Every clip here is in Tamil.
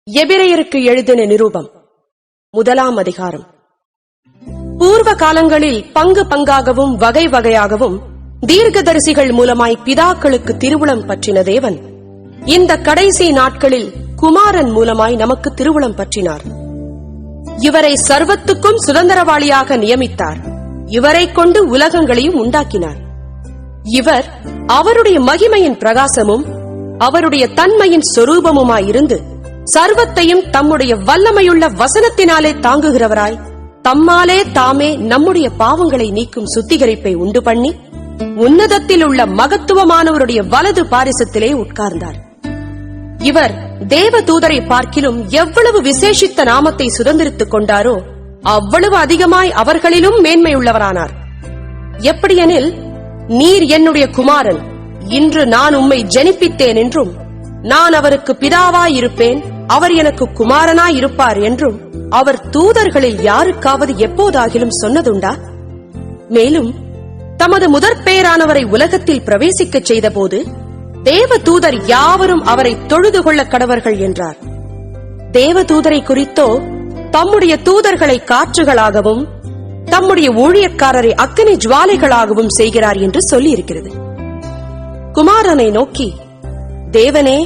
எபிரெயருக்கு எழுதின நிருபம் 1 அதிகாரம். பூர்வ காலங்களில் பங்கு பங்காகவும் வகை வகையாகவும் தீர்க்கதரிசிகள் மூலமாய் பிதாக்களுக்கு திருவுளம் பற்றின தேவன் இந்த கடைசி நாட்களில் குமாரன் மூலமாய் நமக்கு திருவுளம் பற்றினார். இவரை சர்வத்துக்கும் சுதந்திரவாளியாக நியமித்தார். இவரைக் கொண்டு உலகங்களையும் உண்டாக்கினார். இவர் அவருடைய மகிமையின் பிரகாசமும் அவருடைய தன்மையின் சொரூபமுமாயிருந்து சர்வத்தையும் தம்முடைய வல்லமையுள்ள வசனத்தினாலே தாங்குகிறவராய் தம்மாலே தாமே நம்முடைய பாவங்களை நீக்கும் சுத்திகரிப்பை உண்டு பண்ணி உன்னதத்தில் உள்ள மகத்துவமானவருடைய வலது பாரிசத்திலே உட்கார்ந்தார். இவர் தேவ தூதரை பார்க்கிலும் எவ்வளவு விசேஷித்த நாமத்தை சுதந்திரித்துக் கொண்டாரோ அவ்வளவு அதிகமாய் அவர்களிலும் மேன்மையுள்ளவரானார். எப்படியெனில், நீர் என்னுடைய குமாரன், இன்று நான் உம்மை ஜனிப்பித்தேன் என்றும் நான் அவருக்கு பிதாவாயிருப்பேன், அவர் எனக்கு குமாரனாயிருப்பார் என்றும் அவர் தூதர்களில் யாருக்காவது எப்போதாகிலும் சொன்னதுண்டா? மேலும் தமது முதற்பெயரானவரை உலகத்தில் பிரவேசிக்கச் செய்தபோது தேவ தூதர் யாவரும் அவரை தொழுது கொள்ள கடவர்கள் என்றார். தேவ தூதரை குறித்தோ தம்முடைய தூதர்களை காற்றுகளாகவும் தம்முடைய ஊழியக்காரரை அக்கினி ஜுவாலைகளாகவும் செய்கிறார் என்று சொல்லியிருக்கிறது. குமாரனை நோக்கி, தேவனே,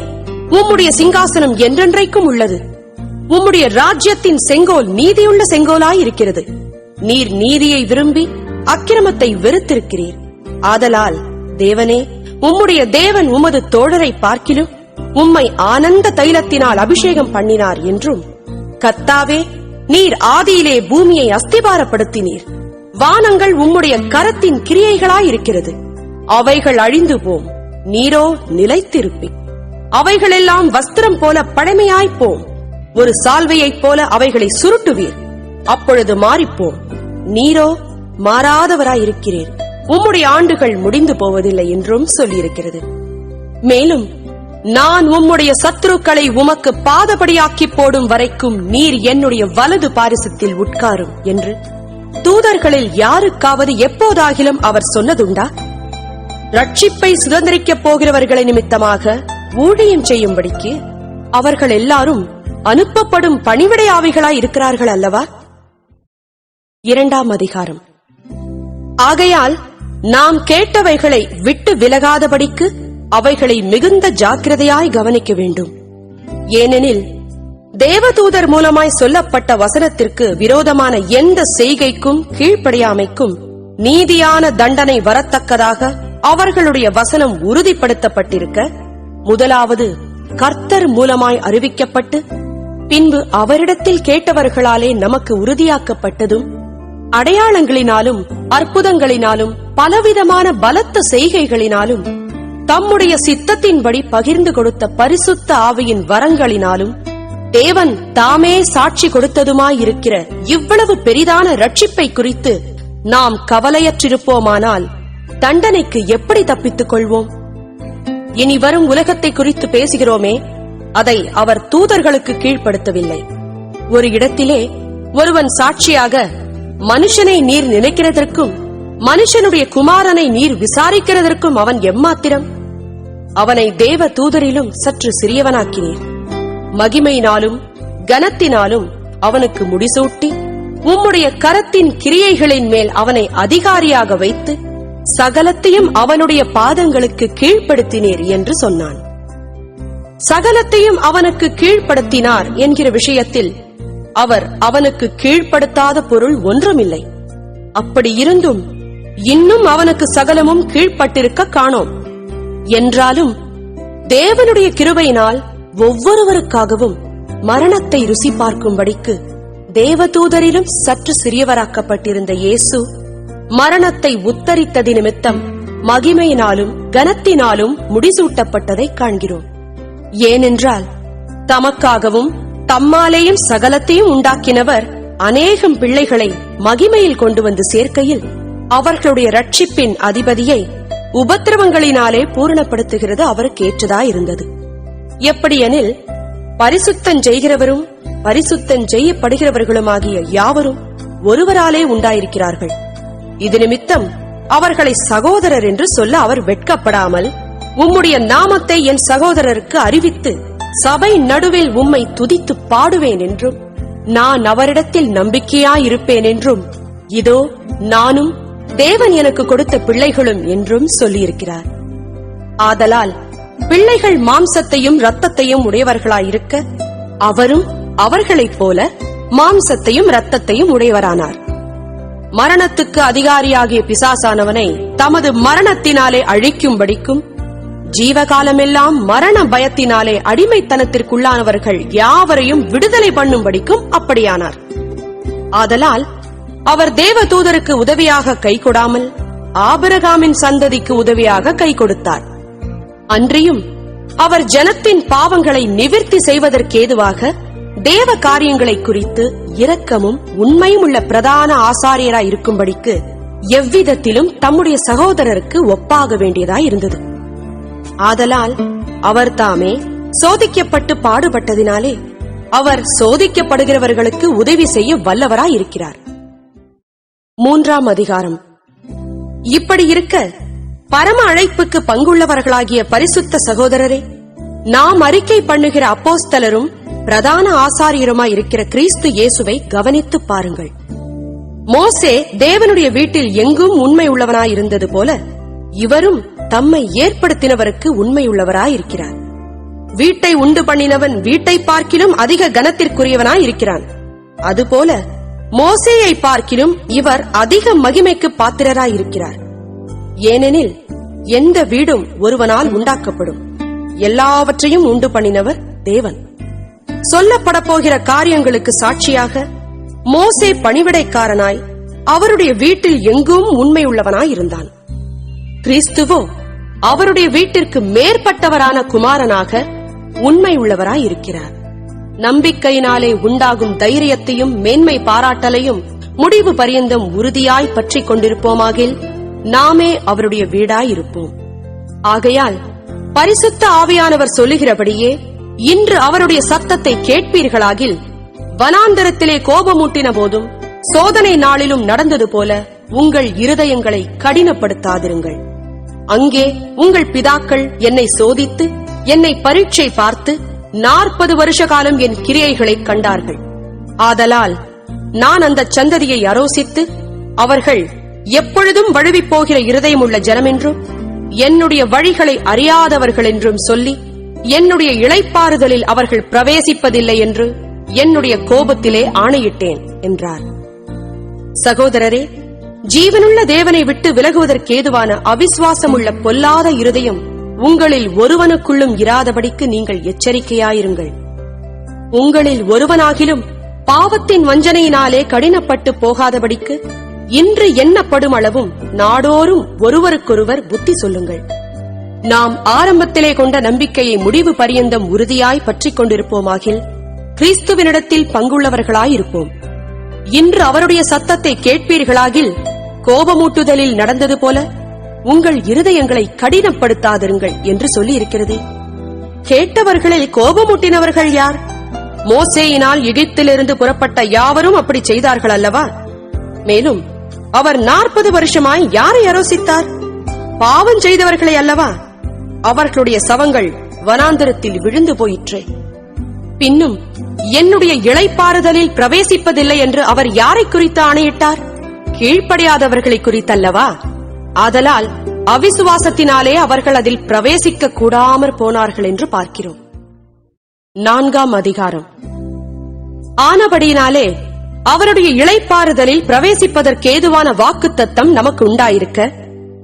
உம்முடைய சிங்காசனம் என்றென்றைக்கும் உள்ளது. உம்முடைய ராஜ்யத்தின் செங்கோல் நீதியுள்ள செங்கோலாயிருக்கிறது. நீர் நீதியை விரும்பி அக்கிரமத்தை வெறுத்திருக்கிறீர். ஆதலால் தேவனே, உம்முடைய தேவன் உமது தோழரை பார்க்கிலும் உம்மை ஆனந்த தைலத்தினால் அபிஷேகம் பண்ணினார் என்றும், கர்த்தாவே, நீர் ஆதியிலே பூமியை அஸ்திபாரப்படுத்தினீர். வானங்கள் உம்முடைய கரத்தின் கிரியைகளாயிருக்கிறது. அவைகள் அழிந்து போம், நீரோ நிலைத்திருப்பீர். அவைகளெல்லாம் வஸ்திரம் போல பழமையாய்ப்போம். ஒரு சால்வையைப் போல அவைகளை சுருட்டுவீர், அப்பொழுது மாறிப்போம். நீரோ மாறாதவராயிருக்கிறீர். உம்முடைய ஆண்டுகள் முடிந்து போவதில்லை என்றும் சொல்லியிருக்கிறது. மேலும், நான் உம்முடைய சத்துருக்களை உமக்கு பாதபடியாக்கி போடும் வரைக்கும் நீர் என்னுடைய வலது பாரிசத்தில் உட்காரும் என்று தூதர்களில் யாருக்காவது எப்போதாகிலும் அவர் சொன்னதுண்டா? ரட்சிப்பை சுதந்திரிக்கப் போகிறவர்களை நிமித்தமாக ஊழியம் செய்யும்படிக்கு அவர்கள் எல்லாரும் அனுப்பப்படும் பணிவிடை ஆவிகளாய் இருக்கிறார்கள் அல்லவா? 2 அதிகாரம். ஆகையால் நாம் கேட்டவைகளை விட்டு விலகாதபடிக்கு அவைகளை மிகுந்த ஜாக்கிரதையாய் கவனிக்க வேண்டும். ஏனெனில், தேவதூதர் மூலமாய் சொல்லப்பட்ட வசனத்திற்கு விரோதமான எந்த செய்கைக்கும் கீழ்ப்படியாமைக்கும் நீதியான தண்டனை வரத்தக்கதாக அவர்களுடைய வசனம் உறுதிப்படுத்தப்பட்டிருக்க, முதலாவது கர்த்தர் மூலமாய் அறிவிக்கப்பட்டு பின்பு அவரிடத்தில் கேட்டவர்களாலே நமக்கு உறுதியாக்கப்பட்டதும், அடையாளங்களினாலும் அற்புதங்களினாலும் பலவிதமான பலத்த செய்கைகளினாலும் தம்முடைய சித்தத்தின்படி பகிர்ந்து கொடுத்த பரிசுத்த ஆவியின் வரங்களினாலும் தேவன் தாமே சாட்சி கொடுத்ததுமாயிருக்கிற இவ்வளவு பெரிதான ரட்சிப்பை குறித்து நாம் கவலையற்றிருப்போமானால் தண்டனைக்கு எப்படி தப்பித்துக் கொள்வோம்? இனி வரும் உலகத்தை குறித்து பேசுகிறோமே, அதை அவர் தூதர்களுக்கு கீழ்ப்படுத்தவில்லை. ஒரு இடத்திலே ஒருவன் சாட்சியாக, மனுஷனை நீர் நினைக்கிறதற்கும் மனுஷனுடைய குமாரனை நீர் விசாரிக்கிறதற்கும் அவன் எம்மாத்திரம்? அவனை தேவ தூதரிலும் சற்று சிறியவனாக்கினீர். மகிமையினாலும் கனத்தினாலும் அவனுக்கு முடிசூட்டி உம்முடைய கரத்தின் கிரியைகளின் மேல் அவனை அதிகாரியாக வைத்து சகலத்தையும் அவனுடைய பாதங்களுக்கு கீழ்ப்படுத்தினீர் என்று சொன்னான். சகலத்தையும் அவனுக்கு கீழ்ப்படுத்தினார் என்கிற விஷயத்தில் அவர் அவனுக்கு கீழ்ப்படுத்தாத பொருள் ஒன்றுமில்லை. அப்படி இருந்தும் இன்னும் அவனுக்கு சகலமும் கீழ்ப்பட்டிருக்க காணோம். என்றாலும் தேவனுடைய கிருபையினால் ஒவ்வொருவருக்காகவும் மரணத்தை ருசி பார்க்கும்படிக்கு தேவதூதரிலும் சற்று சிறியவராக்கப்பட்டிருந்த இயேசு மரணத்தை உத்தரித்தது நிமித்தம் மகிமையினாலும் கனத்தினாலும் முடிசூட்டப்பட்டதை காண்கிறோம். ஏனென்றால், தமக்காகவும் தம்மாலேயும் சகலத்தையும் உண்டாக்கினவர் அநேகம் பிள்ளைகளை மகிமையில் கொண்டு வந்து சேர்க்கையில் அவர்களுடைய ரட்சிப்பின் அதிபதியை உபத்திரவங்களினாலே பூரணப்படுத்துகிறது அவருக்கு ஏற்றதாயிருந்தது. எப்படியெனில், பரிசுத்தம் செய்கிறவரும் பரிசுத்தம் செய்யப்படுகிறவர்களுமாகிய யாவரும் ஒருவராலே உண்டாயிருக்கிறார்கள். இது நிமித்தம் அவர்களை சகோதரர் என்று சொல்ல அவர் வெட்கப்படாமல், உம்முடைய நாமத்தை என் சகோதரருக்கு அறிவித்து சபை நடுவில் உம்மை துதித்து பாடுவேன் என்றும், நான் அவரிடத்தில் நம்பிக்கையாயிருப்பேன் என்றும், இதோ நானும் தேவன் எனக்கு கொடுத்த பிள்ளைகளும் என்றும் சொல்லியிருக்கிறார். ஆதலால் பிள்ளைகள் மாம்சத்தையும் இரத்தத்தையும் உடையவர்களாயிருக்க, அவரும் அவர்களைப் போல மாம்சத்தையும் இரத்தத்தையும் உடையவரானார். மரணத்துக்கு அதிகாரியாகிய பிசாசானவனை தமது மரணத்தினாலே அழிக்கும்படிக்கும், ஜீவகாலமெல்லாம் மரண பயத்தினாலே அடிமைத்தனத்திற்குள்ளானவர்கள் யாவரையும் விடுதலை பண்ணும்படிக்கும் அப்படியானார். ஆதலால் அவர் தேவதூதருக்கு உதவியாக கை கொடாமல் ஆபிரகாமின் சந்ததிக்கு உதவியாக கை கொடுத்தார். அன்றியும் அவர் ஜனத்தின் பாவங்களை நிவிர்த்தி செய்வதற்கேதுவாக தேவ காரியங்களை குறித்து இரக்கமும் உண்மையும் உள்ள பிரதான ஆசாரியராய் இருக்கும்படிக்கு எவ்விதத்திலும் தம்முடைய சகோதரருக்கு ஒப்பாக வேண்டியதாய் இருந்தது. ஆதலால் அவர் தாமே சோதிக்கப்பட்டு பாடுபட்டதினாலே அவர் சோதிக்கப்படுகிறவர்களுக்கு உதவி செய்ய வல்லவராய் இருக்கிறார். 3ஆம் அதிகாரம். இப்படி இருக்க, பரம அழைப்புக்கு பங்குள்ளவர்களாகிய பரிசுத்த சகோதரரே, நாம் அறிக்கை பண்ணுகிற அப்போஸ்தலரும் பிரதான ஆசாரியருமாய் இருக்கிற கிறிஸ்து இயேசுவை கவனித்து பாருங்கள். மோசே தேவனுடைய வீட்டில் எங்கும் உண்மை உள்ளவனாயிருந்தது போல, இவரும் தம்மை ஏற்படுத்தினவருக்கு உண்மையுள்ளவராயிருக்கிறார். வீட்டை உண்டு பண்ணினவன் வீட்டை பார்க்கிலும் அதிக கனத்திற்குரியவனாயிருக்கிறான். அதுபோல மோசேயை பார்க்கிலும் இவர் அதிக மகிமைக்கு பாத்திரராயிருக்கிறார். ஏனெனில் எந்த வீடும் ஒருவனால் உண்டாக்கப்படும், எல்லாவற்றையும் உண்டு பண்ணினவர் தேவன். சொல்லப்பட போகிற காரியங்களுக்கு சாட்சியாக மோசே பணிவிடைக்காரனாய் அவருடைய வீட்டில் எங்கும் உண்மையுள்ளவனாயிருந்தான். கிறிஸ்துவோ அவருடைய வீட்டிற்கு மேற்பட்டவரான குமாரனாக உண்மையுள்ளவராயிருக்கிறார். நம்பிக்கையினாலே உண்டாகும் தைரியத்தையும் மேன்மை பாராட்டலையும் முடிவு பரியந்தம் உறுதியாய் பற்றிக் கொண்டிருப்போமாகில் நாமே அவருடைய வீடாயிருப்போம். ஆகையால் பரிசுத்த ஆவியானவர் சொல்லுகிறபடியே இன்று அவருடைய சத்தத்தை கேட்பீர்களாகில், வனாந்தரத்திலே கோபமூட்டின போதும் சோதனை நாளிலும் நடந்தது போல உங்கள் இருதயங்களை கடினப்படுத்தாதிருங்கள். அங்கே உங்கள் பிதாக்கள் என்னை சோதித்து என்னை பரீட்சை பார்த்து 40 வருஷ காலம் என் கிரியைகளை கண்டார்கள். ஆதலால் நான் அந்த சந்ததியை அரோசித்து, அவர்கள் எப்பொழுதும் வழுவிப் போகிற இருதயமுள்ள ஜனமென்றும் என்னுடைய வழிகளை அறியாதவர்கள் என்றும் சொல்லி, என்னுடைய இளைப்பாறுதலில் அவர்கள் பிரவேசிப்பதில்லை என்று என்னுடைய கோபத்திலே ஆணையிட்டேன் என்றார். சகோதரரே, ஜீவனுள்ள தேவனை விட்டு விலகுவதற்கேதுவான அவிசுவாசமுள்ள பொல்லாத இருதயம் உங்களில் ஒருவனுக்குள்ளும் இராதபடிக்கு நீங்கள் எச்சரிக்கையாயிருங்கள். உங்களில் ஒருவனாகிலும் பாவத்தின் வஞ்சனையினாலே கடினப்பட்டு போகாதபடிக்கு இன்று எண்ணப்படும் அளவும் நாடோறும் ஒருவருக்கொருவர் புத்தி சொல்லுங்கள். நாம் ஆரம்பத்திலே கொண்ட நம்பிக்கையை முடிவு பரியந்தம் உறுதியாய் பற்றிக் கொண்டிருப்போமாகில் கிறிஸ்துவினிடத்தில் பங்குள்ளவர்களாயிருப்போம். இன்று அவருடைய சத்தத்தை கேட்பீர்களாகில், கோபமூட்டுதலில் நடந்தது போல உங்கள் இருதயங்களை கடினப்படுத்தாதிருங்கள் என்று சொல்லி இருக்கிறது. கேட்டவர்களில் கோபமூட்டினவர்கள் யார்? மோசேயினால் எகிப்திலிருந்து புறப்பட்ட யாவரும் அப்படி செய்தார்கள் அல்லவா? மேலும் அவர் 40 வருஷமாய் யாரை அரோசித்தார்? பாவம் செய்தவர்களை அல்லவா? அவர்களுடைய சவங்கள் வனாந்தரத்தில் விழுந்து போயிற்றே. பின்னும் என்னுடைய இளைப்பாறுதலில் பிரவேசிப்பதில்லை என்று அவர் யாரை குறித்து ஆணையிட்டார்? கீழ்ப்படியாதவர்களை குறித்தல்லவா? ஆதலால் அவிசுவாசத்தினாலே அவர்கள் அதில் பிரவேசிக்க கூடாமற் போனார்கள் என்று பார்க்கிறோம். 4ஆம் அதிகாரம். ஆனபடியினாலே அவருடைய இளைப்பாறுதலில் பிரவேசிப்பதற்கேதுவான வாக்குத்தத்தம் நமக்கு உண்டாயிருக்க,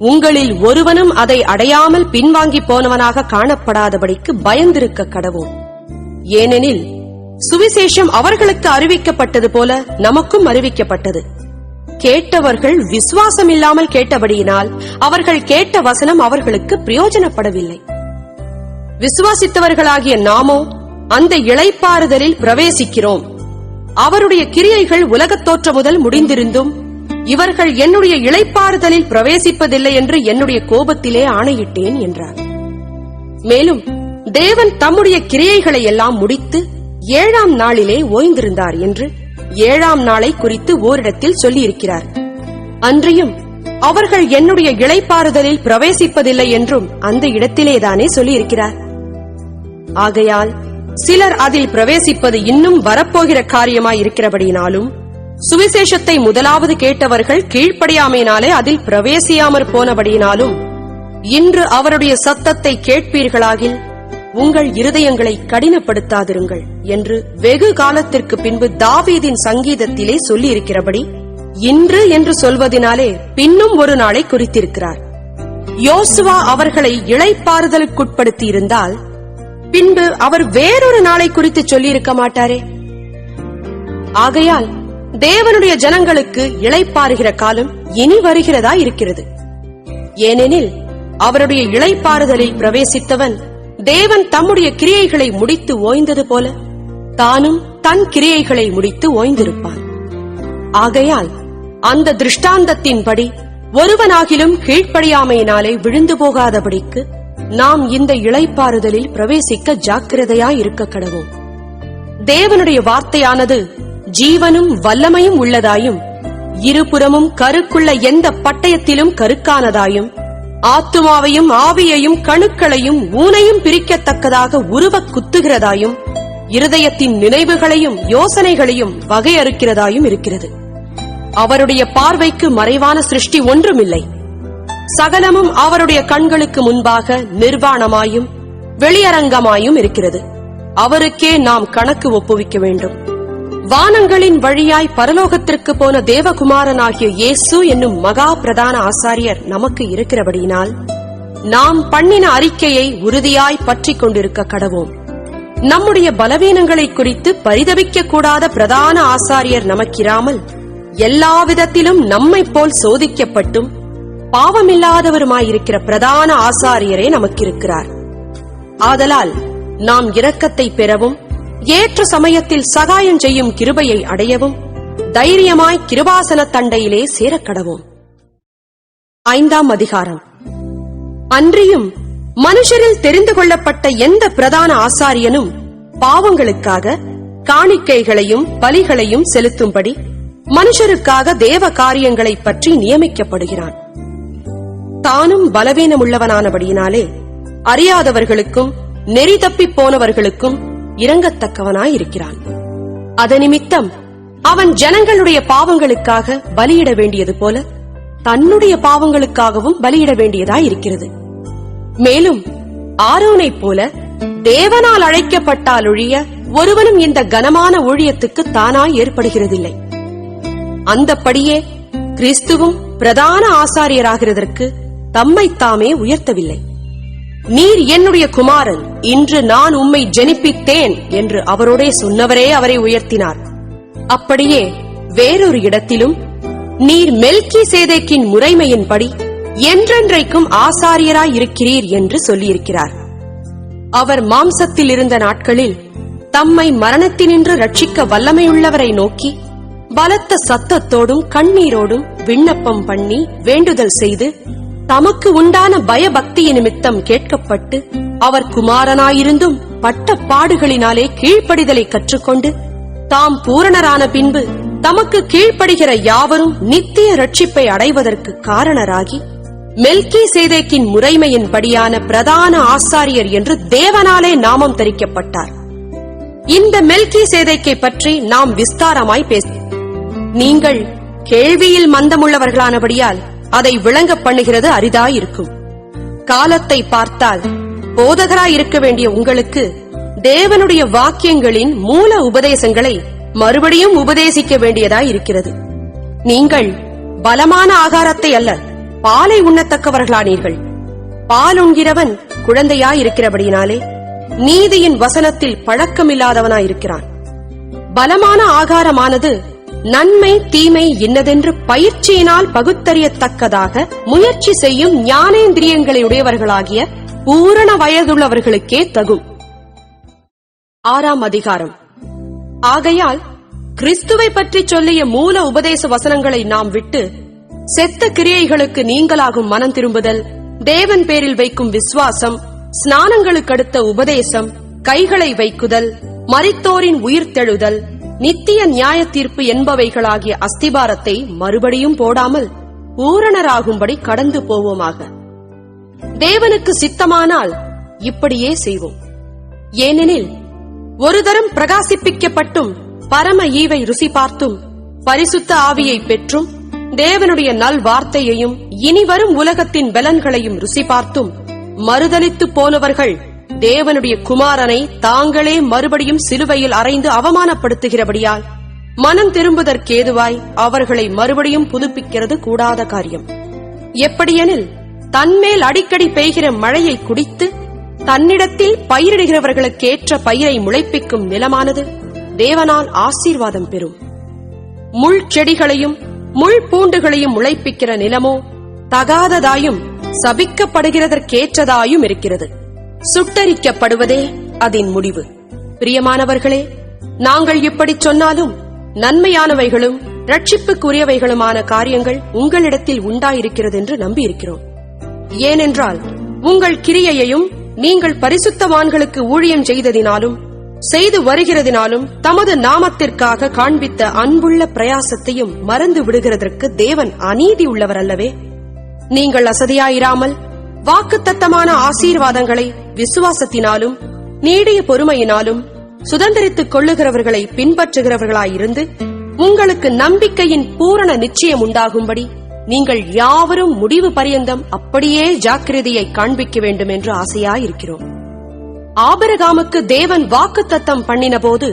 உங்களில் ஒருவனும் அதை அடையாமல் பின்வாங்கி போனவனாக காணப்படாதபடிக்கு பயந்திருக்க கடவோம். ஏனெனில் சுவிசேஷம் அவர்களுக்கு அறிவிக்கப்பட்டது போல நமக்கும் அறிவிக்கப்பட்டது. கேட்டவர்கள் விசுவாசம் இல்லாமல் கேட்டபடியினால் அவர்கள் கேட்ட வசனம் அவர்களுக்கு பிரயோஜனப்படவில்லை. விசுவாசித்தவர்களாகிய நாமோ அந்த இளைப்பாறுதலில் பிரவேசிக்கிறோம். அவருடைய கிரியைகள் உலகத் தோற்றம் முதல் முடிந்திருந்தும் இவர்கள் என்னுடைய இளைப்பாறுதலில் பிரவேசிப்பதில்லை என்று என்னுடைய கோபத்திலே ஆணையிட்டேன் என்றார். மேலும் தேவன் தம்முடைய கிரியைகளை எல்லாம் முடித்து 7ஆம் நாளிலே ஓய்ந்திருந்தார் என்று 7ஆம் நாளை குறித்து ஓரிடத்தில் சொல்லியிருக்கிறார். அன்றியும் அவர்கள் என்னுடைய இளைப்பாறுதலில் பிரவேசிப்பதில்லை என்றும் அந்த இடத்திலேதானே சொல்லியிருக்கிறார். ஆகையால் சிலர் அதில் பிரவேசிப்பது இன்னும் வரப்போகிற காரியமாய் இருக்கிறபடியினாலும், சுவிசேஷத்தை முதலாவது கேட்டவர்கள் கீழ்ப்படியாமையினாலே அதில் பிரவேசியாமற் போனபடியினாலும், இன்று அவருடைய சத்தத்தை கேட்பீர்களாகில் உங்கள் இருதயங்களை கடினப்படுத்தாதிருங்கள் என்று வெகு காலத்திற்கு பின்பு தாவீதின் சங்கீதத்திலே சொல்லியிருக்கிறபடி, இன்று என்று சொல்வதினாலே பின்னும் ஒரு நாளை குறித்திருக்கிறார். யோசுவா அவர்களை இளைப்பாறுதலுக்குட்படுத்தி இருந்தால் பின்பு அவர் வேறொரு நாளை குறித்து சொல்லியிருக்க மாட்டாரே. ஆகையால் தேவனுடைய ஜனங்களுக்கு இளைப்பாறுகிற காலம் இனி வருகிறதா இருக்கிறது. ஏனெனில் அவருடைய இளைப்பாறுதலில் பிரவேசித்தவன் தேவன் தம்முடைய கிரியைகளை முடித்து ஓய்ந்தது போல தானும் தன் கிரியைகளை முடித்து ஓய்ந்திருப்பான். ஆகையால் அந்த திருஷ்டாந்தத்தின்படி ஒருவனாகிலும் கீழ்ப்படியாமையினாலே விழுந்து போகாதபடிக்கு நாம் இந்த இளைப்பாறுதலில் பிரவேசிக்க ஜாக்கிரதையாயிருக்க கடவோம். தேவனுடைய வார்த்தையானது ஜீவனும் வல்லமையும் உள்ளதாயும், இருபுறமும் கருக்குள்ள எந்த பட்டயத்திலும் கருக்கானதாயும், ஆத்துமாவையும் ஆவியையும் கணுக்களையும் ஊனையும் பிரிக்கத்தக்கதாக உருவக் குத்துகிறதாயும், இருதயத்தின் நினைவுகளையும் யோசனைகளையும் வகையறுக்கிறதாயும் இருக்கிறது. அவருடைய பார்வைக்கு மறைவான சிருஷ்டி ஒன்றுமில்லை. சகலமும் அவருடைய கண்களுக்கு முன்பாக நிர்வாணமாயும் வெளியரங்கமாயும் இருக்கிறது. அவருக்கே நாம் கணக்கு ஒப்புவிக்க வேண்டும். வானங்களின் வழியாய் பரலோகத்திற்கு போன தேவகுமாரனாகிய இயேசு என்னும் மகா பிரதான ஆசாரியர் நமக்கு இருக்கிறபடியினால் நாம் பண்ணின அறிக்கையை உறுதியாய் பற்றிக் கொண்டிருக்க கடவோம். நம்முடைய பலவீனங்களை குறித்து பரிதபிக்க கூடாத பிரதான ஆசாரியர் நமக்கிராமல், எல்லாவிதத்திலும் நம்மை போல் சோதிக்கப்பட்டும் பாவமில்லாதவருமாயிருக்கிற பிரதான ஆசாரியரே நமக்கிருக்கிறார். ஆதலால் நாம் இரக்கத்தை பெறவும் ஏற்ற சமயத்தில் சகாயம் செய்யும் கிருபையை அடையவும் தைரியமாய் கிருபாசன தண்டையிலே சேரக்கடவோம். 5ஆம் அதிகாரம். அன்றியும் மனுஷரில் தெரிந்து கொள்ளப்பட்ட எந்த பிரதான ஆசாரியனும் பாவங்களுக்காக காணிக்கைகளையும் பலிகளையும் செலுத்தும்படி மனுஷருக்காக தேவ காரியங்களை பற்றி நியமிக்கப்படுகிறான். தானும் பலவீனமுள்ளவனானபடியினாலே அறியாதவர்களுக்கும் நெறி தப்பிப் போனவர்களுக்கும் இரங்கத்தக்கவனாயிருக்கிறான். அதனிமித்தம் அவன் ஜனங்களுடைய பாவங்களுக்காக பலியிட வேண்டியது போல தன்னுடைய பாவங்களுக்காகவும் பலியிட வேண்டியதாயிருக்கிறது. மேலும் ஆரோனைப் போல தேவனால் அழைக்கப்பட்டாலொழிய ஒருவனும் இந்த கனமான ஊழியத்துக்கு தானாய் ஏற்படுகிறதில்லை. அந்தப்படியே கிறிஸ்துவும் பிரதான ஆசாரியராகிறதற்கு தம்மைத்தாமே உயர்த்தவில்லை. நீர் என்னுடைய குமாரன், இன்று நான் உம்மை ஜெனிப்பித்தேன் என்று அவரோடே சொன்னவரே அவரை உயர்த்தினார். அப்படியே வேறொரு இடத்திலும் நீர் மெல்கிசேதேக்கின் முறைமையின்படி என்றென்றைக்கும் ஆசாரியராய் இருக்கிறீர் என்று சொல்லியிருக்கிறார். அவர் மாம்சத்தில் இருந்த நாட்களில் தம்மை மரணத்தினின்று ரட்சிக்க வல்லமையுள்ளவரை நோக்கி பலத்த சத்தத்தோடும் கண்ணீரோடும் விண்ணப்பம் பண்ணி வேண்டுதல் செய்து தமக்கு உண்டான பயபக்திய நிமித்தம் கேட்கப்பட்டு அவர் குமாரனாயிருந்தும் பட்ட பாடுகளினாலே கீழ்ப்படிதலை கற்றுக்கொண்டு தாம் பூரணரான பின்பு தமக்கு கீழ்ப்படுகிற யாவரும் நித்திய ரட்சிப்பை அடைவதற்கு காரணராகி மெல்கிசேதேக்கின் முறைமையின்படியான பிரதான ஆசாரியர் என்று தேவனாலே நாமம் தரிக்கப்பட்டார். இந்த மெல்கிசேதேக்கை பற்றி நாம் விஸ்தாரமாய் பேச, நீங்கள் கேள்வியில் மந்தமுள்ளவர்களானபடியால் அதை விளங்க பண்ணுகிறது அரிதாயிருக்கும். காலத்தை பார்த்தால் போதகராயிருக்க வேண்டிய உங்களுக்கு தேவனுடைய வாக்கியங்களின் மூல உபதேசங்களை மறுபடியும் உபதேசிக்க வேண்டியதாயிருக்கிறது. நீங்கள் பலமான ஆகாரத்தை அல்ல, பாலை உண்ணத்தக்கவர்களானீர்கள். பால் உண்கிறவன் குழந்தையாயிருக்கிறபடியினாலே நீதியின் வசனத்தில் பழக்கமில்லாதவனாயிருக்கிறான். பலமான ஆகாரமானது நன்மை தீமை இன்னதென்று பயிற்சியினால் பகுத்தறியத்தக்கதாக முயற்சி செய்யும் ஞானேந்திரியங்களை உடையவர்களாகிய பூரண வயதுள்ளவர்களுக்கே தகும். 6ஆம் அதிகாரம். ஆகையால் கிறிஸ்துவை பற்றி சொல்லிய மூல உபதேச வசனங்களை நாம் விட்டு செத்த கிரியைகளுக்கு நீங்களாகும் மனம் திரும்புதல், தேவன் பேரில் வைக்கும் விசுவாசம், ஸ்நானங்களுக்கு அடுத்த உபதேசம், கைகளை வைக்குதல், மரித்தோரின் உயிர்த்தெழுதல், நித்திய நியாய தீர்ப்பு என்பவைகளாகிய அஸ்திபாரத்தை மறுபடியும் போடாமல் பூரணராகும்படி கடந்து போவோமாக. தேவனுக்கு சித்தமானால் இப்படியே செய்வோம். ஏனெனில் ஒரு தரம் பிரகாசிப்பிக்கப்பட்டும் பரம ஈவை ருசி பார்த்தும் பரிசுத்த ஆவியை பெற்றும் தேவனுடைய நல் வார்த்தையையும் இனிவரும் உலகத்தின் பலன்களையும் ருசி பார்த்தும் மறுதலித்து போனவர்கள் தேவனுடைய குமாரனை தாங்களே மறுபடியும் சிலுவையில் அறைந்து அவமானப்படுத்துகிறபடியால் மனம் திரும்புதற்கேதுவாய் அவர்களை மறுபடியும் புதுப்பிக்கிறது கூடாத காரியம். எப்படியெனில் தன்மேல் அடிக்கடி பெய்கிற மழையை குடித்து தன்னிடத்தில் பயிரிடுகிறவர்களுக்கேற்ற பயிரை முளைப்பிக்கும் நிலமானது தேவனால் ஆசீர்வாதம் பெறும். முள் செடிகளையும் முள் பூண்டுகளையும் முளைப்பிக்கிற நிலமோ தகாததாயும் சபிக்கப்படுகிறதற்கேற்றதாயும் இருக்கிறது. சுட்டரிக்கப்படுவதே அதன் முடிவு. பிரியமானவர்களே, நாங்கள் இப்படி சொன்னாலும் நன்மையானவைகளும் ரட்சிப்புக்குரியவைகளுமான காரியங்கள் உங்களிடத்தில் உண்டாயிருக்கிறது என்று நம்பியிருக்கிறோம். ஏனென்றால் உங்கள் கிரியையையும் நீங்கள் பரிசுத்தவான்களுக்கு ஊழியம் செய்ததினாலும் செய்து வருகிறதினாலும் தமது நாமத்திற்காக காண்பித்த அன்புள்ள பிரயாசத்தையும் மறந்து விடுகிறதற்கு தேவன் அநீதி உள்ளவர் அல்லவே. நீங்கள் அசதியாயிராமல் வாக்குத்தத்தமான ஆசீர்வாதங்களை விசுவாசத்தினாலும் நீடிய பொறுமையினாலும் சுதந்திரித்துக் கொள்ளுகிறவர்களை பின்பற்றுகிறவர்களாயிருந்து உங்களுக்கு நம்பிக்கையின் பூரண நிச்சயம் உண்டாகும்படி நீங்கள் யாவரும் முடிவு பரியந்தம் அப்படியே ஜாக்கிரதையை காண்பிக்க வேண்டும் என்று ஆசையாயிருக்கிறோம். ஆபிரகாமுக்கு தேவன் வாக்குத்தத்தம் பண்ணின போது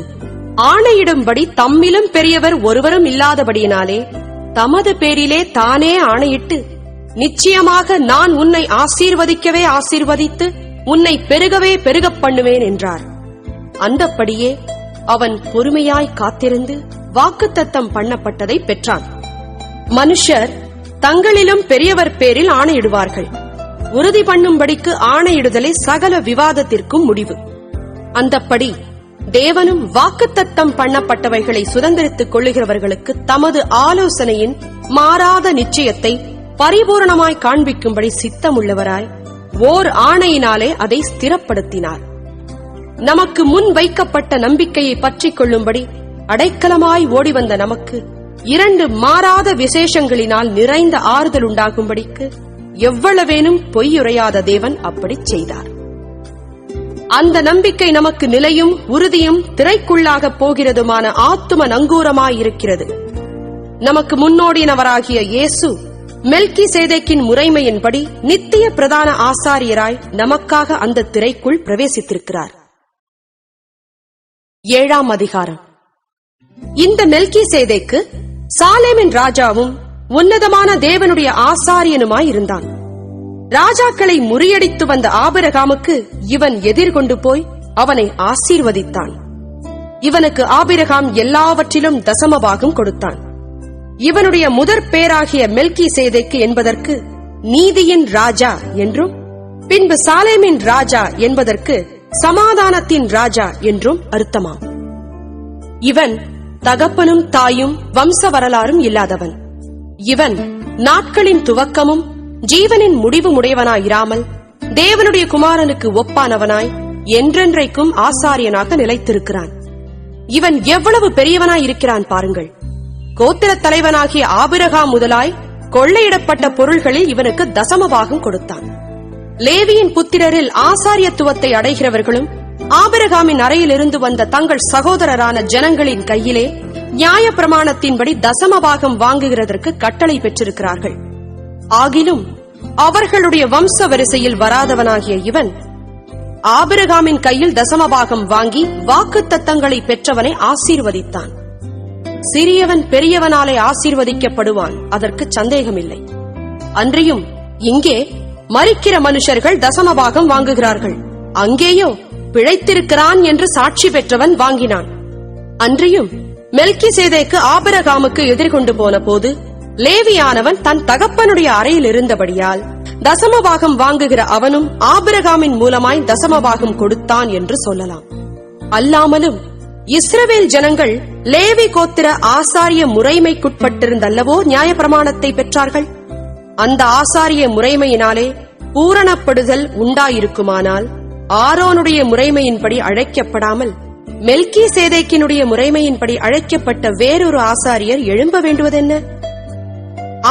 ஆணையிடும்படி தம்மிலும் பெரியவர் ஒருவரும் இல்லாதபடியினாலே தமது பேரிலே தானே ஆணையிட்டு, நிச்சயமாக நான் உன்னை ஆசீர்வதிக்கவே ஆசீர்வதித்து உன்னை பெருகவே பெருகப் பண்ணுவேன் என்றார். அந்தப்படியே அவன் பொறுமையாய் காத்திருந்து வாக்குத்தத்தம் பண்ணப்பட்டதை பெற்றான். மனுஷர் தங்களிலும் பெரியவர் பேரில் ஆணையிடுவார்கள். உறுதி பண்ணும்படிக்கு ஆணையிடுதலே சகல விவாதத்திற்கும் முடிவு. அந்தப்படி தேவனும் வாக்குத்தத்தம் பண்ணப்பட்டவைகளை சுதந்திரித்துக் கொள்ளுகிறவர்களுக்கு தமது ஆலோசனையின் மாறாத நிச்சயத்தை பரிபூரணமாய் காண்பிக்கும்படி சித்தமுள்ளவராய் ஓர் ஆணையினாலே அதை ஸ்திரப்படுத்தினார். நமக்கு முன் வைக்கப்பட்ட நம்பிக்கையை பற்றிக் கொள்ளும்படி அடைக்கலமாய் ஓடிவந்த நமக்கு 2 மாறாத விசேஷங்களினால் நிறைந்த ஆறுதல் உண்டாகும்படிக்கு எவ்வளவேனும் பொய்யுரையாத தேவன் அப்படி செய்தார். அந்த நம்பிக்கை நமக்கு நிலையும் உறுதியும் திரைக்குள்ளாக போகிறதுமான ஆத்தும நங்கூரமாயிருக்கிறது. நமக்கு முன்னோடினவராகிய இயேசு மெல்கிசேதேக்கின் முறைமையின்படி நித்திய பிரதான ஆசாரியராய் நமக்காக அந்த திரைக்குள் பிரவேசித்திருக்கிறார். 7ஆம் அதிகாரம். இந்த மெல்கிசேதேக்கு சாலேமின் ராஜாவும் உன்னதமான தேவனுடைய ஆசாரியனுமாய் இருந்தான். ராஜாக்களை முறியடித்து வந்த ஆபிரகாமுக்கு இவன் எதிர்கொண்டு போய் அவனை ஆசீர்வதித்தான். இவனுக்கு ஆபிரகாம் எல்லாவற்றிலும் தசமபாகம் கொடுத்தான். இவனுடைய முதற் பேராகிய மெல்கிசேதேக்கு என்பதற்கு நீதியின் ராஜா என்றும், பின்பு சாலேமின் ராஜா என்பதற்கு சமாதானத்தின் ராஜா என்றும் அர்த்தமாம். இவன் தகப்பனும் தாயும் வம்ச வரலாறும் இல்லாதவன். இவன் நாட்களின் துவக்கமும் ஜீவனின் முடிவும் உடையவனாயிராமல் தேவனுடைய குமாரனுக்கு ஒப்பானவனாய் என்றென்றைக்கும் ஆசாரியனாக நிலைத்திருக்கிறான். இவன் எவ்வளவு பெரியவனாயிருக்கிறான் பாருங்கள். கோத்திரத் தலைவனாகிய ஆபிரகாம் முதலாய் கொள்ளையிடப்பட்ட பொருள்களில் இவனுக்கு தசமபாகம் கொடுத்தான். லேவியின் புத்திரரில் ஆசாரியத்துவத்தை அடைகிறவர்களும் ஆபிரகாமின் அறையிலிருந்து வந்த தங்கள் சகோதரரான ஜனங்களின் கையிலே நியாய பிரமாணத்தின்படி தசமபாகம் வாங்குகிறதற்கு கட்டளை பெற்றிருக்கிறார்கள். ஆகிலும் அவர்களுடைய வம்ச வரிசையில் வராதவனாகிய இவன் ஆபிரகாமின் கையில் தசமபாகம் வாங்கி வாக்குத்தத்தங்களை பெற்றவனை ஆசீர்வதித்தான். சிறியவன் பெரியவனாலே ஆசீர்வதிக்கப்படுவான், அதற்கு சந்தேகமில்லை. அன்றியும் இங்கே மரிக்கிற மனுஷர்கள் தசமபாகம் வாங்குகிறார்கள், அங்கேயோ பிழைத்திருக்கிறான் என்று சாட்சி பெற்றவன் வாங்கினான். அன்றியும் மெல்கிசேதேக்கு ஆபிரகாமுக்கு எதிர்கொண்டு போன போது லேவியானவன் தன் தகப்பனுடைய அறையில் இருந்தபடியால் தசமபாகம் வாங்குகிற அவனும் ஆபிரகாமின் மூலமாய் தசமபாகம் கொடுத்தான் என்று சொல்லலாம். அல்லாமலும் இஸ்ரவேல் ஜனங்கள் லேவி கோத்திர ஆசாரிய முறைமைக்குட்பட்டிருந்தல்லவோ நியாயப்பிரமாணத்தை பெற்றார்கள். அந்த ஆசாரிய முறைமையினாலே பூரணப்படுதல் உண்டாயிருக்குமானால் ஆரோனுடைய முறைமையின்படி அழைக்கப்படாமல் மெல்கிசேதேக்கினுடைய முறைமையின்படி அழைக்கப்பட்ட வேறொரு ஆசாரியர் எழும்ப வேண்டுவதென்ன?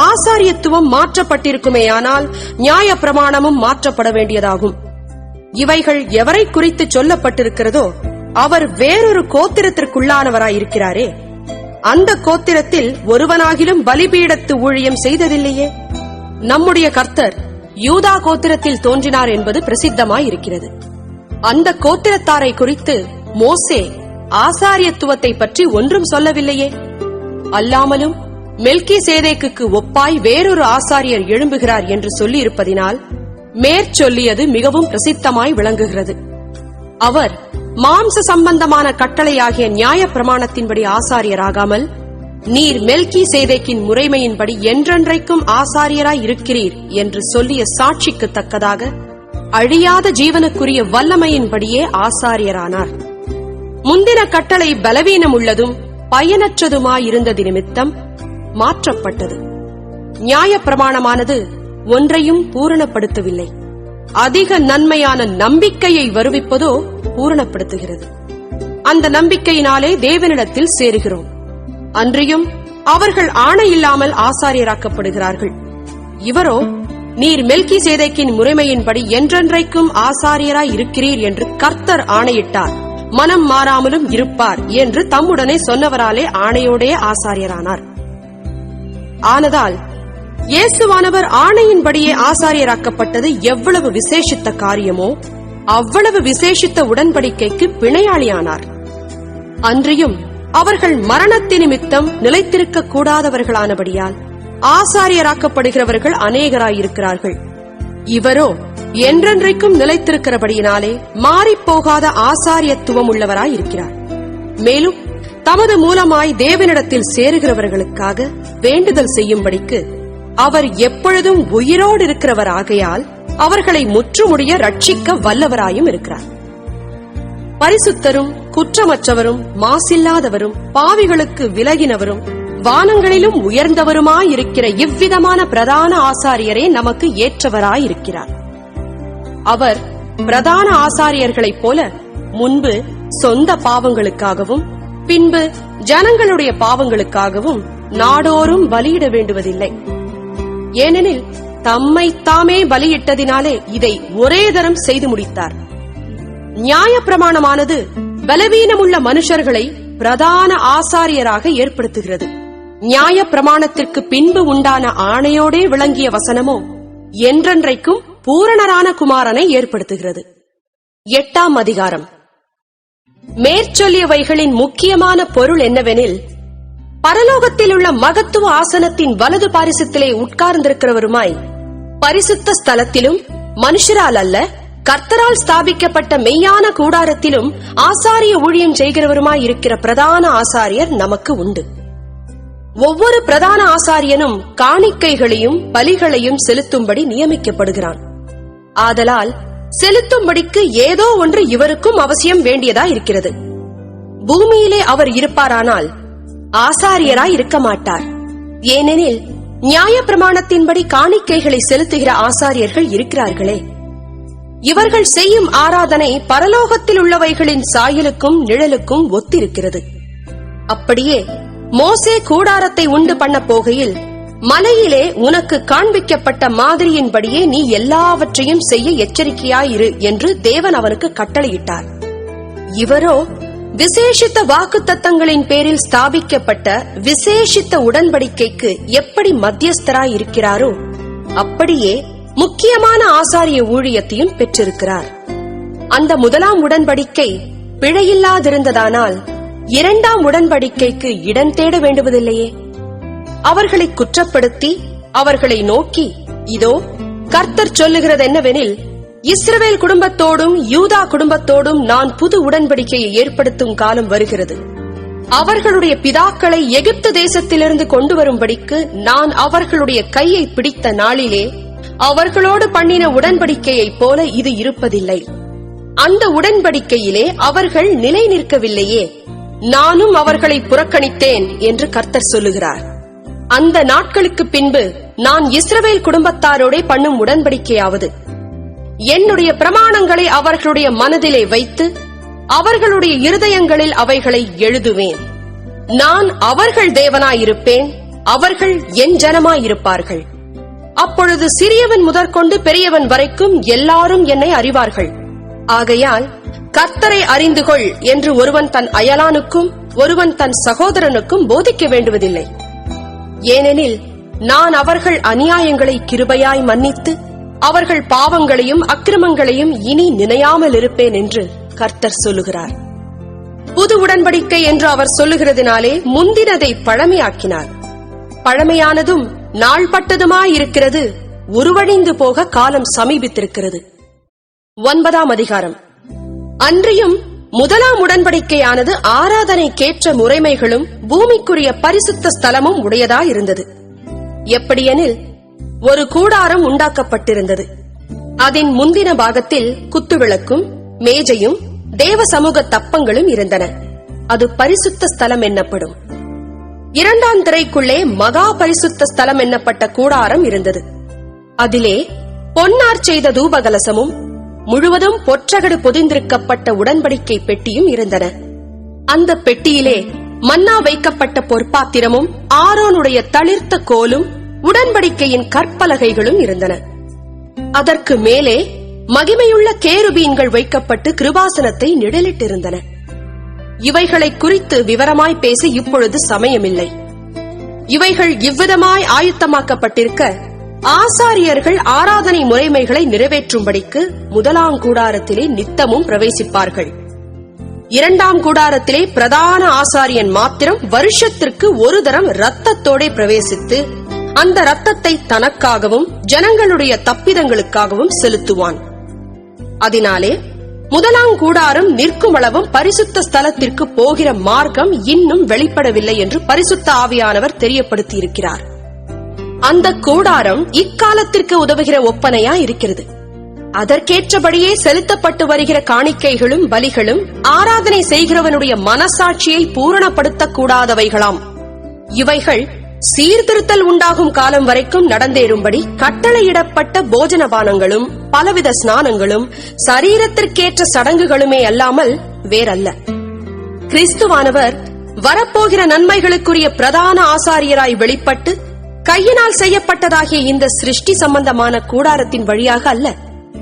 ஆசாரியத்துவம் மாற்றப்பட்டிருக்குமேயானால் நியாய பிரமாணமும் மாற்றப்பட வேண்டியதாகும். இவைகள் எவரை குறித்து சொல்லப்பட்டிருக்கிறதோ அவர் வேறொரு கோத்திரத்திற்குள்ளானவராயிருக்கிறாரே, அந்த கோத்திரத்தில் ஒருவனாகிலும் பலிபீடத்து ஊழியம் செய்ததில்லையே. நம்முடைய கர்த்தர் யூதா கோத்திரத்தில் தோன்றினார் என்பது பிரசித்தமாயிருக்கிறது. அந்த கோத்திரத்தாரை குறித்து மோசே ஆசாரியத்துவத்தை பற்றி ஒன்றும் சொல்லவில்லையே. அல்லாமலும் மெல்கிசேதேக்குக்கு ஒப்பாய் வேறொரு ஆசாரியர் எழும்புகிறார் என்று சொல்லியிருப்பதினால் மேற்சொல்லியது மிகவும் பிரசித்தமாய் விளங்குகிறது. அவர் மாம்ச சம்பந்தமான கட்டளையாகிய நியாய பிரமாணத்தின்படி ஆசாரியராகாமல், நீர் மெல்கிசேதேக்கின் முறைமையின்படி என்றென்றைக்கும் ஆசாரியராய் இருக்கிறீர் என்று சொல்லிய சாட்சிக்கு தக்கதாக அழியாத ஜீவனுக்குரிய வல்லமையின்படியே ஆசாரியரானார். முந்தின கட்டளை பலவீனம் உள்ளதும் பயனற்றதுமாயிருந்தது நிமித்தம் மாற்றப்பட்டது. நியாய பிரமாணமானது ஒன்றையும் பூரணப்படுத்தவில்லை. அதிக நன்மையான நம்பிக்கையை வருவிப்பதோ பூரணப்படுத்துகிறது. அந்த நம்பிக்கையினாலே தேவனிடத்தில் சேருகிறோம். அன்றியும் அவர்கள் ஆணையில்லாமல் ஆசாரியராக்கப்படுகிறார்கள். இவரோ, நீர் மெல்கிசேதேக்கின் முறைமையின்படி என்றென்றைக்கும் ஆசாரியராய் இருக்கிறீர் என்று கர்த்தர் ஆணையிட்டார், மனம் மாறாமலும் இருப்பார் என்று தம்முடனே சொன்னவராலே ஆணையோடே ஆசாரியரானார். ஆனதால் இயேசுவானவர் ஆணையின்படியே ஆசாரியராக்கப்பட்டது எவ்வளவு விசேஷித்த காரியமோ அவ்வளவு விசேஷித்த உடன்படிக்கைக்கு பிணையாளியானார். அன்றியும் அவர்கள் மரணத்தி நிமித்தம் நிலைத்திருக்க கூடாதவர்களானபடியால் ஆசாரியராக்கப்படுகிறவர்கள் அநேகராயிருக்கிறார்கள். இவரோ என்றென்றைக்கும் நிலைத்திருக்கிறபடியினாலே மாறிப்போகாத ஆசாரியத்துவம் உள்ளவராயிருக்கிறார். மேலும் தமது மூலமாய் தேவனிடத்தில் சேருகிறவர்களுக்காக வேண்டுதல் செய்யும்படிக்கு அவர் எப்பொழுதும் உயிரோடு இருக்கிறவர் ஆகையால் அவர்களை முற்றுமுடிய ரட்சிக்க வல்லவராயும் இருக்கிறார். பரிசுத்தரும் குற்றமற்றவரும் மாசில்லாதவரும் பாவிகளுக்கு விலகினவரும் வானங்களிலும் உயர்ந்தவருமாயிருக்கிற இவ்விதமான பிரதான ஆசாரியரே நமக்கு ஏற்றவராயிருக்கிறார். அவர் பிரதான ஆசாரியர்களைப் போல முன்பு சொந்த பாவங்களுக்காகவும் பின்பு ஜனங்களுடைய பாவங்களுக்காகவும் நாடோறும் பலியிட வேண்டுவதில்லை. ஏனெனில் தம்மை தாமே பலியிட்டதினாலே இதை ஒரே தரம் செய்து முடித்தார். நியாய பிரமாணமானது பலவீனமுள்ள மனுஷர்களை பிரதான ஆசாரியராக ஏற்படுத்துகிறது. நியாய பிரமாணத்திற்கு பின்பு உண்டான ஆணையோடே விளங்கிய வசனமோ என்றென்றைக்கும் பூரணரான குமாரனை ஏற்படுத்துகிறது. 8ஆம் அதிகாரம். மேற்சொல்லியவைகளின் முக்கியமான பொருள் என்னவெனில், பரலோகத்தில் உள்ள மகத்துவ ஆசனத்தின் வலது பாரிசத்திலே உட்கார்ந்திருக்கிறவருமாய் பரிசுத்த ஸ்தலத்திலும் மனுஷரால் அல்ல கர்த்தரால் ஸ்தாபிக்கப்பட்ட மெய்யான கூடாரத்திலும் ஆசாரிய ஊழியம் செய்கிறவருமாய் இருக்கிற பிரதான ஆசாரியர் நமக்கு உண்டு. ஒவ்வொரு பிரதான ஆசாரியனும் காணிக்கைகளையும் பலிகளையும் செலுத்தும்படி நியமிக்கப்படுகிறான். ஆதலால் செலுத்தும்படிக்கு ஏதோ ஒன்று இவருக்கும் அவசியம் வேண்டியதா இருக்கிறது. பூமியிலே அவர் இருப்பாரானால் ஆசாரியராய் இருக்க மாட்டார். ஏனெனில் நியாய பிரமாணத்தின்படி காணிக்கைகளை செலுத்துகிற ஆசாரியர்கள் இருக்கிறார்களே. இவர்கள் செய்யும் ஆராதனை பரலோகத்தில் உள்ளவைகளின் சாயலுக்கும் நிழலுக்கும் ஒத்திருக்கிறது. அப்படியே மோசே கூடாரத்தை உண்டு பண்ண போகையில் மலையிலே உனக்கு காண்பிக்கப்பட்ட மாதிரியின்படியே நீ எல்லாவற்றையும் செய்ய எச்சரிக்கையாயிரு என்று தேவன் அவனுக்கு கட்டளையிட்டார். இவரோ விசேஷித்த வாக்குத்தத்தங்களின் பேரில் ஸ்தாபிக்கப்பட்ட விசேஷித்த உடன்படிக்கைக்கு எப்படி மத்தியஸ்தராய் இருக்கிறாரோ அப்படியே முக்கியமான ஆசாரிய ஊழியத்தையும் பெற்றிருக்கிறார். அந்த முதலாம் உடன்படிக்கை பிழையில்லாதிருந்ததானால் 2ஆம் உடன்படிக்கைக்கு இடம் தேட வேண்டுவதில்லையே. அவர்களை குற்றப்படுத்தி அவர்களை நோக்கி, இதோ கர்த்தர் சொல்லுகிறது என்னவெனில், இஸ்ரவேல் குடும்பத்தோடும் யூதா குடும்பத்தோடும் நான் புது உடன்படிக்கையை ஏற்படுத்தும் காலம் வருகிறது. அவர்களுடைய பிதாக்களை எகிப்து தேசத்திலிருந்து கொண்டு வரும்படிக்கு நான் அவர்களுடைய கையை பிடித்த நாளிலே அவர்களோடு பண்ணின உடன்படிக்கையைப் போல இது இருப்பதில்லை. அந்த உடன்படிக்கையிலே அவர்கள் நிலை நிற்கவில்லையே, நானும் அவர்களை புறக்கணித்தேன் என்று கர்த்தர் சொல்லுகிறார். அந்த நாட்களுக்கு பின்பு நான் இஸ்ரவேல் குடும்பத்தாரோடே பண்ணும் உடன்படிக்கையாவது, என்னுடைய பிரமாணங்களை அவர்களுடைய மனதிலே வைத்து அவர்களுடைய இருதயங்களில் அவைகளை எழுதுவேன். நான் அவர்கள் தேவனாயிருப்பேன், அவர்கள் என் ஜனமாயிருப்பார்கள். அப்பொழுது சிறியவன் முதற்கொண்டு பெரியவன் வரைக்கும் எல்லாரும் என்னை அறிவார்கள். ஆகையால் கர்த்தரை அறிந்து கொள் என்று ஒருவன் தன் அயலானுக்கும் ஒருவன் தன் சகோதரனுக்கும் போதிக்க வேண்டுவதில்லை. ஏனெனில் நான் அவர்கள் அநியாயங்களை கிருபையாய் மன்னித்து அவர்கள் பாவங்களையும் அக்கிரமங்களையும் இனி நினையாமல் இருப்பேன் என்று கர்த்தர் சொல்லுகிறார். புது உடன்படிக்கை என்று அவர் சொல்லுகிறதினாலே முந்தினதை பழமையாக்கினார். பழமையானதும் நாள்பட்டதுமாயிருக்கிறது, உருவழிந்து போக காலம் சமீபித்திருக்கிறது. 9ஆம் அதிகாரம். அன்றியும் முதலாம் உடன்படிக்கையானது ஆராதனைக்கேற்ற முறைமைகளும் பூமிக்குரிய பரிசுத்த ஸ்தலமும் உடையதாயிருந்தது. எப்படியெனில், ஒரு கூடாரம் உண்டாக்கப்பட்டிருந்தது. அதன் முந்தின பாகத்தில் குத்துவிளக்கும் மேஜையும் தேவ சமூக தப்பங்களும் இருந்தன. அது பரிசுத்த ஸ்தலம் என்னப்படும். 2ஆம் திரைக்குள்ளே மகா பரிசுத்த ஸ்தலம் என்னப்பட்ட கூடாரம் இருந்தது. அதிலே பொன்னார் செய்த தூபகலசமும் முழுவதும் பொற்றகடு பொதிந்திருக்கப்பட்ட உடன்படிக்கை பெட்டியும் இருந்தன. அந்த பெட்டியிலே மன்னா வைக்கப்பட்ட பொற்பாத்திரமும் ஆரோனுடைய தளிர்த்த கோலும் உடன்படிக்கையின் கற்பலகைகளும் இருந்தன. அதற்கு மேலே மகிமையுள்ள கேருபீன்கள் வைக்கப்பட்டு கிருபாசனத்தை நிழலிட்டிருந்தன. இவைகளை குறித்து விவரமாய் பேச இப்பொழுது சமயமில்லை. இவைகள் இவ்விதமாய் ஆயுத்தமாக்கப்பட்டிருக்க ஆசாரியர்கள் ஆராதனை முறைமைகளை நிறைவேற்றும்படிக்கு முதலாம் கூடாரத்திலே நித்தமும் பிரவேசிப்பார்கள். 2ஆம் கூடாரத்திலே பிரதான ஆசாரியன் மாத்திரம் வருஷத்திற்கு ஒரு தரம் இரத்தத்தோடே பிரவேசித்து அந்த இரத்தத்தை தனக்காகவும் ஜனங்களுடைய தப்பிதங்களுக்காகவும் செலுத்துவான். அதனாலே முதலாம் கூடாரம் நிற்கும் அளவும் பரிசுத்த ஸ்தலத்திற்கு போகிற மார்க்கம் இன்னும் வெளிப்படவில்லை என்று பரிசுத்த ஆவியானவர் தெரியப்படுத்தியிருக்கிறார். அந்த கூடாரம் இக்காலத்திற்கு உதவுகிற ஒப்பனையா இருக்கிறது. அதற்கேற்றபடியே செலுத்தப்பட்டு வருகிற காணிக்கைகளும் பலிகளும் ஆராதனை செய்கிறவனுடைய மனசாட்சியை பூரணப்படுத்தக் கூடாதவைகளாம். இவைகள் சீர்திருத்தல் உண்டாகும் காலம் வரைக்கும் நடந்தேறும்படி கட்டளையிடப்பட்ட போஜனபானங்களும் பலவித ஸ்நானங்களும் சரீரத்திற்கேற்ற சடங்குகளுமே அல்லாமல் வேறல்ல. கிறிஸ்துவானவர் வரப்போகிற நன்மைகளுக்குரிய பிரதான ஆசாரியராய் வெளிப்பட்டு கையினால் செய்யப்பட்டதாகிய இந்த சிருஷ்டி சம்பந்தமான கூடாரத்தின் வழியாக அல்ல,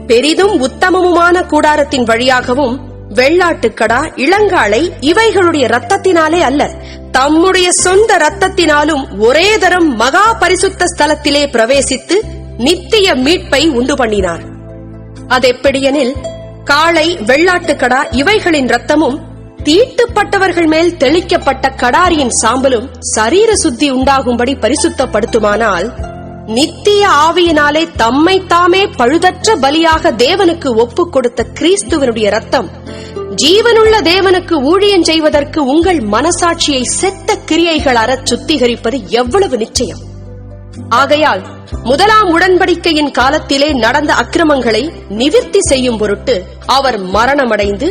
பெரிதும் உத்தமமுமான கூடாரத்தின் வழியாகவும் வெள்ளாட்டுக்கடா இளங்காளை இவைகளுடைய இரத்தத்தினாலே அல்ல, தம்முடைய சொந்த இரத்தத்தினாலும் ஒரே தரம் மகா பரிசுத்த ஸ்தலத்திலே பிரவேசித்து நித்திய மீட்பை உண்டு பண்ணினார். அதெப்படியெனில், காளை வெள்ளாட்டுக்கடா இவைகளின் இரத்தமும் தீட்டுப்பட்டவர்கள் மேல் தெளிக்கப்பட்ட கடாரியின் சாம்பலும் சரீர சுத்தி உண்டாகும்படி பரிசுத்தப்படுத்துமானால், நித்திய ஆவியினாலே தம்மை தாமே பழுதற்ற பலியாக தேவனுக்கு ஒப்புக் கொடுத்த கிறிஸ்துவனுடைய இரத்தம் ஜீவனுள்ள தேவனுக்கு ஊழியம் செய்வதற்கு உங்கள் மனசாட்சியை செத்த கிரியைகள் அறச் சுத்திகரிப்பது எவ்வளவு நிச்சயம். ஆகையால் முதலாம் உடன்படிக்கையின் காலத்திலே நடந்த அக்கிரமங்களை நிவிர்த்தி செய்யும் பொருட்டு அவர் மரணமடைந்து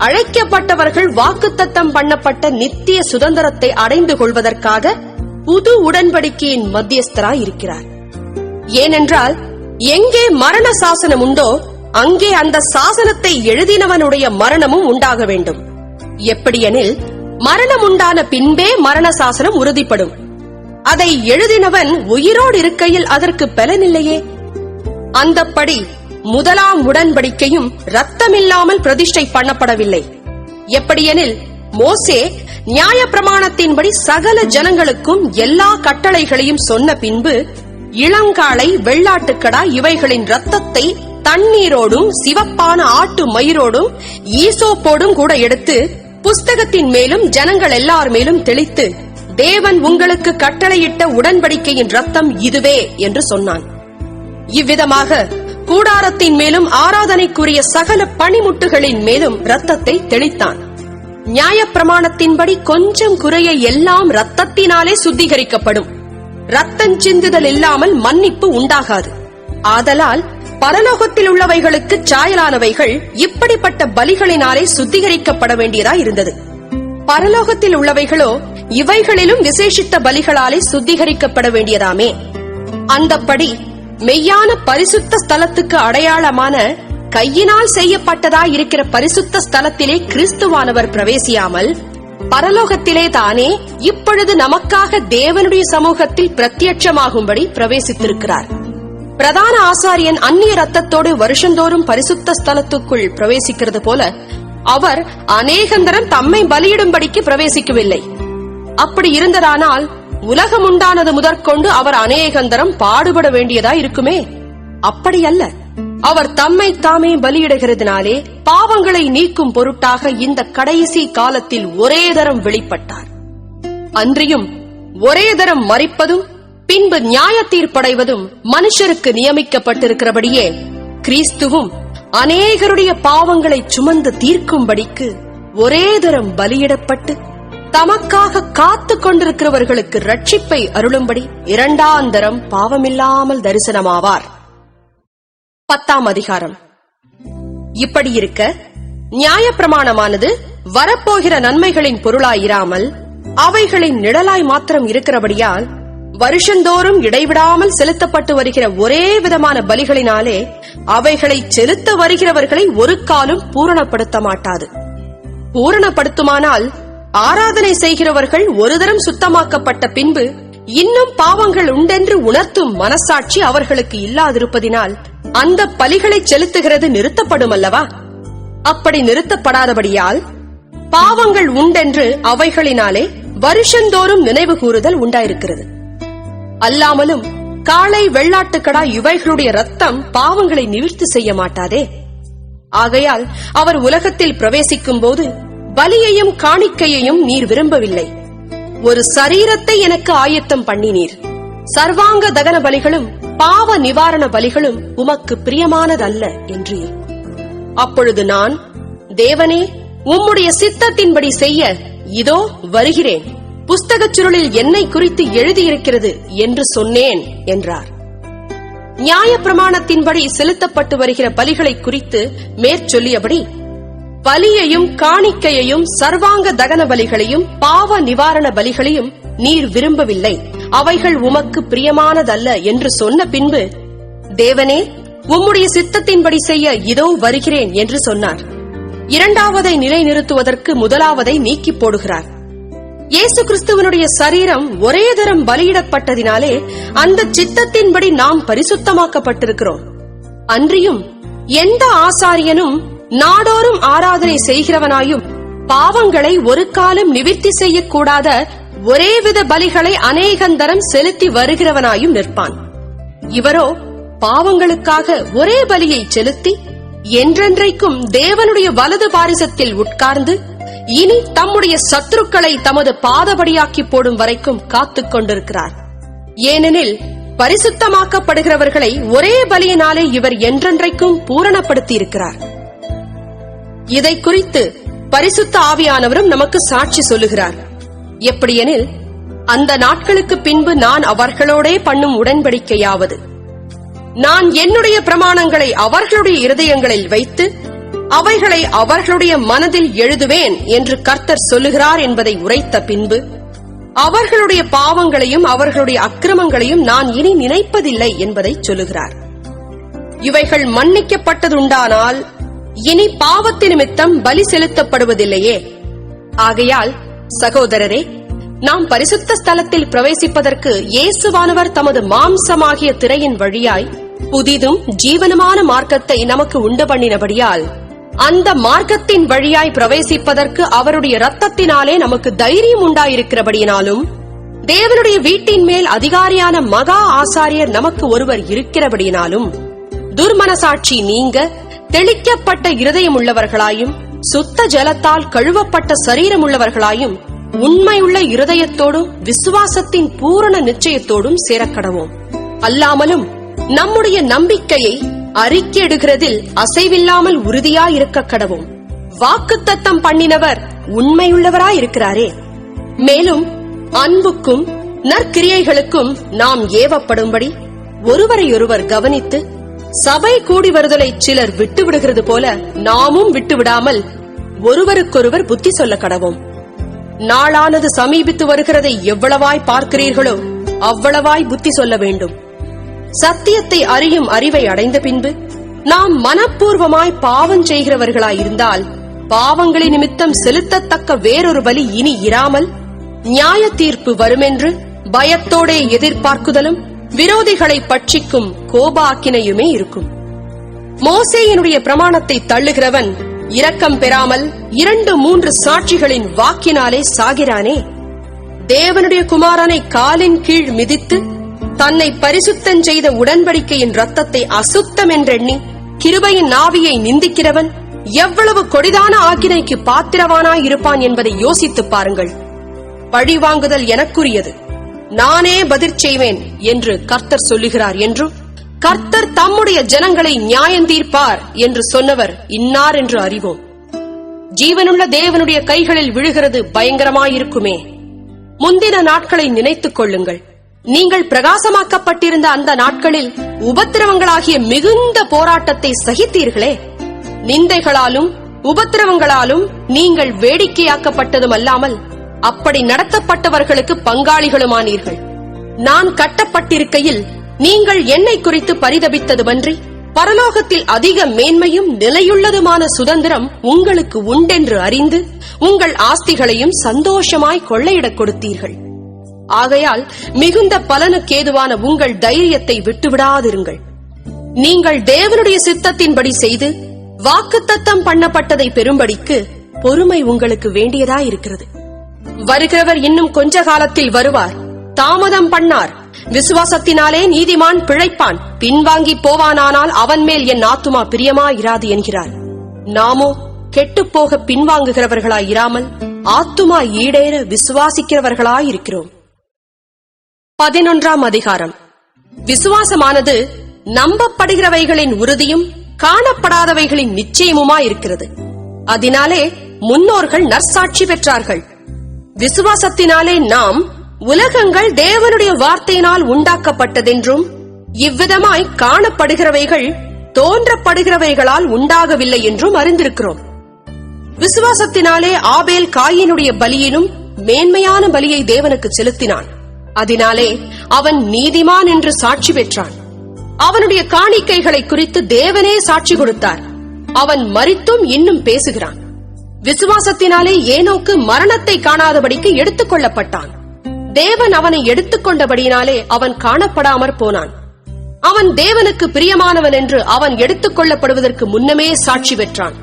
அழைக்கப்பட்டவர்கள் வாக்குத்தத்தம் பண்ணப்பட்ட நித்திய சுதந்திரத்தை அடைந்து கொள்வதற்காக புது உடன்படிக்கையின் மத்தியஸ்தராய் இருக்கிறார். ஏனென்றால், எங்கே மரண சாசனம் உண்டோ அங்கே அந்த சாசனத்தை எழுதினவனுடைய மரணமும் உண்டாக வேண்டும். எப்படியெனில், மரணம் உண்டான பின்பே மரண சாசனம் உறுதிப்படும். அதை எழுதினவன் உயிரோடு இருக்கையில் அதற்கு பலனில்லையே. அந்தப்படி முதலாம் உடன்படிக்கையும் இரத்தமில்லாமல் பிரதிஷ்டை பண்ணப்படவில்லை. எப்படியெனில், மோசே நியாய பிரமாணத்தின்படி சகல ஜனங்களுக்கும் எல்லா கட்டளைகளையும் சொன்ன பின்பு இளங்காளை வெள்ளாட்டுக்கடா இவைகளின் இரத்தத்தை தண்ணீரோடும் சிவப்பான ஆட்டு மயிரோடும் ஈசோப்போடும் கூட எடுத்து புஸ்தகத்தின் மேலும் ஜனங்கள் எல்லார் மேலும் தெளித்து, தேவன் உங்களுக்கு கட்டளையிட்ட உடன்படிக்கையின் இரத்தம் இதுவே என்று சொன்னான். இவ்விதமாக கூடாரத்தின் மேலும் ஆராதனைக்குரிய சகல பணிமுட்டுகளின் மேலும் இரத்தத்தை தெளித்தான். நியாயப்பிரமாணத்தின்படி கொஞ்சம் குறைய எல்லாம் இரத்தத்தினாலே சுத்திகரிக்கப்படும். இரத்தம் சிந்துதல் இல்லாமல் மன்னிப்பு உண்டாகாது. ஆதலால் பரலோகத்தில் உள்ளவைகளுக்கு சாயலானவைகள் இப்படிப்பட்ட பலிகளினாலே சுத்திகரிக்கப்பட வேண்டியதாய் இருந்தது. பரலோகத்தில் உள்ளவைகளோ இவைகளிலும் விசேஷித்த பலிகளாலே சுத்திகரிக்கப்பட வேண்டியதாமே. அந்தப்படி மெய்யான பரிசுத்த ஸ்தலத்துக்கு அடையாளமான கையினால் செய்யப்பட்டதாய் இருக்கிற பரிசுத்த ஸ்தலத்திலே கிறிஸ்துவானவர் பிரவேசியாமல் பரலோகத்திலே தானே இப்பொழுது நமக்காக தேவனுடைய சமூகத்தில் பிரத்யட்சமாகும்படி பிரவேசித்திருக்கிறார். பிரதான ஆசாரியன் அந்நிய ரத்தத்தோடு வருஷந்தோறும் பரிசுத்த ஸ்தலத்துக்குள் பிரவேசிக்கிறது போல அவர் அநேகந்தரம் தம்மை பலியிடும்படிக்கு பிரவேசிக்கவில்லை. அப்படி இருந்ததானால் உலகம் உண்டானது முதற்கொண்டு அவர் அநேகந்தரம் பாடுபட வேண்டியதா இருக்குமே. அப்படியல்ல, அவர் தம்மை தாமே பலியிடுகிறதுனாலே பாவங்களை நீக்கும் பொருட்டாக இந்த கடைசி காலத்தில் ஒரே தரம் வெளிப்பட்டார். அன்றியும் ஒரே தரம் மரிப்பதும் பின்பு நியாய தீர்ப்படைவதும் மனுஷருக்கு நியமிக்கப்பட்டிருக்கிறபடியே கிறிஸ்துவும் அநேகருடைய பாவங்களை சுமந்து தீர்க்கும்படிக்கு ஒரே தரம் பலியிடப்பட்டு தமக்காக காத்துக் கொண்டிருக்கிறவர்களுக்கு ரட்சிப்பை அருளும்படி இரண்டாந்தரம் பாவமில்லாமல் தரிசனமாவார். 10ஆம் அதிகாரம். இப்படி இருக்க நியாயப்பிரமாணமானது வரப்போகிற நன்மைகளின் பொருளாயிராமல் அவைகளின் நிழலாய் மாத்திரம் இருக்கிறபடியால் வருஷந்தோறும் இடைவிடாமல் செலுத்தப்பட்டு வருகிற ஒரே விதமான பலிகளினாலே அவைகளை செலுத்த வருகிறவர்களை ஒரு காலும் பூரணப்படுத்த மாட்டாது. பூரணப்படுத்துமானால் ஆராதனை செய்கிறவர்கள் ஒரு தரம் சுத்தமாக்கப்பட்ட பின்பு இன்னும் பாவங்கள் உண்டென்று உணர்த்தும் மனசாட்சி அவர்களுக்கு இல்லாதிருப்பதினால் அந்த பலிகளை செலுத்துகிறது நிறுத்தப்படும் அல்லவா? அப்படி நிறுத்தப்படாதபடியால் பாவங்கள் உண்டென்று அவைகளினாலே வருஷந்தோறும் நினைவு கூறுதல் உண்டாயிருக்கிறது. அல்லாமலும் காளை வெள்ளாட்டுக்கடா இவைகளுடைய ரத்தம் பாவங்களை நிவிர்த்தி செய்ய மாட்டாதே. ஆகையால் அவர் உலகத்தில் பிரவேசிக்கும் போது பலியையும் காணிக்கையையும் நீர் விரும்பவில்லை. ஒரு சரீரத்தை எனக்கு ஆயத்தம் பண்ணினீர். சர்வாங்க தகன பலிகளும் பாவ நிவாரண பலிகளும் உமக்கு பிரியமானதல்ல என்றீர். அப்பொழுது நான், தேவனே, உம்முடைய சித்தத்தின்படி செய்ய இதோ வருகிறேன், புஸ்தகச் சுருளில் என்னை குறித்து எழுதியிருக்கிறது என்று சொன்னேன் என்றார். நியாயப்பிரமாணத்தின்படி செலுத்தப்பட்டு வருகிற பலிகளை குறித்து மேற்சொல்லியபடி பலியையும் காணிக்கையையும் சர்வாங்க தகன பலிகளையும் பாவ நிவாரண பலிகளையும் நீர் விரும்பவில்லை, அவைகள் உமக்கு பிரியமானதல்ல என்று சொன்ன பின்பு, தேவனே, உம்முடைய சித்தத்தின்படி செய்ய இதோ வருகிறேன் என்று சொன்னார். இரண்டாவதை நிலைநிறுத்துவதற்கு முதலாவதை நீக்கி போடுகிறார். இயேசு கிறிஸ்துவனுடைய சரீரம் ஒரே தரம் பலியிடப்பட்டதினாலே அந்த சித்தத்தின்படி நாம் பரிசுத்தமாக்கப்பட்டிருக்கிறோம். அன்றியும் எந்த ஆசாரியனும் நாடோறும் ஆராதனை செய்கிறவனாயும் பாவங்களை ஒரு காலம் நிவிர்த்தி செய்யக்கூடாத ஒரேவித பலிகளை அநேகந்தரம் செலுத்தி வருகிறவனாயும் நிற்பான். இவரோ பாவங்களுக்காக ஒரே பலியை செலுத்தி என்றென்றைக்கும் தேவனுடைய வலது பாரிசத்தில் உட்கார்ந்து இனி தம்முடைய சத்துருக்களை தமது பாதபடியாக்கி போடும் வரைக்கும் காத்துக் கொண்டிருக்கிறார். ஏனெனில் பரிசுத்தமாக்கப்படுகிறவர்களை ஒரே பலியினாலே இவர் என்றென்றைக்கும் பூரணப்படுத்தி இருக்கிறார். இதை குறித்து பரிசுத்த ஆவியானவரும் நமக்கு சாட்சி சொல்லுகிறார். எப்படியெனில், அந்த நாட்களுக்கு பின்பு நான் அவர்களோடே பண்ணும் உடன்படிக்கையாவது, நான் என்னுடைய பிரமாணங்களை அவர்களுடைய இருதயங்களில் வைத்து அவைகளை அவர்களுடைய மனதில் எழுதுவேன் என்று கர்த்தர் சொல்லுகிறார் என்பதை உரைத்த பின்பு அவர்களுடைய பாவங்களையும் அவர்களுடைய அக்கிரமங்களையும் நான் இனி நினைப்பதில்லை என்பதை சொல்லுகிறார். இவைகள் மன்னிக்கப்பட்டதுண்டானால் இனி பாவத்து நிமித்தம் பலி செலுத்தப்படுவதில்லையே. ஆகையால் சகோதரரே, நாம் பரிசுத்த ஸ்தலத்தில் பிரவேசிப்பதற்கு இயேசுவானவர் தமது மாம்சமாகிய திரையின் வழியாய் புதிதும் ஜீவனமான மார்க்கத்தை நமக்கு உண்டு பண்ணினபடியால் அந்த மார்க்கத்தின் வழியாய் பிரவேசிப்பதற்கு அவருடைய இரத்தத்தினாலே நமக்கு தைரியம் உண்டாயிருக்கிறபடியினாலும் தேவனுடைய வீட்டின் மேல் அதிகாரியான மகா ஆசாரியர் நமக்கு ஒருவர் இருக்கிறபடியினாலும் துர்மனசாட்சி நீங்க தெளிக்கப்பட்ட இருதயம் உள்ளவர்களாயும் சுத்த ஜலத்தால் கழுவப்பட்ட சரீரம் உள்ளவர்களாயும் உண்மையுள்ள இருதயத்தோடும் விசுவாசத்தின் பூரண நிச்சயத்தோடும் சேரக்கடவோம். அல்லாமலும் நம்முடைய நம்பிக்கையை அறிக்கையிடுகிறதில் அசைவில்லாமல் உறுதியாயிருக்க கடவோம். வாக்குத்தத்தம் பண்ணினவர் உண்மையுள்ளவராயிருக்கிறாரே. மேலும் அன்புக்கும் நற்கிரியைகளுக்கும் நாம் ஏவப்படும்படி ஒருவரையொருவர் கவனித்து சபை கூடி வருதலை சிலர் விட்டுவிடுகிறது போல நாமும் விட்டுவிடாமல் ஒருவருக்கொருவர் புத்தி சொல்ல கடவோம். நாளானது சமீபித்து வருகிறதை எவ்வளவாய் பார்க்கிறீர்களோ அவ்வளவாய் புத்தி சொல்ல வேண்டும். சத்தியத்தை அறியும் அறிவை அடைந்த பின்பு நாம் மனப்பூர்வமாய் பாவம் செய்கிறவர்களாயிருந்தால் பாவங்களின் நிமித்தம் செலுத்தத்தக்க வேறொரு பலி இனி இராமல் நியாய தீர்ப்பு வருமென்று பயத்தோடே எதிர்பார்க்குதலும் விரோதிகளை பட்சிக்கும் கோபாக்கினையுமே இருக்கும். மோசேயினுடைய பிரமாணத்தை தள்ளுகிறவன் இரக்கம் பெறாமல் 2-3 சாட்சிகளின் வாக்கினாலே சாகிறானே. தேவனுடைய குமாரனை காலின் கீழ் மிதித்து தன்னை பரிசுத்தம் செய்த உடன்படிக்கையின் இரத்தத்தை அசுத்தம் என்றெண்ணி கிருபையின் ஆவியை நிந்திக்கிறவன் எவ்வளவு கொடிதான ஆக்கினைக்கு பாத்திரவானாயிருப்பான் என்பதை யோசித்துப் பாருங்கள். பழிவாங்குதல் எனக்குரியது, நானே பதில் செய்வேன் என்று கர்த்தர் சொல்லுகிறார் என்றும், கர்த்தர் தம்முடைய ஜனங்களை நியாயந்தீர்ப்பார் என்று சொன்னவர் இன்னார் என்று அறிவோம். ஜீவனுள்ள தேவனுடைய கைகளில் விழுகிறது பயங்கரமாயிருக்குமே. முந்தின நாட்களை நினைத்துக் கொள்ளுங்கள். நீங்கள் பிரகாசமாக்கப்பட்டிருந்த அந்த நாட்களில் உபத்திரவங்களாகிய மிகுந்த போராட்டத்தை சகித்தீர்களே. நிந்தைகளாலும் உபத்திரவங்களாலும் நீங்கள் வேடிக்கையாக்கப்பட்டதும் அல்லாமல் அப்படி நடத்தப்பட்டவர்களுக்கு பங்காளிகளுமானீர்கள். நான் கட்டப்பட்டிருக்கையில் நீங்கள் என்னை குறித்து பரிதபித்ததுமன்றி பரலோகத்தில் அதிக மேன்மையும் நிலையுள்ளதுமான சுதந்திரம் உங்களுக்கு உண்டென்று அறிந்து உங்கள் ஆஸ்திகளையும் சந்தோஷமாய் கொள்ளையிடக் கொடுத்தீர்கள். ஆகையால் மிகுந்த பலனுக்கேதுவான உங்கள் தைரியத்தை விட்டுவிடாதிருங்கள். நீங்கள் தேவனுடைய சித்தத்தின்படி செய்து வாக்குத்தத்தம் பண்ணப்பட்டதை பெறும்படிக்கு பொறுமை உங்களுக்கு வேண்டியதாயிருக்கிறது. வருகிறவர் இன்னும் கொஞ்ச காலத்தில் வருவார், தாமதம் பண்ணார். விசுவாசத்தினாலே நீதிமான் பிழைப்பான், பின்வாங்கி போவானானால் அவன் மேல் என் ஆத்துமா பிரியமாயிராது என்கிறார். நாமோ கெட்டுப்போக பின்வாங்குகிறவர்களாயிராமல் ஆத்துமா ஈடேற விசுவாசிக்கிறவர்களாயிருக்கிறோம். 11ஆம் அதிகாரம். விசுவாசமானது நம்பப்படுகிறவைகளின் உறுதியும் காணப்படாதவைகளின் நிச்சயமுமாயிருக்கிறது. அதனாலே முன்னோர்கள் நற்சாட்சி பெற்றார்கள். விசுவாசத்தினாலே நாம் உலகங்கள் தேவனுடைய வார்த்தையினால் உண்டாக்கப்பட்டதென்றும், இவ்விதமாய் காணப்படுகிறவைகள் தோன்றப்படுகிறவைகளால் உண்டாகவில்லை என்றும் அறிந்திருக்கிறோம். விசுவாசத்தினாலே ஆபேல் காயினுடைய பலியிலும் மேன்மையான பலியை தேவனுக்கு செலுத்தினான். அதனாலே அவன் நீதிமான் என்று சாட்சி பெற்றான். அவனுடைய காணிக்கைகளை குறித்து தேவனே சாட்சி கொடுத்தார். அவன் மரித்தும் இன்னும் பேசுகிறான். விசுவாசத்தினாலே ஏனோக்கு மரணத்தை காணாதபடிக்கு எடுத்துக் கொள்ளப்பட்டான். தேவன் அவனை எடுத்துக்கொண்டபடியினாலே அவன் காணப்படாமற் போனான். அவன் தேவனுக்கு பிரியமானவன் என்று அவன் எடுத்துக் கொள்ளப்படுவதற்கு முன்னமே சாட்சி பெற்றான்.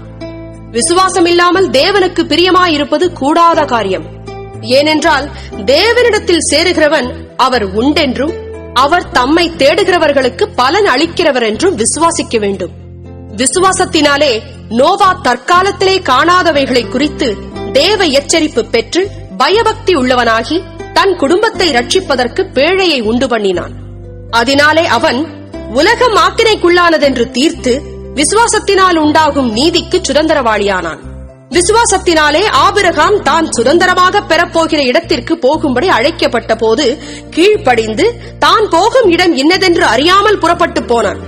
விசுவாசம் இல்லாமல் தேவனுக்கு பிரியமாயிருப்பது கூடாத காரியம். ஏனென்றால் தேவனிடத்தில் சேருகிறவன் அவர் உண்டென்றும் அவர் தம்மை தேடுகிறவர்களுக்கு பலன் அளிக்கிறவர் என்றும் விசுவாசிக்க வேண்டும். விசுவாசத்தினாலே நோவா தற்காலத்திலே காணாதவைகளை குறித்து தேவ எச்சரிப்பு பெற்று பயபக்தி உள்ளவனாகி தன் குடும்பத்தை ரட்சிப்பதற்கு பேழையை உண்டு பண்ணினான். அதனாலே அவன் உலகம் ஆக்கினைக்குள்ளானதென்று தீர்த்து விசுவாசத்தினால் உண்டாகும் நீதிக்கு சுதந்திரவாளியானான். விசுவாசத்தினாலே ஆபிரகாம் தான் சுதந்திரமாக பெறப்போகிற இடத்திற்கு போகும்படி அழைக்கப்பட்ட போது கீழ்ப்படிந்து தான் போகும் இடம் இன்னதென்று அறியாமல் புறப்பட்டு போனான்.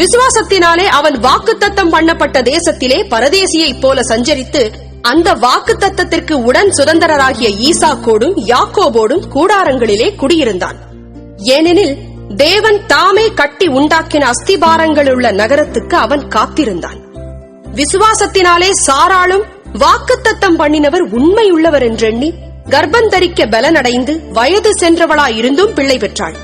விசுவாசத்தினாலே அவன் வாக்குத்தத்தம் பண்ணப்பட்ட தேசத்திலே பரதேசியைப் போல சஞ்சரித்து அந்த வாக்குத்தத்தத்திற்கு உடன் சுதந்திரராகிய ஈசாக்கோடும் யாக்கோபோடும் கூடாரங்களிலே குடியிருந்தான். ஏனெனில் தேவன் தாமே கட்டி உண்டாக்கின அஸ்திபாரங்கள் உள்ள நகரத்துக்கு அவன் காத்திருந்தான். விசுவாசத்தினாலே சாராளும் வாக்குத்தத்தம் பண்ணினவர் உண்மையுள்ளவர் என்றெண்ணி கர்ப்பந்தரிக்க பலனடைந்து வயது சென்றவளாயிருந்தும் பிள்ளை பெற்றாள்.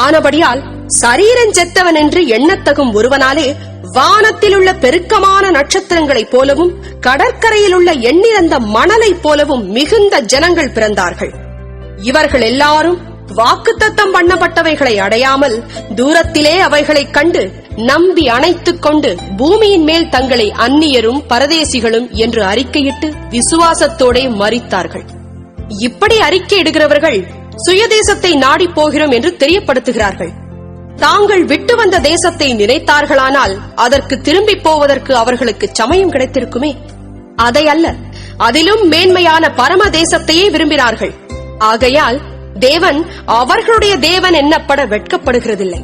ஆனபடியால் சரீரஞ்செத்தவன் என்று எண்ணத்தகும் ஒருவனாலே வானத்தில் உள்ள பெருக்கமான நட்சத்திரங்களைப் போலவும் கடற்கரையில் உள்ள எண்ணிறந்த மணலைப் போலவும் மிகுந்த ஜனங்கள் பிறந்தார்கள். இவர்கள் எல்லாரும் வாக்குத்தத்தம் பண்ணப்பட்டவைகளை அடையாமல் தூரத்திலே அவைகளைக் கண்டு நம்பி அணைத்துக் கொண்டு பூமியின் மேல் தங்களை அந்நியரும் பரதேசிகளும் என்று அறிக்கையிட்டு விசுவாசத்தோடே மரித்தார்கள். இப்படி அறிக்கையிடுகிறவர்கள் சுயதேசத்தை நாடி போகிறோம் என்று தெரியப்படுத்துகிறார்கள். தாங்கள் விட்டு வந்த தேசத்தை நினைத்தார்களானால் அதற்கு திரும்பி போவதற்கு அவர்களுக்கு சமயம் கிடைத்திருக்குமே. அதை அல்ல, அதிலும் மேன்மையான பரம தேசத்தையே விரும்பினார்கள். ஆகையால் தேவன் அவர்களுடைய தேவன் என்னப்பட வெட்கப்படுகிறதில்லை.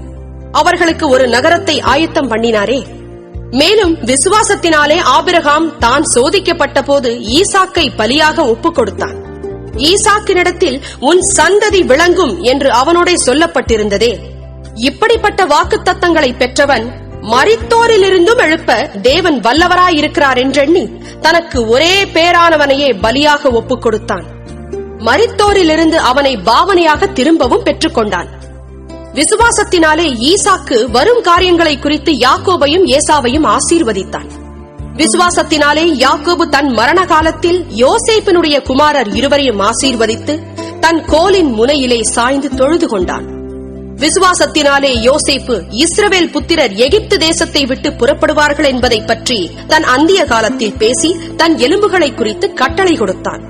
அவர்களுக்கு ஒரு நகரத்தை ஆயத்தம் பண்ணினாரே. மேலும் விசுவாசத்தினாலே ஆபிரகாம் தான் சோதிக்கப்பட்ட போது ஈசாக்கை பலியாக ஒப்புக் கொடுத்தான். ஈசாக்கினிடத்தில் உன் சந்ததி விளங்கும் என்று அவனோட சொல்லப்பட்டிருந்ததே. இப்படிப்பட்ட வாக்குத்தத்தங்களை பெற்றவன் மரித்தோரிலிருந்தும் எழுப்ப தேவன் வல்லவராயிருக்கிறார் என்றெண்ணி தனக்கு ஒரே பேரானவனையே பலியாக ஒப்புக் கொடுத்தான். மரித்தோரிலிருந்து அவனை பாவனையாக திரும்பவும் பெற்றுக் கொண்டான். விசுவாசத்தினாலே ஈசாக்கு வரும் காரியங்களை குறித்து யாக்கோபையும் ஏசாவையும் ஆசீர்வதித்தான். விசுவாசத்தினாலே யாக்கோபு தன் மரண காலத்தில் யோசேப்பினுடைய குமாரர் இருவரையும் ஆசீர்வதித்து தன் கோலின் முனையிலே சாய்ந்து தொழுது கொண்டான். விசுவாசத்தினாலே யோசேப்பு இஸ்ரவேல் புத்திரர் எகிப்து தேசத்தை விட்டு புறப்படுவார்கள் என்பதை பற்றி தன் அந்திய காலத்தில் பேசி தன் எலும்புகளை குறித்து கட்டளை கொடுத்தான்.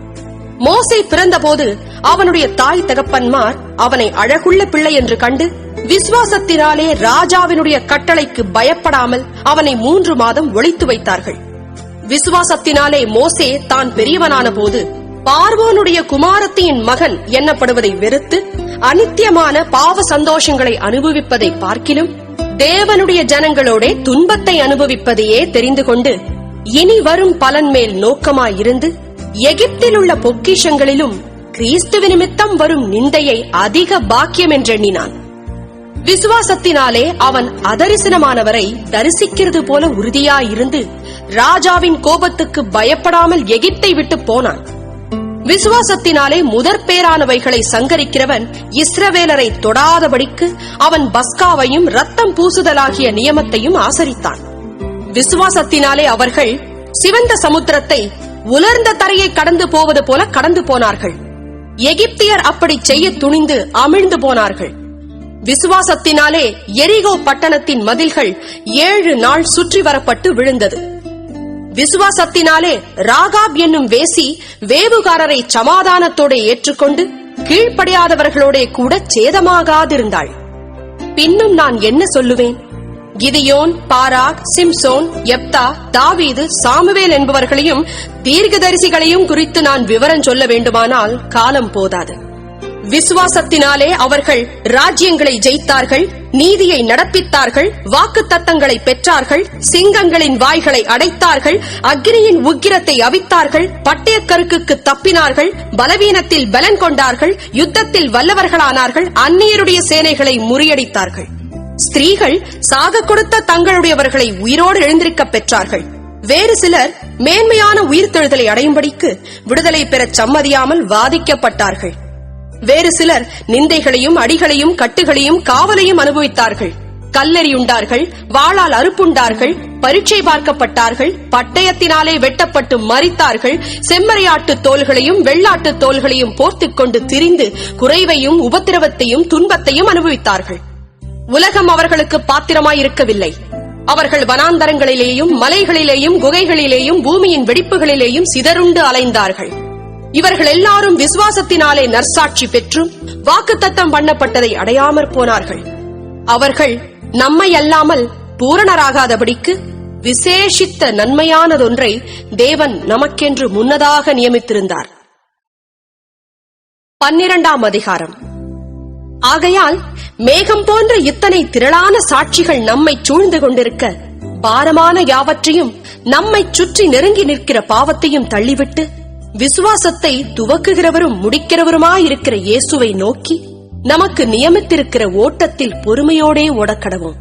மோசே பிறந்தபோது அவனுடைய தாய் தகப்பன்மார் அவனை அழகுள்ள பிள்ளை என்று கண்டு விசுவாசத்தினாலே ராஜாவினுடைய கட்டளைக்கு பயப்படாமல் அவனை 3 மாதம் ஒளித்து வைத்தார்கள். விசுவாசத்தினாலே மோசே தான் பெரியவனான போது பார்வோனுடைய குமாரத்தியின் மகன் எண்ணப்படுவதை வெறுத்து அநித்தியமான பாவ சந்தோஷங்களை அனுபவிப்பதை பார்க்கிலும் தேவனுடைய ஜனங்களோட துன்பத்தை அனுபவிப்பதையே தெரிந்து கொண்டு இனி வரும் பலன் மேல் நோக்கமாயிருந்து எகிப்தில் உள்ள பொக்கிஷங்களிலும் கிறிஸ்துவ நிமித்தம் வரும் நிந்தையை அதிக பாக்கியம் என்றெண்ணினான். விசுவாசத்தினாலே அவன் அதரிசனமானவரை தரிசிக்கிறது போல உறுதியாயிருந்து ராஜாவின் கோபத்துக்கு பயப்படாமல் எகிப்தை விட்டு போனான். விசுவாசத்தினாலே முதற்பேரானவைகளை சங்கரிக்கிறவன் இஸ்ரவேலரை தொடாதபடிக்கு அவன் பஸ்காவையும் ரத்தம் பூசுதலாகிய நியமத்தையும் ஆசரித்தான். விசுவாசத்தினாலே அவர்கள் சிவந்த சமுத்திரத்தை உலர்ந்த தரையை கடந்து போவது போல கடந்து போனார்கள். எகிப்தியர் அப்படி செய்ய துணிந்து அமிழ்ந்து போனார்கள். விசுவாசத்தினாலே எரிகோ பட்டணத்தின் மதில்கள் 7 நாள் சுற்றி வரப்பட்டு விழுந்தது. விசுவாசத்தினாலே ராகாப் என்னும் வேசி வேவுகாரரை சமாதானத்தோடு ஏற்றுக்கொண்டு கீழ்ப்படியாதவர்களோட கூட சேதமாகாதிருந்தாள். பின்னும் நான் என்ன சொல்லுவேன்? கிதியோன், பாராக், சிம்சோன், யெப்தா, தாவீது, சாமுவேல் என்பவர்களையும் தீர்க்கதரிசிகளையும் குறித்து நான் விவரம் சொல்ல வேண்டுமானால் காலம் போதாது. விசுவாசத்தினாலே அவர்கள் ராஜ்யங்களை ஜெயித்தார்கள், நீதியை நடப்பித்தார்கள், வாக்குத்தத்தங்களை பெற்றார்கள், சிங்கங்களின் வாய்களை அடைத்தார்கள், அக்கினியின் உக்கிரத்தை அவித்தார்கள், பட்டயக்கருக்குக்கு தப்பினார்கள், பலவீனத்தில் பலன் கொண்டார்கள், யுத்தத்தில் வல்லவர்களானார்கள், அந்நியருடைய சேனைகளை முறியடித்தார்கள். ஸ்திரீகள் சாக கொடுத்த தங்களுடையவர்களை உயிரோடு எழுந்திருக்க பெற்றார்கள். வேறு சிலர் மேன்மையான உயிர்த்தெழுதலை அடையும்படிக்கு விடுதலை பெறச் சம்மதியாமல் வாதிக்கப்பட்டார்கள். வேறு சிலர் நிந்தைகளையும் அடிகளையும் கட்டுகளையும் காவலையும் அனுபவித்தார்கள். கல்லெறியுண்டார்கள், வாளால் அறுப்புண்டார்கள், பரீட்சை பார்க்கப்பட்டார்கள், பட்டயத்தினாலே வெட்டப்பட்டு மரித்தார்கள், செம்மறியாட்டு தோள்களையும் வெள்ளாட்டு தோள்களையும் போர்த்துக் கொண்டு திரிந்து குறைவையும் உபத்திரவத்தையும் துன்பத்தையும் அனுபவித்தார்கள். உலகம் அவர்களுக்கு பாத்திரமாயிருக்கவில்லை. அவர்கள் வனாந்தரங்களிலேயும் மலைகளிலேயும் குகைகளிலேயும் பூமியின் வெடிப்புகளிலேயும் சிதறுண்டு அலைந்தார்கள். இவர்கள் எல்லாரும் விசுவாசத்தினாலே நற்சாட்சி பெற்றும் வாக்குத்தத்தம் பண்ணப்பட்டதை அடையாமற் போனார்கள். அவர்கள் நம்மை அல்லாமல் பூரணராகாதபடிக்கு விசேஷித்த நன்மையானதொன்றை தேவன் நமக்கென்று முன்னதாக நியமித்திருந்தார். 12ஆம் அதிகாரம். ஆகையால் மேகம் போன்ற இத்தனை திரளான சாட்சிகள் நம்மை சூழ்ந்து கொண்டிருக்க பாரமான யாவற்றையும் நம்மை சுற்றி நெருங்கி நிற்கிற பாவத்தையும் தள்ளிவிட்டு விசுவாசத்தை துவக்குகிறவரும் முடிக்கிறவருமாயிருக்கிற இயேசுவை நோக்கி நமக்கு நியமித்திருக்கிற ஓட்டத்தில் பொறுமையோடே ஓடக்கடவும்.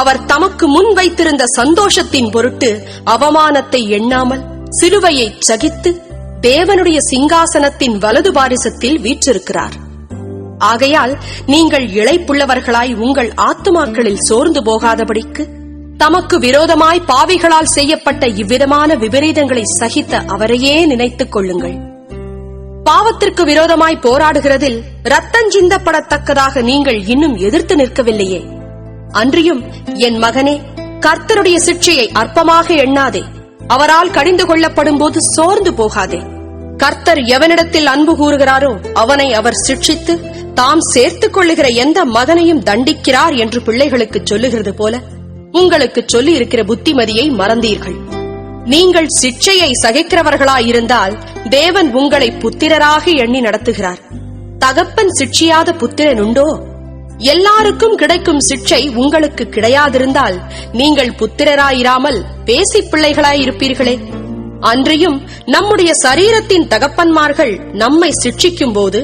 அவர் தமக்கு முன் வைத்திருந்த சந்தோஷத்தின் பொருட்டு அவமானத்தை எண்ணாமல் சிலுவையை சகித்து தேவனுடைய சிங்காசனத்தின் வலது பாரிசத்தில் வீற்றிருக்கிறார். ஆகையால் நீங்கள் இளைப்புள்ளவர்களாய் உங்கள் ஆத்துமாக்களில் சோர்ந்து போகாதபடிக்கு தமக்கு விரோதமாய் பாவிகளால் செய்யப்பட்ட இவ்விதமான விபரீதங்களை சகித்த அவரையே நினைத்துக் கொள்ளுங்கள். பாவத்திற்கு விரோதமாய் போராடுகிறதில் இரத்தஞ்சிந்தப்படத்தக்கதாக நீங்கள் இன்னும் எதிர்த்து நிற்கவில்லையே. அன்றியும் என் மகனே, கர்த்தருடைய சிட்சையை அற்பமாக எண்ணாதே. அவரால் கடிந்து கொள்ளப்படும் போது சோர்ந்து போகாதே. கர்த்தர் எவனிடத்தில் அன்பு கூறுகிறாரோ அவனை அவர் சிட்சித்து தாம் சேர்த்துக் கொள்ளுகிற எந்த மகனையும் தண்டிக்கிறார் என்று பிள்ளைகளுக்கு சொல்லுகிறது போல உங்களுக்கு சொல்லி இருக்கிற புத்திமதியை மறந்தீர்கள். நீங்கள் சிட்சையை சகிக்கிறவர்களாயிருந்தால் தேவன் உங்களை புத்திரராக எண்ணி நடத்துகிறார். தகப்பன் சிட்சியாத புத்திரன் உண்டோ? எல்லாருக்கும் கிடைக்கும் சிட்சை உங்களுக்கு கிடையாதிருந்தால் நீங்கள் புத்திரராயிராமல் பேசி பிள்ளைகளாயிருப்பீர்களே. அன்றியும் நம்முடைய சரீரத்தின் தகப்பன்மார்கள் நம்மை சிட்சிக்கும் போது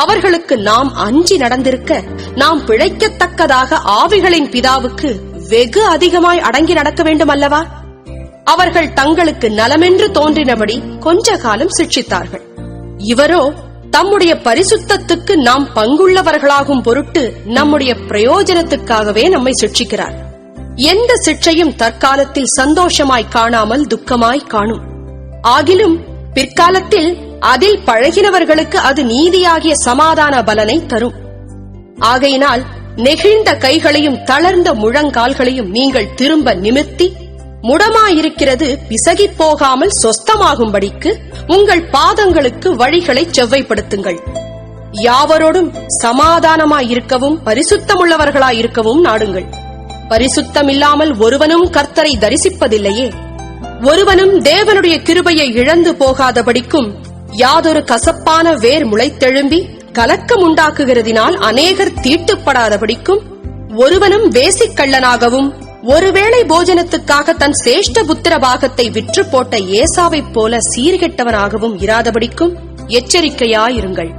அவர்களுக்கு நாம் அஞ்சி நடந்திருக்க நாம் பிழைக்கத்தக்கதாக ஆவிகளின் பிதாவுக்கு வெகு அதிகமாய் அடங்கி நடக்க வேண்டும் அல்லவா? அவர்கள் தங்களுக்கு நலமென்று தோன்றினபடி கொஞ்ச காலம் சிட்சித்தார்கள். இவரோ தம்முடைய பரிசுத்தத்துக்கு நாம் பங்குள்ளவர்களாகும் பொருட்டு நம்முடைய பிரயோஜனத்துக்காகவே நம்மை சிட்சிக்கிறார். எந்த சிட்சையும் தற்காலத்தில் சந்தோஷமாய் காணாமல் துக்கமாய் காணும். ஆகிலும் பிற்காலத்தில் அதில் பழகினவர்களுக்கு அது நீதியாகிய சமாதான பலனை தரும். ஆகையினால் நெகிழ்ந்த கைகளையும் தளர்ந்த முழங்கால்களையும் நீங்கள் திரும்ப நிமிர்த்தி, முடமாயிருக்கிறது பிசகிப் போகாமல் சொஸ்தமாகும்படிக்கு உங்கள் பாதங்களுக்கு வழிகளை செவ்வைப்படுத்துங்கள். யாவரோடும் சமாதானமாயிருக்கவும் பரிசுத்தமுள்ளவர்களாயிருக்கவும் நாடுங்கள். பரிசுத்தமில்லாமல் ஒருவனும் கர்த்தரை தரிசிப்பதில்லையே. ஒருவனும் தேவனுடைய கிருபையை இழந்து போகாதபடிக்கும் யாதொரு கசப்பான வேர் முளைத்தெழும்பி கலக்கம் உண்டாக்குகிறதினால் அநேகர் தீட்டுப்படாதபடிக்கும் ஒருவனும் வேசிக்கள்ளனாகவும் ஒருவேளை போஜனத்துக்காக தன் சேஷ்ட புத்திர பாகத்தை விற்று போட்ட ஏசாவைப் போல சீர்கெட்டவனாகவும் இராதபடிக்கும் எச்சரிக்கையாயிருங்கள்.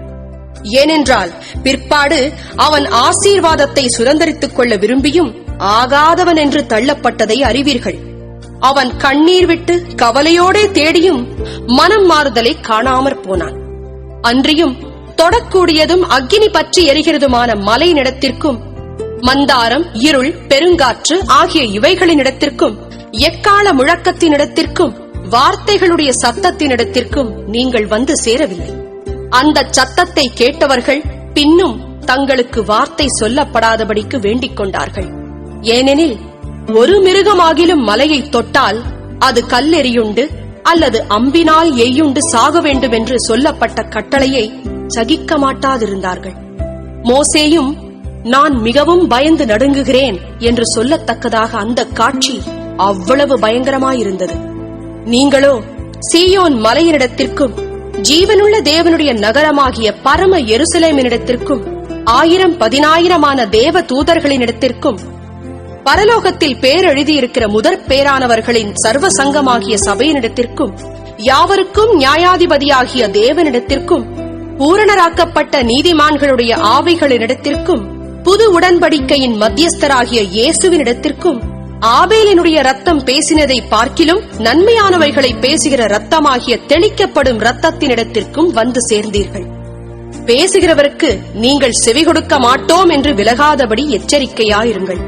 ஏனென்றால் பிற்பாடு அவன் ஆசீர்வாதத்தை சுதந்தரித்துக் கொள்ள விரும்பியும் ஆகாதவன் என்று தள்ளப்பட்டதை அறிவீர்கள். அவன் கண்ணீர் விட்டு கவலையோடே தேடியும் மனம் மாறுதலை காணாமற் போனான். அன்றியும் தொடக்கூடியதும் அக்கினி பற்றி எரிகிறதுமான மலையினிடத்திற்கும் மந்தாரம், இருள், பெருங்காற்று ஆகிய இவைகளினிடத்திற்கும் எக்கால முழக்கத்தினிடத்திற்கும் வார்த்தைகளுடைய சத்தத்தினிடத்திற்கும் நீங்கள் வந்து சேரவில்லை. அந்த சத்தத்தை கேட்டவர்கள் பின்னும் தங்களுக்கு வார்த்தை சொல்லப்படாதபடிக்கு வேண்டிக் கொண்டார்கள். ஏனெனில் ஒரு மிருகமாகிலும் மலையை தொட்டால் அது கல்லெறியுண்டு அல்லது அம்பினால் எய்யுண்டு சாக வேண்டும் என்று சொல்லப்பட்ட கட்டளையை சகிக்க மாட்டாதிருந்தார்கள். மோசேயும் நான் மிகவும் பயந்து நடுங்குகிறேன் என்று சொல்லத்தக்கதாக அந்த காட்சி அவ்வளவு பயங்கரமாயிருந்தது. நீங்களோ சீயோன் மலையினிடத்திற்கும் ஜீவனுள்ள தேவனுடைய நகரமாகிய பரம எருசலேமினிடத்திற்கும் 1000-10,000 தேவ தூதர்களினிடத்திற்கும் பரலோகத்தில் பேரெழுதியிருக்கிற முதற் பேரானவர்களின் சர்வ சங்கமாகிய சபையினிடத்திற்கும் யாவருக்கும் நியாயாதிபதியாகிய தேவனிடத்திற்கும் பூரணராக்கப்பட்ட நீதிமான்களுடைய ஆவிகளினிடத்திற்கும் புது உடன்படிக்கையின் மத்தியஸ்தராகிய இயேசுவினிடத்திற்கும் ஆபேலினுடைய ரத்தம் பேசினதை பார்க்கிலும் நன்மையானவைகளை பேசுகிற ரத்தமாகிய தெளிக்கப்படும் ரத்தத்தினிடத்திற்கும் வந்து சேர்ந்தீர்கள். பேசுகிறவருக்கு நீங்கள் செவி கொடுக்க மாட்டோம் என்று விலகாதபடி எச்சரிக்கையாயிருங்கள்.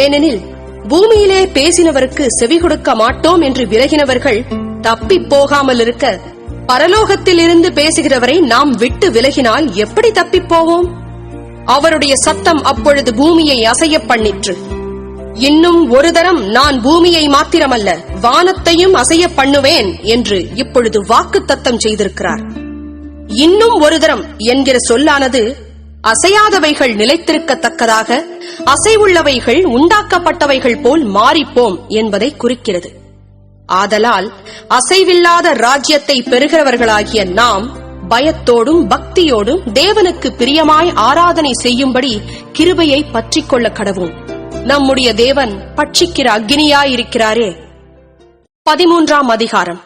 ஏனெனில் பூமியிலே பேசினவருக்கு செவி கொடுக்க மாட்டோம் என்று விலகினவர்கள் தப்பிப் போகாமல் இருக்க, பரலோகத்தில் இருந்து பேசுகிறவரை நாம் விட்டு விலகினால் எப்படி தப்பிப் போவோம்? அவருடைய சத்தம் அப்பொழுது பூமியை அசைய பண்ணிற்று. இன்னும் ஒரு தரம் நான் பூமியை மாத்திரமல்ல வானத்தையும் அசைய பண்ணுவேன் என்று இப்பொழுது வாக்குத்தத்தம் செய்திருக்கிறார். இன்னும் ஒரு தரம் என்கிற சொல்லானது அசையாதவைகள் நிலைத்திருக்கத்தக்கதாக அசைவுள்ளவைகள் உண்டாக்கப்பட்டவைகள் போல் மாறிப்போம் என்பதை குறிக்கிறது. ஆதலால் அசைவில்லாத ராஜ்யத்தை பெறுகிறவர்களாகிய நாம் பயத்தோடும் பக்தியோடும் தேவனுக்கு பிரியமாய் ஆராதனை செய்யும்படி கிருபையை பற்றிக் கொள்ள கடவோம். நம்முடைய தேவன் பட்சிக்கிற அக்னியாயிருக்கிறாரே. 13ஆம் அதிகாரம்.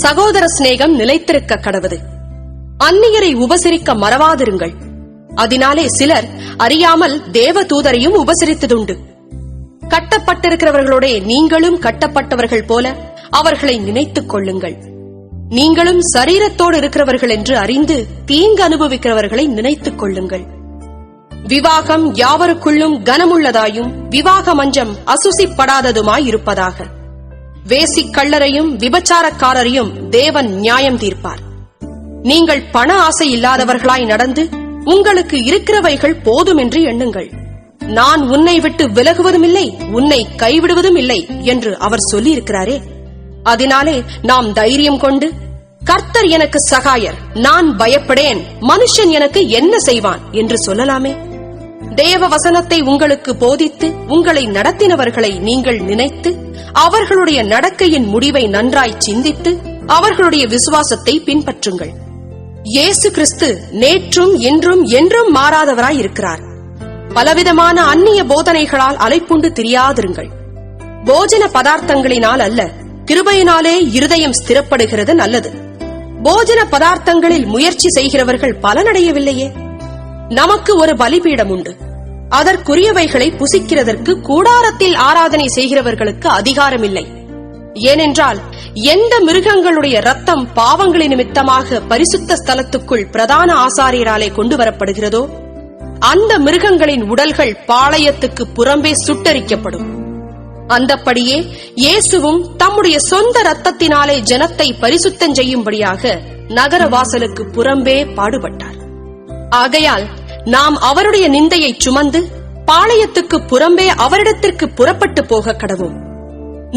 சகோதர சிநேகம் நிலைத்திருக்க கடவது. அந்நியரை உபசரிக்க மறவாதிருங்கள். அதனாலே சிலர் அறியாமல் தேவ தூதரையும் உபசரித்ததுண்டு. கட்டப்பட்டிருக்கிறவர்களோட நீங்களும் கட்டப்பட்டவர்கள் போல அவர்களை நினைத்துக் கொள்ளுங்கள். நீங்களும் சரீரத்தோடு இருக்கிறவர்கள் என்று அறிந்து தீங்கு அனுபவிக்கிறவர்களை நினைத்துக் கொள்ளுங்கள். விவாகம் யாவருக்குள்ளும் கனமுள்ளதாயும் விவாக மஞ்சம் அசுசிப்படாததுமாய் இருப்பதாக. வேசிக் கள்ளரையும் விபச்சாரக்காரரையும் தேவன் நியாயம் தீர்ப்பார். நீங்கள் பண ஆசை இல்லாதவர்களாய் நடந்து உங்களுக்கு இருக்கிறவைகள் போதும் என்று எண்ணுங்கள். நான் உன்னை விட்டு விலகுவதும் இல்லை, உன்னை கைவிடுவதும் இல்லை என்று அவர் சொல்லியிருக்கிறாரே. அதனாலே நாம் தைரியம் கொண்டு, கர்த்தர் எனக்கு சகாயர், நான் பயப்படேன், மனுஷன் எனக்கு என்ன செய்வான் என்று சொல்லலாமே. தேவ வசனத்தை உங்களுக்கு போதித்து உங்களை நடத்தினவர்களை நீங்கள் நினைத்து அவர்களுடைய நடக்கையின் முடிவை நன்றாய் சிந்தித்து அவர்களுடைய விசுவாசத்தை பின்பற்றுங்கள். இயேசு கிறிஸ்து நேற்றும் இன்றும் என்றும் மாறாதவராய் இருக்கிறார். பலவிதமான அந்நிய போதனைகளால் அலைப்புண்டு திரியாதிருங்கள். போஜன பதார்த்தங்களினால் அல்ல, கிருபையினாலே இருதயம் ஸ்திரப்படுகிறது நல்லது. போஜன பதார்த்தங்களில் முயற்சி செய்கிறவர்கள் பலனடையவில்லையே. நமக்கு ஒரு பலிபீடம் உண்டு. அதற்குரியவைகளை புசிக்கிறதற்கு கூடாரத்தில் ஆராதனை செய்கிறவர்களுக்கு அதிகாரம் இல்லை. ஏனென்றால் எந்த மிருகங்களுடைய இரத்தம் பாவங்களின் நிமித்தமாக பரிசுத்த ஸ்தலத்துக்குள் பிரதான ஆசாரியராலே கொண்டு வரப்படுகிறதோ அந்த மிருகங்களின் உடல்கள் பாளையத்துக்கு புறம்பே சுட்டெரிக்கப்படும். அந்தப்படியே இயேசுவும் தம்முடைய சொந்த இரத்தத்தினாலே ஜனத்தை பரிசுத்தம் செய்யும்படியாக நகர வாசலுக்கு புறம்பே பாடுபட்டார். ஆகையால் நாம் அவருடைய நிந்தையை சுமந்து பாளையத்துக்கு புறம்பே அவரிடத்திற்கு புறப்பட்டு போக கடவோம்.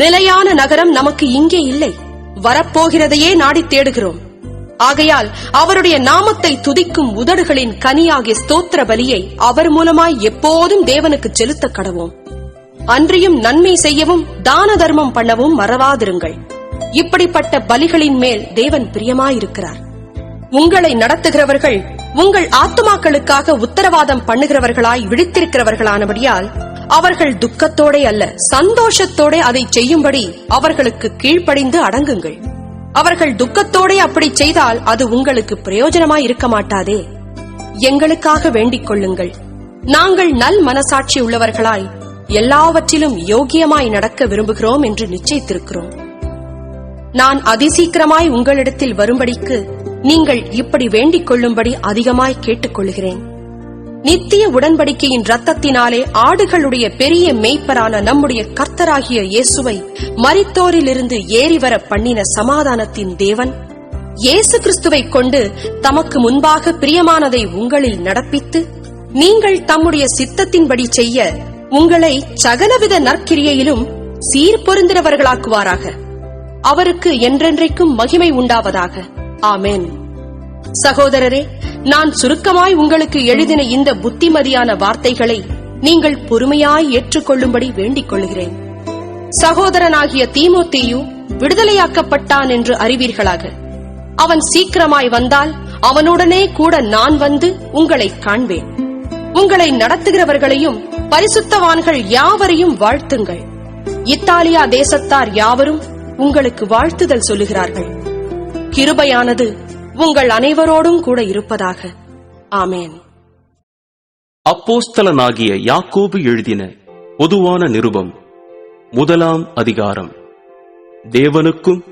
நிலையான நகரம் நமக்கு இங்கே இல்லை, வரப்போகிறதையே நாடி தேடுகிறோம். ஆகையால் அவருடைய நாமத்தை துதிக்கும் உதடுகளின் கனியாகிய ஸ்தோத்திர பலியை அவர் மூலமாய் எப்போதும் தேவனுக்கு செலுத்த கடவோம். அன்றியும் நன்மை செய்யவும் தான தர்மம் பண்ணவும் மறவாதிருங்கள். இப்படிப்பட்ட பலிகளின் மேல் தேவன் பிரியமாயிருக்கிறார். உங்களை நடத்துகிறவர்கள் உங்கள் ஆத்துமாக்களுக்காக உத்தரவாதம் பண்ணுகிறவர்களாய் விழித்திருக்கிறவர்களானபடியால் அவர்கள் துக்கத்தோட அல்ல, சந்தோஷத்தோட அதை செய்யும்படி அவர்களுக்கு கீழ்ப்படிந்து அடங்குங்கள். அவர்கள் துக்கத்தோட அப்படி செய்தால் அது உங்களுக்கு பிரயோஜனமாய் இருக்க மாட்டாதே. எங்களுக்காக வேண்டிக் கொள்ளுங்கள். நாங்கள் நல் மனசாட்சி உள்ளவர்களாய் எல்லாவற்றிலும் யோக்கியமாய் நடக்க விரும்புகிறோம் என்று நிச்சயித்திருக்கிறோம். நான் அதிசீக்கிரமாய் உங்களிடத்தில் வரும்படிக்கு நீங்கள் இப்படி வேண்டிக் கொள்ளும்படி அதிகமாய் கேட்டுக்கொள்கிறேன். நித்திய உடன்படிக்கையின் இரத்தத்தினாலே ஆடுகளுடைய பெரிய மேய்ப்பரான நம்முடைய கர்த்தராகிய இயேசுவை மரித்தோரிலிருந்து ஏறிவர பண்ணின சமாதானத்தின் தேவன் இயேசு கிறிஸ்துவை கொண்டு தமக்கு முன்பாக பிரியமானதை உங்களில் நடப்பித்து நீங்கள் தம்முடைய சித்தத்தின்படி செய்ய உங்களை சகலவித நற்கிரியையிலும் சீர்பொருந்தினவர்களாக்குவாராக. அவருக்கு என்றென்றைக்கும் மகிமை உண்டாவதாக. ஆமென். சகோதரரே, நான் சுருக்கமாய் உங்களுக்கு எழுதின இந்த புத்திமதியான வார்த்தைகளை நீங்கள் பொறுமையாய் ஏற்றுக்கொள்ளும்படி வேண்டிக் கொள்கிறேன். சகோதரனாகிய தீமோத்தேயு விடுதலையாக்கப்பட்டான் என்று அறிவீர்களாக. அவன் சீக்கிரமாய் வந்தால் அவனுடனே கூட நான் வந்து உங்களை காண்பேன். உங்களை நடத்துகிறவர்களையும் பரிசுத்தவான்கள் யாவரையும் வாழ்த்துங்கள். இத்தாலியா தேசத்தார் யாவரும் உங்களுக்கு வாழ்த்துதல் சொல்லுகிறார்கள். கிருபையானது உங்கள் அனைவரோடும் கூட இருப்பதாக. ஆமென். அப்போஸ்தலனாகிய யாக்கோபு எழுதின பொதுவான நிருபம், 1ஆம் அதிகாரம். தேவனுக்கும்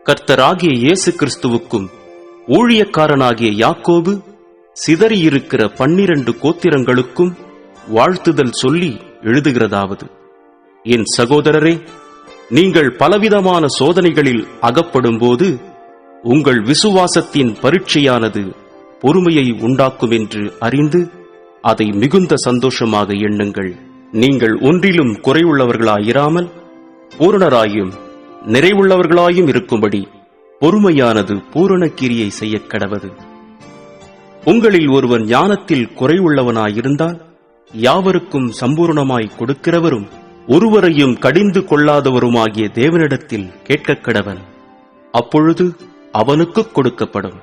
கர்த்தராகிய இயேசு கிறிஸ்துவுக்கும் ஊழியக்காரனாகிய யாக்கோபு சிதறியிருக்கிற 12 கோத்திரங்களுக்கும் வாழ்த்துதல் சொல்லி எழுதுகிறதாவது: என் சகோதரரே, நீங்கள் பலவிதமான சோதனைகளில் அகப்படும்போது உங்கள் விசுவாசத்தின் பரீட்சையானது பொறுமையை உண்டாக்கும் என்று அறிந்து அதை மிகுந்த சந்தோஷமாக எண்ணுங்கள். நீங்கள் ஒன்றிலும் குறைவுள்ளவர்களாயிராமல் பூரணராயும் நிறைவுள்ளவர்களாயும் இருக்கும்படி பொறுமையானது பூரண கிரியை செய்யக் கடவது. உங்களில் ஒருவன் ஞானத்தில் குறைவுள்ளவனாயிருந்தால் யாவருக்கும் சம்பூர்ணமாய் கொடுக்கிறவரும் ஒருவரையும் கடிந்து கொள்ளாதவருமாகிய தேவனிடத்தில் கேட்கக் கடவன். அப்பொழுது அவனுக்குக் கொடுக்கப்படும்.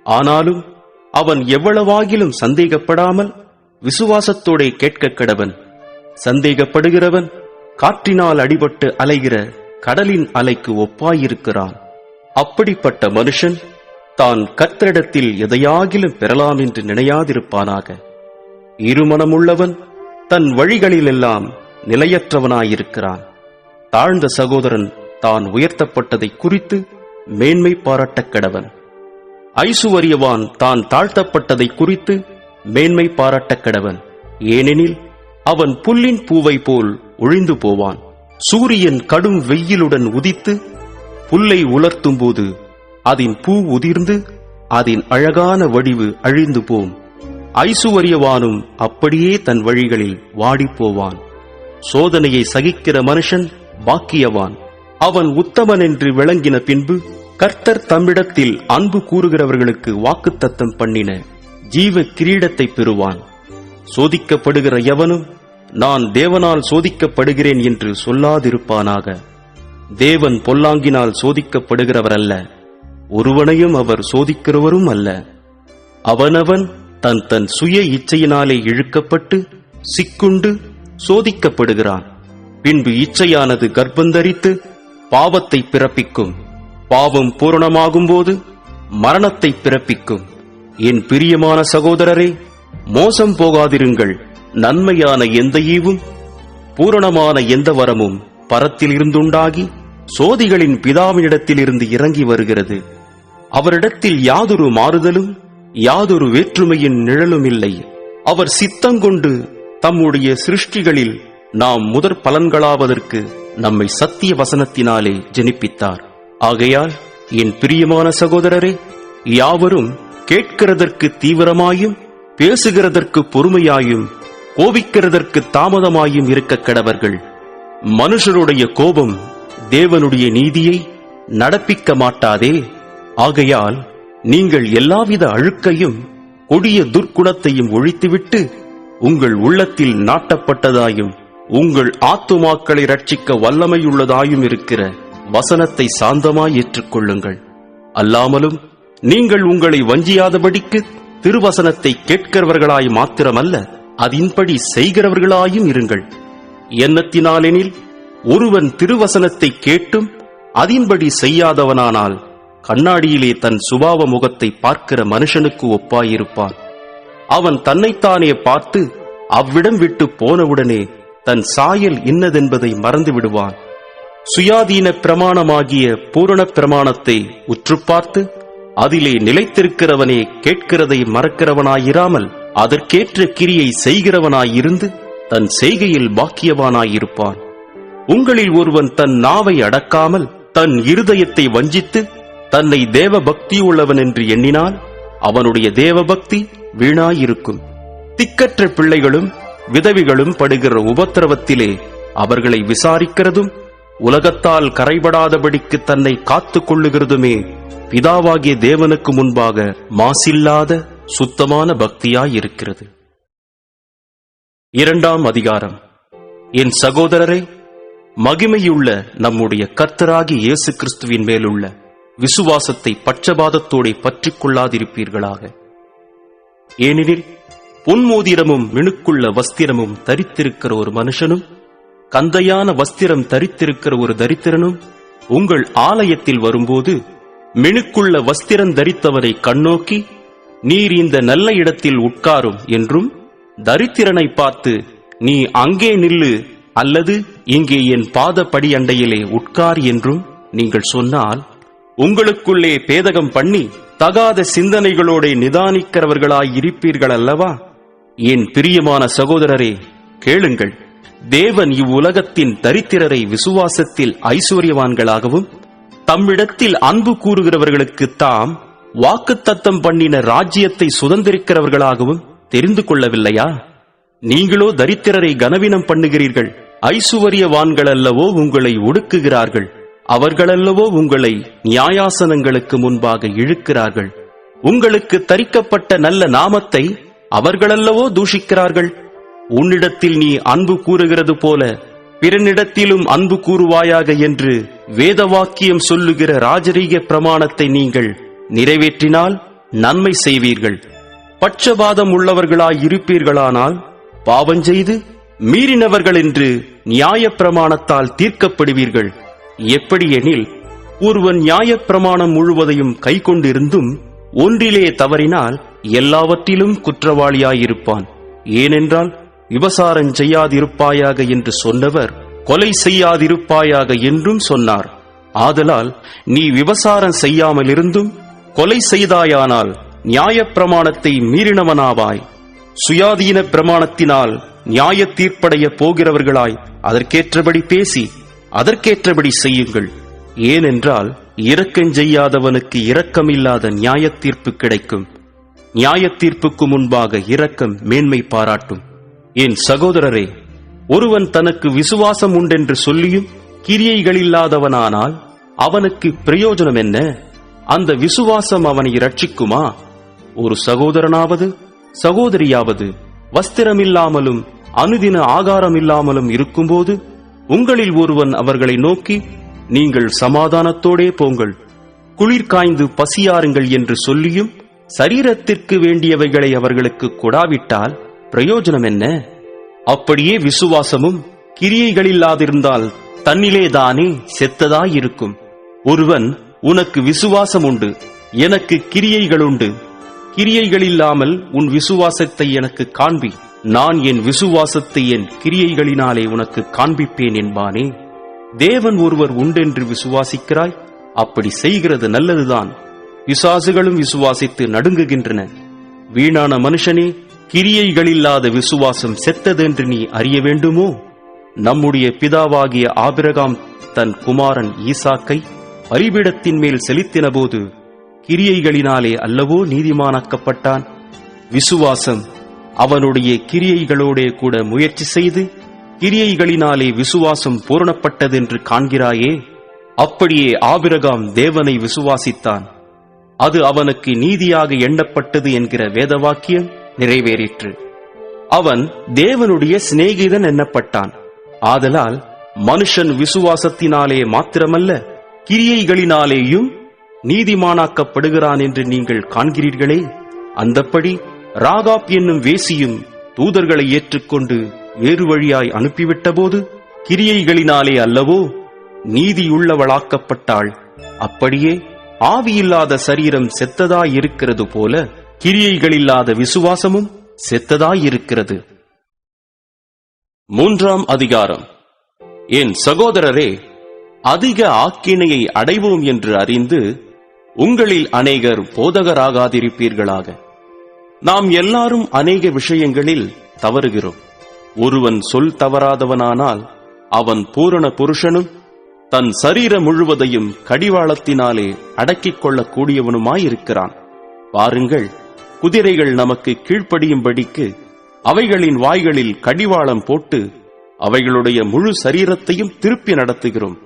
ஆனாலும் அவன் எவ்வளவாகிலும் சந்தேகப்படாமல் விசுவாசத்தோடே கேட்கக் கடவன். சந்தேகப்படுகிறவன் காற்றினால் அடிபட்டு அலைகிற கடலின் அலைக்கு ஒப்பாயிருக்கிறான். அப்படிப்பட்ட மனுஷன் தான் கர்த்தரிடத்தில் எதையாகிலும் பெறலாம் என்று நினையாதிருப்பானாக. இருமனமுள்ளவன் தன் வழிகளிலெல்லாம் நிலையற்றவனாயிருக்கிறான். தாழ்ந்த சகோதரன் தான் உயர்த்தப்பட்டதை குறித்து மேன்மை பாராட்டக் கடவன். ஐசுவரியவான் தான் தாழ்த்தப்பட்டதை குறித்து மேன்மை பாராட்டக் கடவன். ஏனெனில் அவன் புல்லின் பூவை போல் ஒழிந்து போவான். சூரியன் கடும் வெயிலுடன் உதித்து புல்லை உலர்த்தும் போது அதன் பூ உதிர்ந்து அதன் அழகான வடிவு அழிந்து போம். ஐசுவரியவானும் அப்படியே தன் வழிகளில் வாடிப்போவான். சோதனையை சகிக்கிற மனுஷன் பாக்கியவான். அவன் உத்தமன் என்று விளங்கின பின்பு கர்த்தர் தம்மிடத்தில் அன்பு கூறுகிறவர்களுக்கு வாக்குத்தத்தம் பண்ணின ஜீவ கிரீடத்தை பெறுவான். சோதிக்கப்படுகிற எவனும் நான் தேவனால் சோதிக்கப்படுகிறேன் என்று சொல்லாதிருப்பானாக. தேவன் பொல்லாங்கினால் சோதிக்கப்படுகிறவர் அல்ல, ஒருவனையும் அவர் சோதிக்கிறவரும் அல்ல. அவனவன் தன் தன் சுய இச்சையினாலே இழுக்கப்பட்டு சிக்குண்டு சோதிக்கப்படுகிறான். பின்பு இச்சையானது கர்ப்பந்தரித்து பாவத்தை பிறப்பிக்கும். பாவம் பூரணமாகும்போது மரணத்தை பிறப்பிக்கும். என் பிரியமான சகோதரரே, மோசம் போகாதிருங்கள். நன்மையான எந்த ஈவும் பூரணமான எந்த வரமும் பரத்தில் இருந்துண்டாகி சோதிகளின் பிதாவினிடத்திலிருந்து இறங்கி வருகிறது. அவரிடத்தில் யாதொரு மாறுதலும் யாதொரு வேற்றுமையின் நிழலும் இல்லை. அவர் சித்தங்கொண்டு தம்முடைய சிருஷ்டிகளில் நாம் முதற் பலன்களாவதற்கு நம்மை சத்திய வசனத்தினாலே ஜெனிப்பித்தார். ஆகையால் என் பிரியமான சகோதரரே, யாவரும் கேட்கிறதற்கு தீவிரமாயும் பேசுகிறதற்கு பொறுமையாயும் கோபிக்கிறதற்கு தாமதமாயும் இருக்க கடவர்கள். மனுஷருடைய கோபம் தேவனுடைய நீதியை நடப்பிக்க மாட்டாதே. ஆகையால் நீங்கள் எல்லாவித அழுக்கையும் கொடிய துர்க்குணத்தையும் ஒழித்துவிட்டு உங்கள் உள்ளத்தில் நாட்டப்பட்டதாயும் உங்கள் ஆத்துமாக்களை ரட்சிக்க வல்லமையுள்ளதாயும் இருக்கிற வசனத்தை சாந்தமாய் ஏற்றுக்கொள்ளுங்கள். அல்லாமலும் நீங்கள் உங்களை வஞ்சியாதபடிக்கு திருவசனத்தை கேட்கிறவர்களாய் மாத்திரமல்ல, அதின்படி செய்கிறவர்களாயும் இருங்கள். எண்ணத்தினாலெனில் ஒருவன் திருவசனத்தை கேட்டும் அதின்படி செய்யாதவனானால் கண்ணாடியிலே தன் சுபாவ முகத்தை பார்க்கிற மனுஷனுக்கு ஒப்பாயிருப்பான். அவன் தன்னைத்தானே பார்த்து அவ்விடம் விட்டு போனவுடனே தன் சாயல் இன்னதென்பதை மறந்து விடுவான். சுயாதீன பிரமாணமாகிய பூரண பிரமாணத்தை உற்று பார்த்து அதிலே நிலைத்திருக்கிறவனே கேட்கிறதை மறக்கிறவனாயிராமல் அதற்கேற்ற கிரியை செய்கிறவனாயிருந்து தன் செய்கையில் பாக்கியவானாயிருப்பான். உங்களில் ஒருவன் தன் நாவை அடக்காமல் தன் இருதயத்தை வஞ்சித்து தன்னை தேவ பக்தியுள்ளவன் என்று எண்ணினால் அவனுடைய தேவபக்தி வீணாயிருக்கும். திக்கற்ற பிள்ளைகளும் விதவிகளும் படுகிற உபத்திரவத்திலே அவர்களை விசாரிக்கிறதும் உலகத்தால் கரைபடாதபடிக்கு தன்னை காத்துக் கொள்ளுகிறதுமே பிதாவாகிய தேவனுக்கு முன்பாக மாசில்லாத சுத்தமான பக்தியாயிருக்கிறது. 2ஆம் அதிகாரம். என் சகோதரரே, மகிமையுள்ள நம்முடைய கர்த்தராகிய இயேசு கிறிஸ்துவின் மேலுள்ள விசுவாசத்தை பட்சபாதத்தோടെ பற்றிக் கொள்ளாதிருப்பீர்களாக. ஏனெனில் பொன்மோதிரமும் மினுக்குள்ள வஸ்திரமும் தரித்திருக்கிற ஒரு மனுஷனும் கந்தையான வஸ்திரம் தரித்திருக்கிற ஒரு தரித்திரனும் உங்கள் ஆலயத்தில் வரும்போது மினுக்குள்ள வஸ்திரம் தரித்தவரை கண்ணோக்கி, நீர் இந்த நல்ல இடத்தில் உட்காரும் என்றும், தரித்திரனை பார்த்து நீ அங்கே நில்லு அல்லது இங்கே என் பாத படி அண்டையிலே உட்கார் என்றும் நீங்கள் சொன்னால், உங்களுக்குள்ளே பேதகம் பண்ணி தகாத சிந்தனைகளோட நிதானிக்கிறவர்களாயிருப்பீர்கள் அல்லவா? என் பிரியமான சகோதரரே, கேளுங்கள். தேவன் இவ்வுலகத்தின் தரித்திரரை விசுவாசத்தில் ஐஸ்வர்யவான்களாகவும் தம்மிடத்தில் அன்பு கூறுகிறவர்களுக்கு தாம் வாக்குத்தத்தம் பண்ணின ராஜ்யத்தை சுதந்திரிக்கிறவர்களாகவும் தெரிந்து கொள்ளவில்லையா? நீங்களோ தரித்திரரை கனவீனம் பண்ணுகிறீர்கள். ஐசுவரியவான்கள் அல்லவோ உங்களை ஒடுக்குகிறார்கள். அவர்களல்லவோ உங்களை நியாயாசனங்களுக்கு முன்பாக இழுக்கிறார்கள். உங்களுக்கு தரிக்கப்பட்ட நல்ல நாமத்தை அவர்களல்லவோ தூஷிக்கிறார்கள். உன்னிடத்தில் நீ அன்பு கூறுகிறது போல பிறனிடத்திலும் அன்பு கூறுவாயாக என்று வேதவாக்கியம் சொல்லுகிற ராஜரீக பிரமாணத்தை நீங்கள் நிறைவேற்றினால் நன்மை செய்வீர்கள். பட்சபாதம் உள்ளவர்களாயிருப்பீர்களானால் பாவஞ்செய்து மீறினவர்கள் என்று நியாயப் பிரமாணத்தால் தீர்க்கப்படுவீர்கள். எப்படியெனில், ஒருவன் நியாயப் பிரமாணம் முழுவதையும் கைக்கொண்டிருந்தும் ஒன்றிலே தவறினால் எல்லாவற்றிலும் குற்றவாளியாயிருப்பான். ஏனென்றால், விபசாரம் செய்யாதிருப்பாயாக என்று சொன்னவர் கொலை செய்யாதிருப்பாயாக என்றும் சொன்னார். ஆதலால் நீ விபசாரம் செய்யாமலிருந்தும் கொலை செய்தாயானால் நியாயப் பிரமாணத்தை மீறினவனாவாய். சுயாதீன பிரமாணத்தினால் நியாய தீர்ப்படைய போகிறவர்களாய் அதற்கேற்றபடி பேசி அதற்கேற்றபடி செய்யுங்கள். ஏனென்றால், இரக்கஞ்செய்யாதவனுக்கு இரக்கமில்லாத நியாய தீர்ப்பு கிடைக்கும். நியாய தீர்ப்புக்கு முன்பாக இரக்கம் மேன்மை பாராட்டும். என் சகோதரரே, ஒருவன் தனக்கு விசுவாசம் உண்டென்று சொல்லியும் கிரியைகளில்லாதவனானால் அவனுக்கு பிரயோஜனம் என்ன? அந்த விசுவாசம் அவனை இரட்சிக்குமா? ஒரு சகோதரனாவது சகோதரியாவது வஸ்திரமில்லாமலும் அனுதின ஆகாரமில்லாமலும் இருக்கும்போது உங்களில் ஒருவன் அவர்களை நோக்கி, நீங்கள் சமாதானத்தோடே போங்கள், குளிர் காய்ந்து பசியாருங்கள் என்று சொல்லியும் சரீரத்திற்கு வேண்டியவைகளை அவர்களுக்கு கொடாவிட்டால் பிரயோஜனம் என்ன? அப்படியே விசுவாசமும் கிரியைகளில்லாதிருந்தால் தன்னிலேதானே செத்ததாயிருக்கும். ஒருவன், உனக்கு விசுவாசம் உண்டு, எனக்கு கிரியைகளுண்டு, கிரியைகளில்லாமல் உன் விசுவாசத்தை எனக்கு காண்பி, நான் என் விசுவாசத்தை என் கிரியைகளினாலே உனக்கு காண்பிப்பேன் என்பானே. தேவன் ஒருவர் உண்டென்று விசுவாசிக்கிறாய், அப்படி செய்கிறது நல்லதுதான். பிசாசுகளும் விசுவாசித்து நடுங்குகின்றன. வீணான மனுஷனே, கிரியைகளில்லாத விசுவாசம் செத்ததென்று நீ அறிய வேண்டுமோ? நம்முடைய பிதாவாகிய ஆபிரகாம் தன் குமாரன் ஈசாக்கை பலிபீடத்தின் மேல் செலுத்தினபோது கிரியைகளினாலே அல்லவோ நீதிமானாக்கப்பட்டான். விசுவாசம் அவனுடைய கிரியைகளோடே கூட முயற்சி செய்து கிரியைகளினாலே விசுவாசம் பூரணப்பட்டதென்று காண்கிறாயே. அப்படியே ஆபிரகாம் தேவனை விசுவாசித்தான், அது அவனுக்கு நீதியாக எண்ணப்பட்டது என்கிற வேதவாக்கியம் நிறைவேறிற்று. அவன் தேவனுடைய சிநேகிதன் எண்ணப்பட்டான். ஆதலால் மனுஷன் விசுவாசத்தினாலே மாத்திரமல்ல, கிரியைகளினாலேயும் நீதிமானாக்கப்படுகிறான் என்று நீங்கள் காண்கிறீர்களே. அந்தப்படி ராகாப் என்னும் வேசியும் தூதர்களை ஏற்றுக்கொண்டு வேறு வழியாய் அனுப்பிவிட்டபோது கிரியைகளினாலே அல்லவோ நீதியுள்ளவளாக்கப்பட்டாள். அப்படியே ஆவியில்லாத சரீரம் செத்ததாயிருக்கிறது போல கிரியைகளில்லாத விசுவாசமும் செத்ததாயிருக்கிறது. 3ஆம் அதிகாரம். என் சகோதரரே, அதிக ஆக்கினையை அடைவோம் என்று அறிந்து உங்களில் அநேகர் போதகராகாதிருப்பீர்களாக. நாம் எல்லாரும் அநேக விஷயங்களில் தவறுகிறோம். ஒருவன் சொல் தவறாதவனானால் அவன் பூரண புருஷனும் தன் சரீரம் முழுவதையும் கடிவாளத்தினாலே அடக்கிக் கொள்ளக்கூடியவனுமாயிருக்கிறான். பாருங்கள், குதிரைகள் நமக்கு கீழ்ப்படியும்படிக்கு அவைகளின் வாய்களில் கடிவாளம் போட்டு அவைகளுடைய முழு சரீரத்தையும் திருப்பி நடத்துகிறோம்.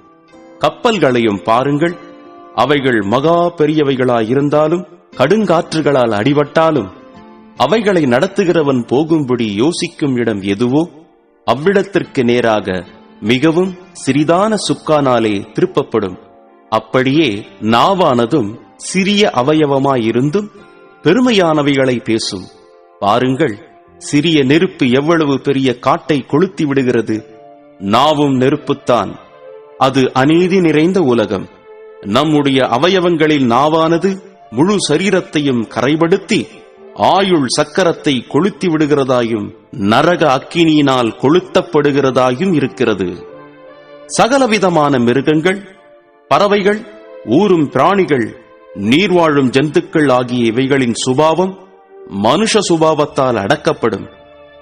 கப்பல்களையும் பாருங்கள், அவைகள் மகா பெரியவைகளாயிருந்தாலும் கடுங்காற்றுகளால் அடிபட்டாலும் அவைகளை நடத்துகிறவன் போகும்படி யோசிக்கும் இடம் எதுவோ அவ்விடத்திற்கு நேராக மிகவும் சிறிதான சுக்கானாலே திருப்பப்படும். அப்படியே நாவானதும் சிறிய அவயவமாயிருந்தும் பெருமையானவைகளை பேசும். பாருங்கள், சிறிய நெருப்பு எவ்வளவு பெரிய காட்டை கொளுத்தி விடுகிறது. நாவும் நெருப்புத்தான். அது அநீதி நிறைந்த உலகம். நம்முடைய அவயவங்களில் நாவானது முழு சரீரத்தையும் கரைபடுத்தி ஆயுள் சக்கரத்தை கொளுத்தி விடுகிறதாயும் நரக அக்கினியினால் கொளுத்தப்படுகிறதாயும் இருக்கிறது. சகலவிதமான மிருகங்கள், பறவைகள், ஊரும் பிராணிகள், நீர்வாழும் ஜந்துக்கள் ஆகிய இவைகளின் சுபாவம் மனுஷ சுபாவத்தால் அடக்கப்படும்.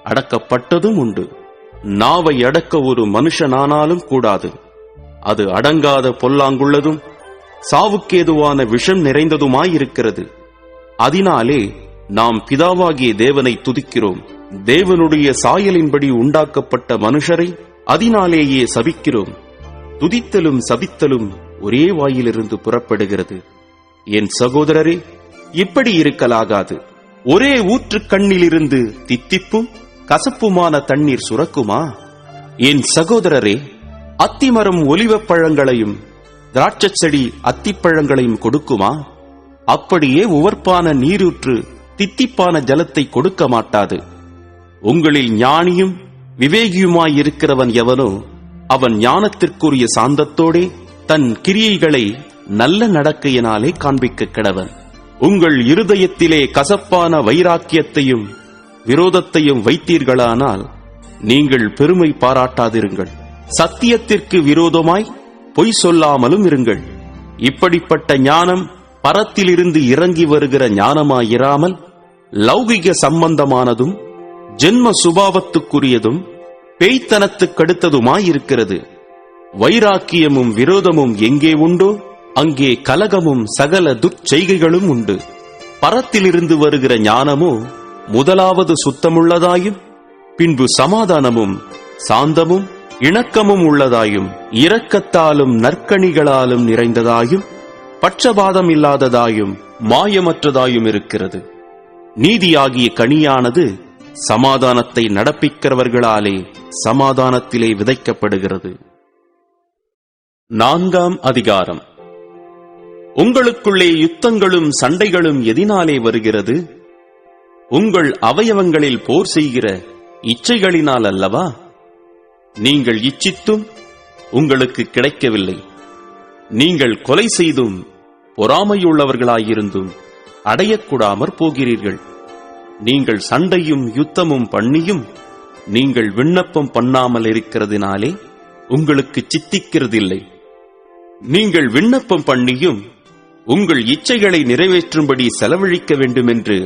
அடக்கப்பட்டதும் உண்டு. நாவை அடக்க ஒரு மனுஷனானாலும் கூடாது. அது அடங்காத பொல்லாங்குள்ளதும் சாவுக்கேதுவான விஷம் நிறைந்ததுமாயிருக்கிறது. அதனாலே நாம் பிதாவாகிய தேவனை துதிக்கிறோம். தேவனுடைய சாயலின்படி உண்டாக்கப்பட்ட மனுஷரை அதனாலேயே சபிக்கிறோம். துதித்தலும் சபித்தலும் ஒரே வாயிலிருந்து புறப்படுகிறது. என் சகோதரரே, இப்படி இருக்கலாகாது. ஒரே ஊற்று கண்ணிலிருந்து தித்திப்பும் கசப்புமான தண்ணீர் சுரக்குமா? என் சகோதரரே, அத்திமரம் ஒலிவப் பழங்களையும் திராட்சை செடி அத்திப்பழங்களையும் கொடுக்குமா? அப்படியே உவர்ப்பான நீரூற்று தித்திப்பான ஜலத்தை கொடுக்க மாட்டாது. உங்களில் ஞானியும் விவேகியுமாயிருக்கிறவன் எவனோ அவன் ஞானத்திற்குரிய சாந்தத்தோடே தன் கிரியைகளை நல்ல நடக்கையினாலே காண்பிக்க கிடவன். உங்கள் இருதயத்திலே கசப்பான வைராக்கியத்தையும் விரோதத்தையும் வைத்தீர்களானால் நீங்கள் பெருமை பாராட்டாதிருங்கள். சத்தியத்திற்கு விரோதமாய் பொய் சொல்லாமலும் இருங்கள். இப்படிப்பட்ட ஞானம் பரத்திலிருந்து இறங்கி வருகிற ஞானமாயிராமல் லௌகிக சம்பந்தமானதும் ஜென்ம சுபாவத்துக்குரியதும் பேய்த்தனத்துக்கடுத்ததுமாயிருக்கிறது. வைராக்கியமும் விரோதமும் எங்கே உண்டோ அங்கே கலகமும் சகல துர்ச்செய்கைகளும் உண்டு. பரத்திலிருந்து வருகிற ஞானமோ முதலாவது சுத்தமுள்ளதாயும் பின்பு சமாதானமும் சாந்தமும் இணக்கமும் உள்ளதாயும் இரக்கத்தாலும் நற்கணிகளாலும் நிறைந்ததாயும் பட்சபாதம் இல்லாததாயும் மாயமற்றதாயும் இருக்கிறது. நீதியாகிய கனியானது சமாதானத்தை நடப்பிக்கிறவர்களாலே சமாதானத்திலே விதைக்கப்படுகிறது. 4ஆம் அதிகாரம். உங்களுக்குள்ளே யுத்தங்களும் சண்டைகளும் எதினாலே வருகிறது? உங்கள் அவயவங்களில் போர் செய்கிற இச்சைகளினால் அல்லவா? நீங்கள் இச்சித்தும் உங்களுக்கு கிடைக்கவில்லை. நீங்கள் கொலை செய்தும் பொறாமையுள்ளவர்களாயிருந்தும் அடையக்கூடாமற் போகிறீர்கள். நீங்கள் சண்டையும் யுத்தமும் பண்ணியும் நீங்கள் விண்ணப்பம் பண்ணாமல் இருக்கிறதினாலே உங்களுக்கு சித்திக்கிறதில்லை. நீங்கள் விண்ணப்பம் பண்ணியும் உங்கள் இச்சைகளை நிறைவேற்றும்படி செலவழிக்க வேண்டுமென்று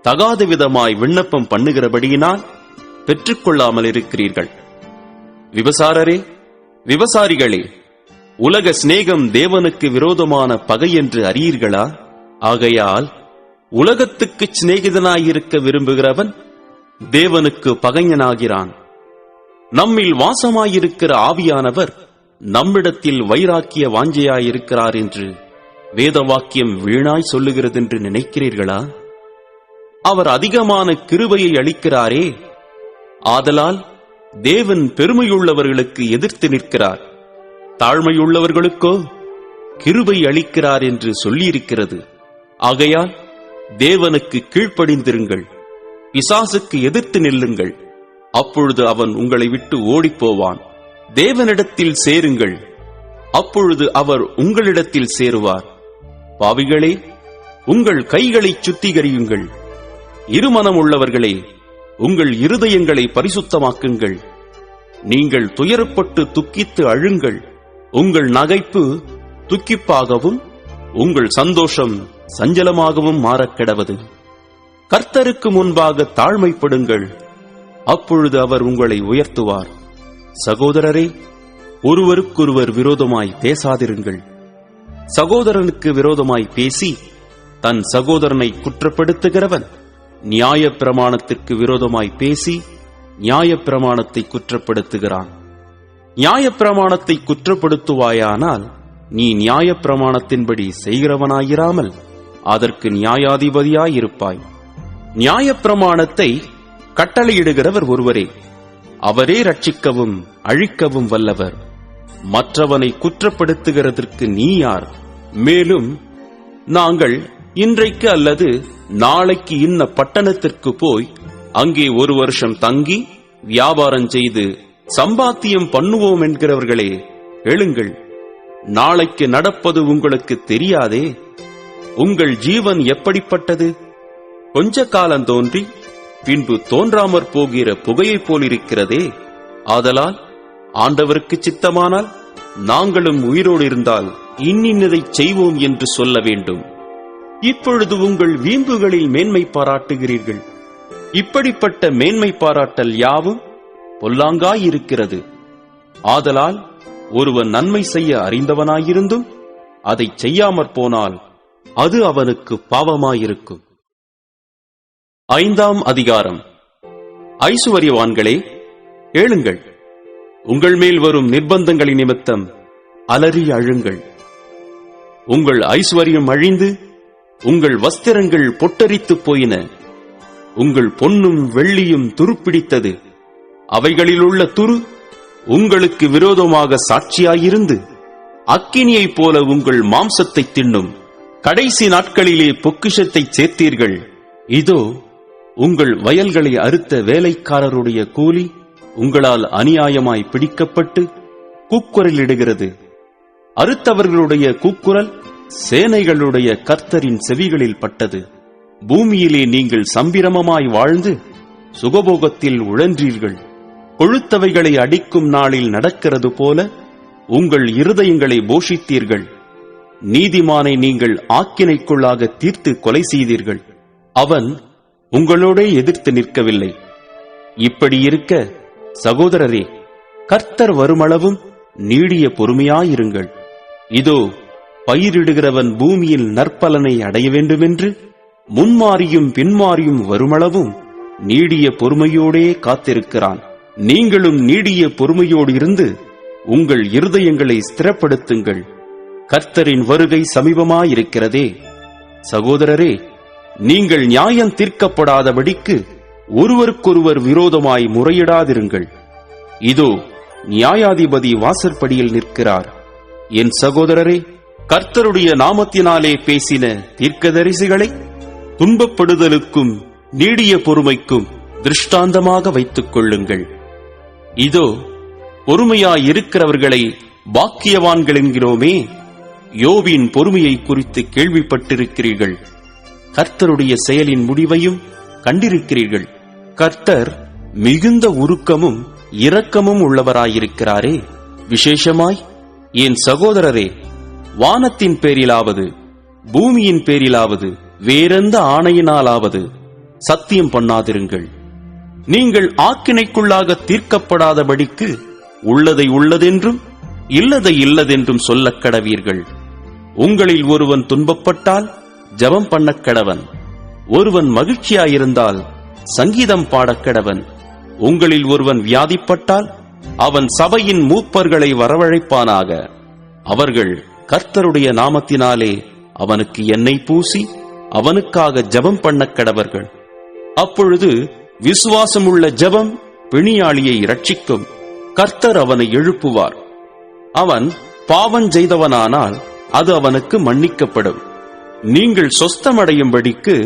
தகாத விதமாய் விண்ணப்பம் பண்ணுகிறபடியினால் பெற்றுக்கொள்ளாமல் இருக்கிறீர்கள். விபசாரரே, விபசாரிகளே, உலக சிநேகம் தேவனுக்கு விரோதமான பகை என்று அறியீர்களா? ஆகையால் உலகத்துக்கு சிநேகிதனாயிருக்க விரும்புகிறவன் தேவனுக்கு பகைஞனாகிறான். நம்மில் வாசமாயிருக்கிற ஆவியானவர் நம்மிடத்தில் வைராக்கிய வாஞ்சையாயிருக்கிறார் என்று வேத வாக்கியம் வீணாய் சொல்லுகிறதென்று நினைக்கிறீர்களா? அவர் அதிகமான கிருபையை அளிக்கிறாரே. ஆதலால் தேவன் பெருமையுள்ளவர்களுக்கு எதிர்த்து நிற்கிறார், தாழ்மையுள்ளவர்களுக்கோ கிருபை அளிக்கிறார் என்று சொல்லியிருக்கிறது. ஆகையால் தேவனுக்கு கீழ்ப்படிந்திருங்கள், பிசாசுக்கு எதிர்த்து நில்லுங்கள், அப்பொழுது அவன் உங்களை விட்டு ஓடிப்போவான். தேவனிடத்தில் சேருங்கள், அப்பொழுது அவர் உங்களிடத்தில் சேருவார். பாவிகளே, உங்கள் கைகளை சுத்திகரியுங்கள். இருமனம் உள்ளவர்களே, உங்கள் இருதயங்களை பரிசுத்தமாக்குங்கள். நீங்கள் துயரப்பட்டு துக்கித்து அழுங்கள். உங்கள் நகைப்பு துக்கிப்பாகவும் உங்கள் சந்தோஷம் சஞ்சலமாகவும் மாறக்கெடவது. கர்த்தருக்கு முன்பாக தாழ்மைப்படுங்கள், அப்பொழுது அவர் உங்களை உயர்த்துவார். சகோதரரே, ஒருவருக்கொருவர் விரோதமாய் பேசாதிருங்கள். சகோதரனுக்கு விரோதமாய் பேசி தன் சகோதரனை குற்றப்படுத்துகிறவன் நியாயப்பிரமாணத்திற்கு விரோதமாய் பேசி நியாயப்பிரமாணத்தை குற்றப்படுத்துகிறான். நியாயப்பிரமாணத்தை குற்றப்படுத்துவாயானால் நீ நியாயப்பிரமாணத்தின்படி செய்கிறவனாயிராமல் அதற்கு நியாயாதிபதியாயிருப்பாய். நியாயப்பிரமாணத்தை கட்டளையிடுகிறவர் ஒருவரே, அவரே ரட்சிக்கவும் அழிக்கவும் வல்லவர். மற்றவனை குற்றப்படுத்துகிறதற்கு நீ யார்? மேலும் நாங்கள் இன்றைக்கு அல்லது நாளைக்கு இன்ன பட்டணத்திற்கு போய் அங்கே 1 வருஷம் தங்கி வியாபாரம் செய்து சம்பாத்தியம் பண்ணுவோம் என்கிறவர்களே, எழுங்கள். நாளைக்கு நடப்பது உங்களுக்கு தெரியாதே. உங்கள் ஜீவன் எப்படிப்பட்டது? கொஞ்ச காலம் தோன்றி பின்பு தோன்றாமற் போகிற புகையைப் போலிருக்கிறதே. ஆதலால் ஆண்டவருக்கு சித்தமானால் நாங்களும் உயிரோடு இருந்தால் இன்னின்னதைச் செய்வோம் என்று சொல்ல வேண்டும். இப்பொழுது உங்கள் வீம்புகளில் மேன்மை பாராட்டுகிறீர்கள். இப்படிப்பட்ட மேன்மை பாராட்டல் யாவும் பொல்லாங்காயிருக்கிறது. ஆதலால் ஒருவன் நன்மை செய்ய அறிந்தவனாயிருந்தும் அதைச் செய்யாமற் போனால் அது அவனுக்கு பாவமாயிருக்கும். 5ஆம் அதிகாரம். ஐசுவரியவான்களே, ஏளுங்கள். உங்கள் மேல் வரும் நிர்பந்தங்களின் நிமித்தம் அலறி அழுங்கள். உங்கள் ஐசுவரியம் அழிந்து உங்கள் வஸ்திரங்கள் பொட்டரித்துப் போயின. உங்கள் பொன்னும் வெள்ளியும் துருப்பிடித்தது. அவைகளிலுள்ள துரு உங்களுக்கு விரோதமாக சாட்சியாயிருந்து அக்கினியைப் போல உங்கள் மாம்சத்தை தின்னும். கடைசி நாட்களிலே பொக்கிஷத்தைச் சேர்த்தீர்கள். இதோ உங்கள் வயல்களை அறுத்த வேலைக்காரருடைய கூலி உங்களால் அநியாயமாய் பிடிக்கப்பட்டு கூக்குரலிடுகிறது. அறுத்தவர்களுடைய கூக்குரல் சேனைகளுடைய கர்த்தரின் செவிகளில் பட்டது. பூமியிலே நீங்கள் சம்பிரமமாய் வாழ்ந்து சுகபோகத்தில் உழன்றீர்கள். கொழுத்தவைகளை அடிக்கும் நாளில் நடக்கிறது போல உங்கள் இருதயங்களை போஷித்தீர்கள். நீதிமானை நீங்கள் ஆக்கினைக்குள்ளாக தீர்த்து கொலை செய்தீர்கள். அவன் உங்களோடே எதிர்த்து நிற்கவில்லை. இப்படி இருக்க சகோதரரே, கர்த்தர் வருமளவும் நீடிய பொறுமையாயிருங்கள். இதோ பயிரிடுகிறவன் பூமியில் நற்பலனை அடைய வேண்டுமென்று முன்மாறியும் பின்மாறியும் வருமளவும் நீடிய பொறுமையோடே காத்திருக்கிறான். நீங்களும் நீடிய பொறுமையோடு இருந்து உங்கள் இருதயங்களை ஸ்திரப்படுத்துங்கள். கர்த்தரின் வருகை சமீபமாயிருக்கிறதே. சகோதரரே, நீங்கள் நியாயம் தீர்க்கப்படாதபடிக்கு ஒருவருக்கொருவர் விரோதமாய் முறையிடாதிருங்கள். இதோ நியாயாதிபதி வாசற்படியில் நிற்கிறார். என் சகோதரரே, கர்த்தருடைய நாமத்தினாலே பேசின தீர்க்கதரிசிகளை துன்பப்படுதலுக்கும் நீடிய பொறுமைக்கும் திருஷ்டாந்தமாக வைத்துக் கொள்ளுங்கள். இதோ பொறுமையாயிருக்கிறவர்களை பாக்கியவான்கள் என்கிறோமே. யோபின் பொறுமையை குறித்து கேள்விப்பட்டிருக்கிறீர்கள். கர்த்தருடைய செயலின் முடிவையும் கண்டிருக்கிறீர்கள். கர்த்தர் மிகுந்த உருக்கமும் இரக்கமும் உள்ளவராயிருக்கிறாரே. விசேஷமாய் என் சகோதரரே, வானத்தின் பேரிலாவது பூமியின் பேரிலாவது வேறெந்த ஆணையினாலாவது சத்தியம் பண்ணாதிருங்கள். நீங்கள் ஆக்கினைக்குள்ளாக தீர்க்கப்படாதபடிக்கு உள்ளதை உள்ளதென்றும் இல்லதை இல்லதென்றும் சொல்லக் கடவீர்கள். உங்களில் ஒருவன் துன்பப்பட்டால் ஜெபம் பண்ணக் கடவன். ஒருவன் மகிழ்ச்சியாயிருந்தால் சங்கீதம் பாடக் கடவன். உங்களில் ஒருவன் வியாதிப்பட்டால் அவன் சபையின் மூப்பர்களை வரவழைப்பானாக. அவர்கள் கர்த்தருடைய நாமத்தினாலே அவனுக்கு எண்ணெய் பூசி அவனுக்காக ஜெபம் பண்ணக் கடவர்கள். அப்பொழுது விசுவாசமுள்ள ஜெபம் பிணியாளியை இரட்சிக்கும். கர்த்தர் அவனை எழுப்புவார். அவன் பாவம் செய்தவனானால் அது அவனுக்கு மன்னிக்கப்படும். நீங்கள் சொஸ்தமடையும்படிக்கு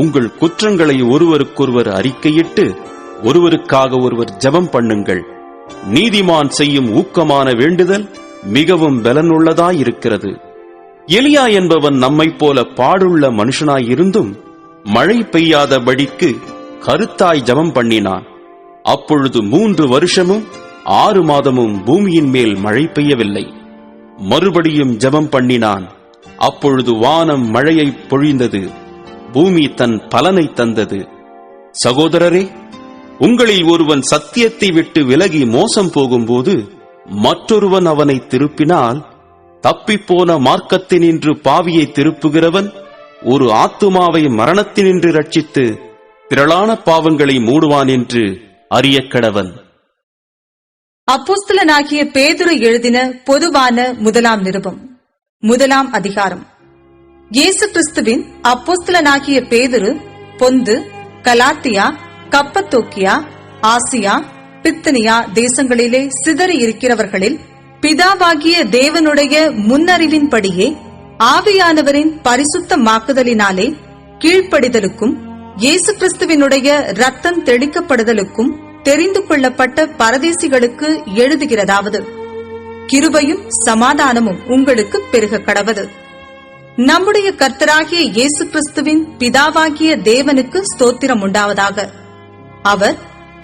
உங்கள் குற்றங்களை ஒருவருக்கொருவர் அறிக்கையிட்டு ஒருவருக்காக ஒருவர் ஜெபம் பண்ணுங்கள். நீதிமான் செய்யும் ஊக்கமான வேண்டுதல் மிகவும் பலனுள்ளதாயிருக்கிறது. எலியா என்பவன் நம்மைப் போல பாடுள்ள மனுஷனாயிருந்தும் மழை பெய்யாதபடிக்கு கருத்தாய் ஜெபம் பண்ணினான். அப்பொழுது 3 வருஷமும் 6 மாதமும் பூமியின் மேல் மழை பெய்யவில்லை. மறுபடியும் ஜெபம் பண்ணினான். அப்பொழுது வானம் மழையை பொழிந்தது, பூமி தன் பலனை தந்தது. சகோதரரே, உங்களில் ஒருவன் சத்தியத்தை விட்டு விலகி மோசம் போகும்போது மற்றொருவன் அவனை திருப்பினால், தப்பிப்போன மார்க்கத்தினின்று பாவியை திருப்புகிறவன் ஒரு ஆத்துமாவை மரணத்தினின்று ரட்சித்து திரளான பாவங்களை மூடுவான் என்று அறியக்கடவன். அப்போஸ்தலனாகிய பேதுரு எழுதின பொதுவான முதலாம் நிருபம், 1ஆம் அதிகாரம். இயேசு கிறிஸ்துவின் அப்போஸ்தலனாகிய பேதுரு பொந்து, கலாத்தியா, கப்பத்தோக்கியா, ஆசியா, பித்தனியா தேசங்களிலே சிதறி இருக்கிறவர்களில் பிதாவாகிய தேவனுடைய முன்னறிவின்படியே ஆவியானவரின் பரிசுத்தமாக்குதலினாலே கீழ்ப்படிதலுக்கும் இயேசு கிறிஸ்துவினுடைய இரத்தம் தெளிக்கப்படுதலுக்கும் தெரிந்து கொள்ளப்பட்ட பரதேசிகளுக்கு எழுதுகிறதாவது, கிருபையும் சமாதானமும் உங்களுக்கு பெருக கடவது. நம்முடைய கர்த்தராகிய இயேசு கிறிஸ்துவின் பிதாவாகிய தேவனுக்கு ஸ்தோத்திரம் உண்டாவதாக. அவர்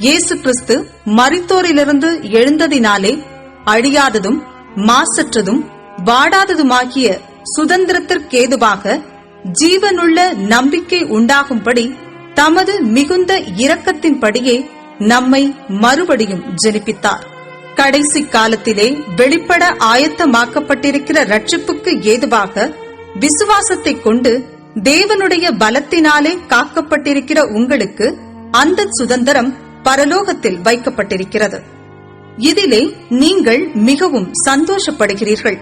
இயேசு கிறிஸ்து மரித்தோரிலிருந்து எழுந்ததினாலே அழியாததும் மாசற்றதும் வாடாததுமாகிய சுதந்திரத்திற்கேதுவாக ஜீவனுள்ள நம்பிக்கை உண்டாகும்படி தமது மிகுந்த இரக்கத்தின்படியே நம்மை மறுபடியும் ஜெனிப்பித்தார். கடைசி காலத்திலே வெளிப்பட ஆயத்தமாக்கப்பட்டிருக்கிற ரட்சிப்புக்கு ஏதுவாக விசுவாசத்தை கொண்டு தேவனுடைய பலத்தினாலே காக்கப்பட்டிருக்கிற உங்களுக்கு அந்த சுதந்திரம் பரலோகத்தில் வைக்கப்பட்டிருக்கிறது. இதிலே நீங்கள் மிகவும் சந்தோஷப்படுகிறீர்கள்.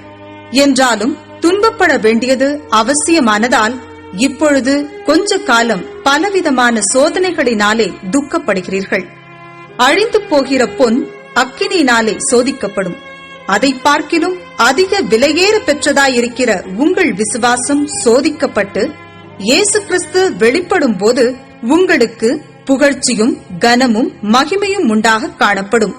என்றாலும் துன்பப்பட வேண்டியது அவசியமானதால் இப்பொழுது கொஞ்ச காலம் பலவிதமான சோதனைகளினாலே துக்கப்படுகிறீர்கள். அழிந்து போகிற பொன் அக்கினியினாலே சோதிக்கப்படும். அதை பார்க்கிலும் அதிக விலையேற பெற்றதாயிருக்கிற உங்கள் விசுவாசம் சோதிக்கப்பட்டு இயேசு கிறிஸ்து வெளிப்படும் போது உங்களுக்கு புகழ்ச்சியும் கனமும் மகிமையும் உண்டாக காணப்படும்.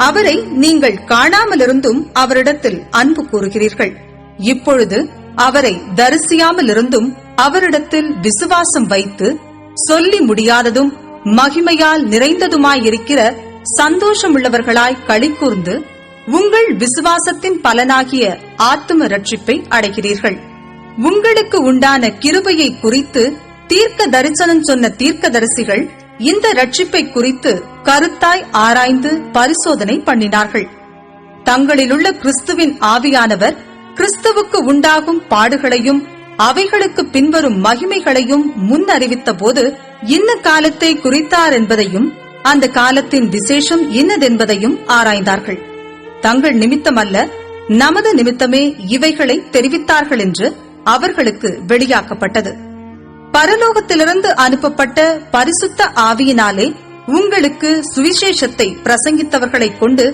அவரை நீங்கள் காணாமலிருந்தும் அவரிடத்தில் அன்பு கூறுகிறீர்கள். இப்பொழுது அவரை தரிசியாமலிருந்தும் அவரிடத்தில் விசுவாசம் வைத்து சொல்லி முடியாததும் மகிமையால் நிறைந்ததுமாயிருக்கிற சந்தோஷமுள்ளவர்களாய் களிகூர்ந்து உங்கள் விசுவாசத்தின் பலனாகிய ஆத்தும ரட்சிப்பை அடைகிறீர்கள். உங்களுக்கு உண்டான கிருபையை குறித்து தீர்க்க தரிசனம் சொன்ன தீர்க்கதரிசிகள் இந்த ரட்சிப்பை குறித்து கருத்தாய் ஆராய்ந்து பரிசோதனை பண்ணினார்கள். தங்களிலுள்ள கிறிஸ்துவின் ஆவியானவர் கிறிஸ்துவுக்கு உண்டாகும் பாடுகளையும் அவைகளுக்கு பின்வரும் மகிமைகளையும் முன் அறிவித்த போது இன்ன காலத்தை குறித்தார் என்பதையும் அந்த காலத்தின் விசேஷம் இன்னதென்பதையும் ஆராய்ந்தார்கள். தங்கள் நிமித்தமல்ல, நமது நிமித்தமே இவைகளை தெரிவித்தார்கள் என்று அவர்களுக்கு வெளியாக்கப்பட்டது. பரலோகத்திலிருந்து அனுப்பப்பட்ட பரிசுத்த ஆவியினாலே உங்களுக்கு சுவிசேஷத்தை பிரசங்கித்தவர்களைக் கொண்டு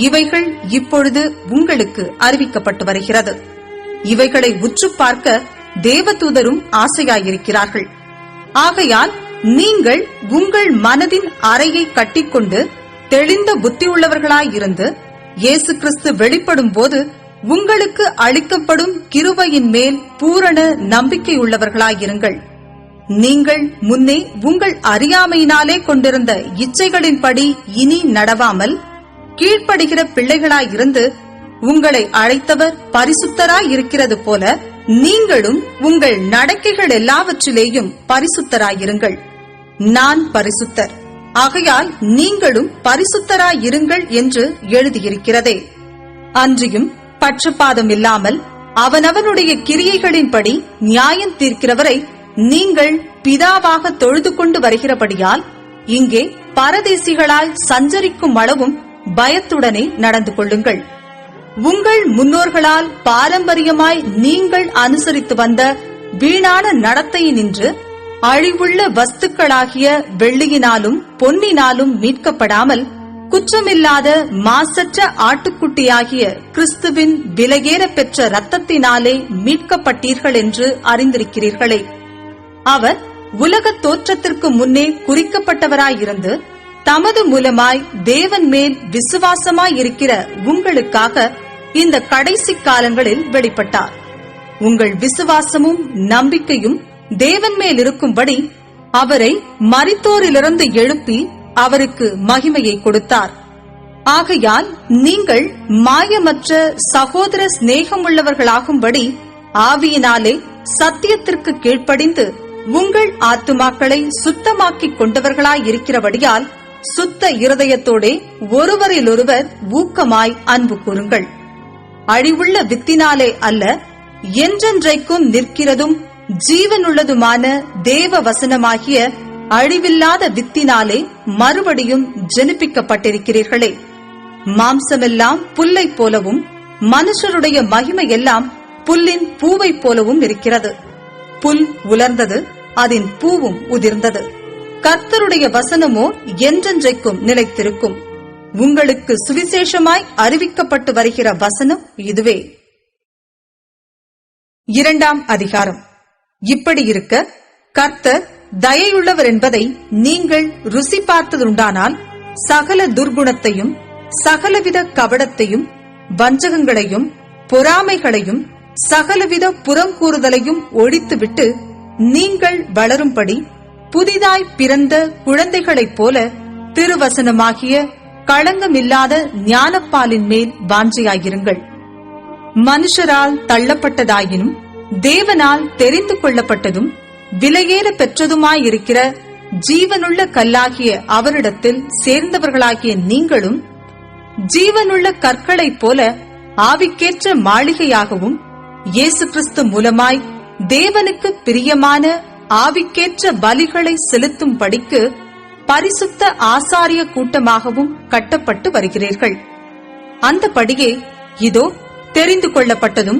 இவைகள் இப்பொழுது உங்களுக்கு அறிவிக்கப்பட்டு வருகிறது. இவைகளை உற்று பார்க்க தேவதூதரும் ஆசையாயிருக்கிறார்கள். ஆகையால் நீங்கள் உங்கள் மனதின் அறையை கட்டிக்கொண்டு தெளிந்த புத்தியுள்ளவர்களாயிருந்து இயேசு கிறிஸ்து வெளிப்படும் போது உங்களுக்கு அளிக்கப்படும் கிருபையின் மேல் பூரண நம்பிக்கையுள்ளவர்களாயிருங்கள். நீங்கள் முன்னே உங்கள் அறியாமையினாலே கொண்டிருந்த இச்சைகளின்படி இனி நடவாமல் கீழ்ப்படுகிற பிள்ளைகளாயிருந்து உங்களை அழைத்தவர் பரிசுத்தராயிருக்கிறது போல நீங்களும் உங்கள் நடக்கைகள் எல்லாவற்றிலேயும் பரிசுத்தராயிருங்கள். நான் பரிசுத்தர், ஆகையால் நீங்களும் பரிசுத்தராயிருங்கள் என்று எழுதியிருக்கிறதே. அன்றியும் பட்சபாதம் இல்லாமல் அவனவனுடைய கிரியைகளின்படி நியாயம் தீர்க்கிறவரை நீங்கள் பிதாவாக தொழுது கொண்டு வருகிறபடியால் இங்கே பரதேசிகளாய் சஞ்சரிக்கும் அளவும் பயத்துடனே நடந்து கொள்ளுங்கள். உங்கள் முன்னோர்களால் பாரம்பரியமாய் நீங்கள் அனுசரித்து வந்த வீணான நடத்தையினின்று அழிவுள்ள வஸ்துக்களாகிய வெள்ளியினாலும் பொன்னினாலும் மீட்கப்படாமல் குற்றமில்லாத மாசற்ற ஆட்டுக்குட்டியாகிய கிறிஸ்துவின் விலையேற பெற்ற இரத்தத்தினாலே மீட்கப்பட்டீர்கள் என்று அறிந்திருக்கிறீர்களே. அவர் உலகத் தோற்றத்திற்கு முன்னே குறிக்கப்பட்டவராயிருந்து தமது மூலமாய் தேவன் மேல் விசுவாசமாயிருக்கிற உங்களுக்காக இந்த கடைசி காலங்களில் வெளிப்பட்டார். உங்கள் விசுவாசமும் நம்பிக்கையும் தேவன் மேல் இருக்கும்படி அவரை மரித்தோரிலிருந்து எழுப்பி அவருக்கு மகிமையை கொடுத்தார். ஆகையால் நீங்கள் மாயமற்ற சகோதர சிநேகமுள்ளவர்களாகும்படி ஆவியினாலே சத்தியத்திற்கு கீழ்ப்படிந்து உங்கள் ஆத்துமாக்களை சுத்தமாக்கிக் கொண்டவர்களாயிருக்கிறபடியால் சுத்த இருதயத்தோடே ஒருவரிலொருவர் ஊக்கமாய் அன்பு கூறுங்கள். அழிவுள்ள வித்தினாலே அல்ல, என்றென்றைக்கும் நிற்கிறதும் ஜீவனுள்ளதுமான தேவ வசனமாகிய அழிவில்லாத வித்தினாலே மறுபடியும் ஜனிப்பிக்கப்பட்டிருக்கிறீர்களே. மாம்சமெல்லாம் புல்லை போலவும் மனுஷருடைய மகிமையெல்லாம் புல்லின் பூவை போலவும் இருக்கிறது. புல் உலர்ந்தது, அதன் பூவும் உதிர்ந்தது. கர்த்தருடைய வசனமோ என்றென்றைக்கும் நிலைத்திருக்கும். உங்களுக்கு சுவிசேஷமாய் அறிவிக்கப்பட்டு வருகிற வசனம் இதுவே. 2ஆம் அதிகாரம். இப்படி இருக்க கர்த்தர் தயையுள்ளவர் என்பதை நீங்கள் ருசி பார்த்ததுண்டானால் சகல துர்குணத்தையும் சகலவித கபடத்தையும் வஞ்சகங்களையும் பொறாமைகளையும் சகலவித புறங்கூறுதலையும் ஒழித்துவிட்டு நீங்கள் வளரும்படி புதிதாய் பிறந்த குழந்தைகளைப் போல திருவசனமாகிய களங்கமில்லாத ஞானப்பாலின் மேல் வாஞ்சையாயிருங்கள். மனுஷரால் தள்ளப்பட்டதாயினும் தேவனால் தெரிந்து கொள்ளப்பட்டதும் விலையேற பெற்றதுமாயிருக்கிற ஜீவனுள்ள கல்லாகிய அவரிடத்தில் சேர்ந்தவர்களாகிய நீங்களும் ஜீவனுள்ள கற்களைப் போல ஆவிக்கேற்ற மாளிகையாகவும் இயேசு கிறிஸ்து மூலமாய் தேவனுக்கு பிரியமான ஆவிக்கேற்ற பலிகளை செலுத்தும் படிக்கு பரிசுத்த ஆசாரிய கூட்டமாகவும் கட்டப்பட்டு வருகிறீர்கள். அந்தபடியே இதோ தெரிந்து கொள்ளப்பட்டதும்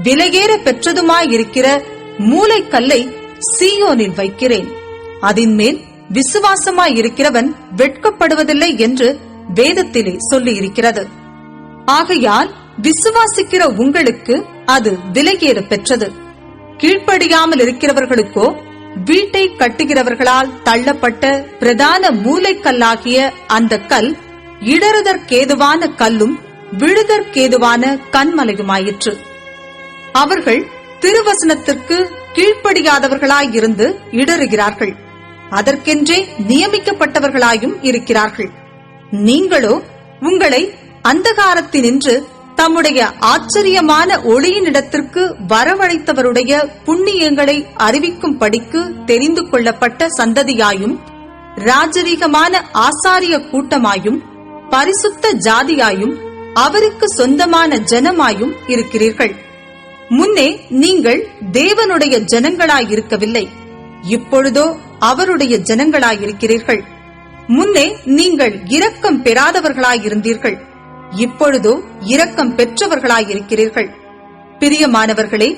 விலையேற பெற்றதுமாயிருக்கிற மூலைக்கல்லை சீயோனில் வைக்கிறேன், அதின் மேல் விசுவாசமாயிருக்கிறவன் வெட்கப்படுவதில்லை என்று வேதத்திலே சொல்லியிருக்கிறது. ஆகையால் விசுவாசிக்கிற உங்களுக்கு அது விலையேற பெற்றது. கீழ்ப்படியாமல் இருக்கிறவர்களுக்கோ வீட்டை கட்டுகிறவர்களால் தள்ளப்பட்ட பிரதான மூலைக்கல்லாகிய அந்த கல் இடறுதற்கேதுவான கல்லும் விழுதற்கேதுவான கண்மலையுமாயிற்று. அவர்கள் திருவசனத்திற்கு கீழ்ப்படியாதவர்களாயிருந்து இடறுகிறார்கள், அதற்கென்றே நியமிக்கப்பட்டவர்களாயும் இருக்கிறார்கள். நீங்களோ உங்களை அந்தகாரத்தினின்று தம்முடைய ஆச்சரியமான ஒளியினிடத்திற்கு வரவழைத்தவருடைய புண்ணியங்களை அறிவிக்கும் படிக்கு தெரிந்து கொள்ளப்பட்ட சந்ததியாயும் ராஜரீகமான ஆசாரிய கூட்டமாயும் பரிசுத்த ஜாதியாயும் அவருக்கு சொந்தமான ஜனமாயும் இருக்கிறீர்கள். முன்னே நீங்கள் தேவனுடைய ஜனங்களாயிருக்கவில்லை, இப்பொழுதோ அவருடைய ஜனங்களாயிருக்கிறீர்கள். முன்னே நீங்கள் இரக்கம் பெறாதவர்களாயிருந்தீர்கள், இப்பொழுதோ இரக்கம் பெற்றவர்களாயிருக்கிறீர்கள். பிரியமானவர்களே,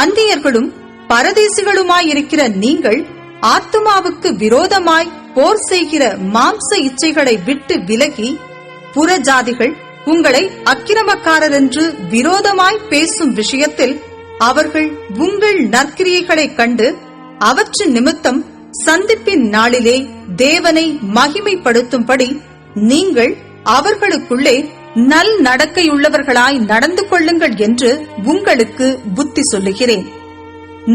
அந்நியர்களும் பரதேசிகளுமாயிருக்கிற நீங்கள் ஆத்துமாவுக்கு விரோதமாய் போர் செய்கிற மாம்ச இச்சைகளை விட்டு விலகி, புறஜாதிகள் உங்களை அக்கிரமக்காரர் என்று விரோதமாய் பேசும் விஷயத்தில் அவர்கள் உங்கள் நற்கிரியைகளைக் கண்டு அவற்றின் நிமித்தம் சந்திப்பின் நாளிலே தேவனை மகிமைப்படுத்தும்படி நீங்கள் அவர்களுக்குள்ளே நல் நடக்கையுள்ளவர்களாய் நடந்து கொள்ளுங்கள் என்று உங்களுக்கு புத்தி சொல்லுகிறேன்.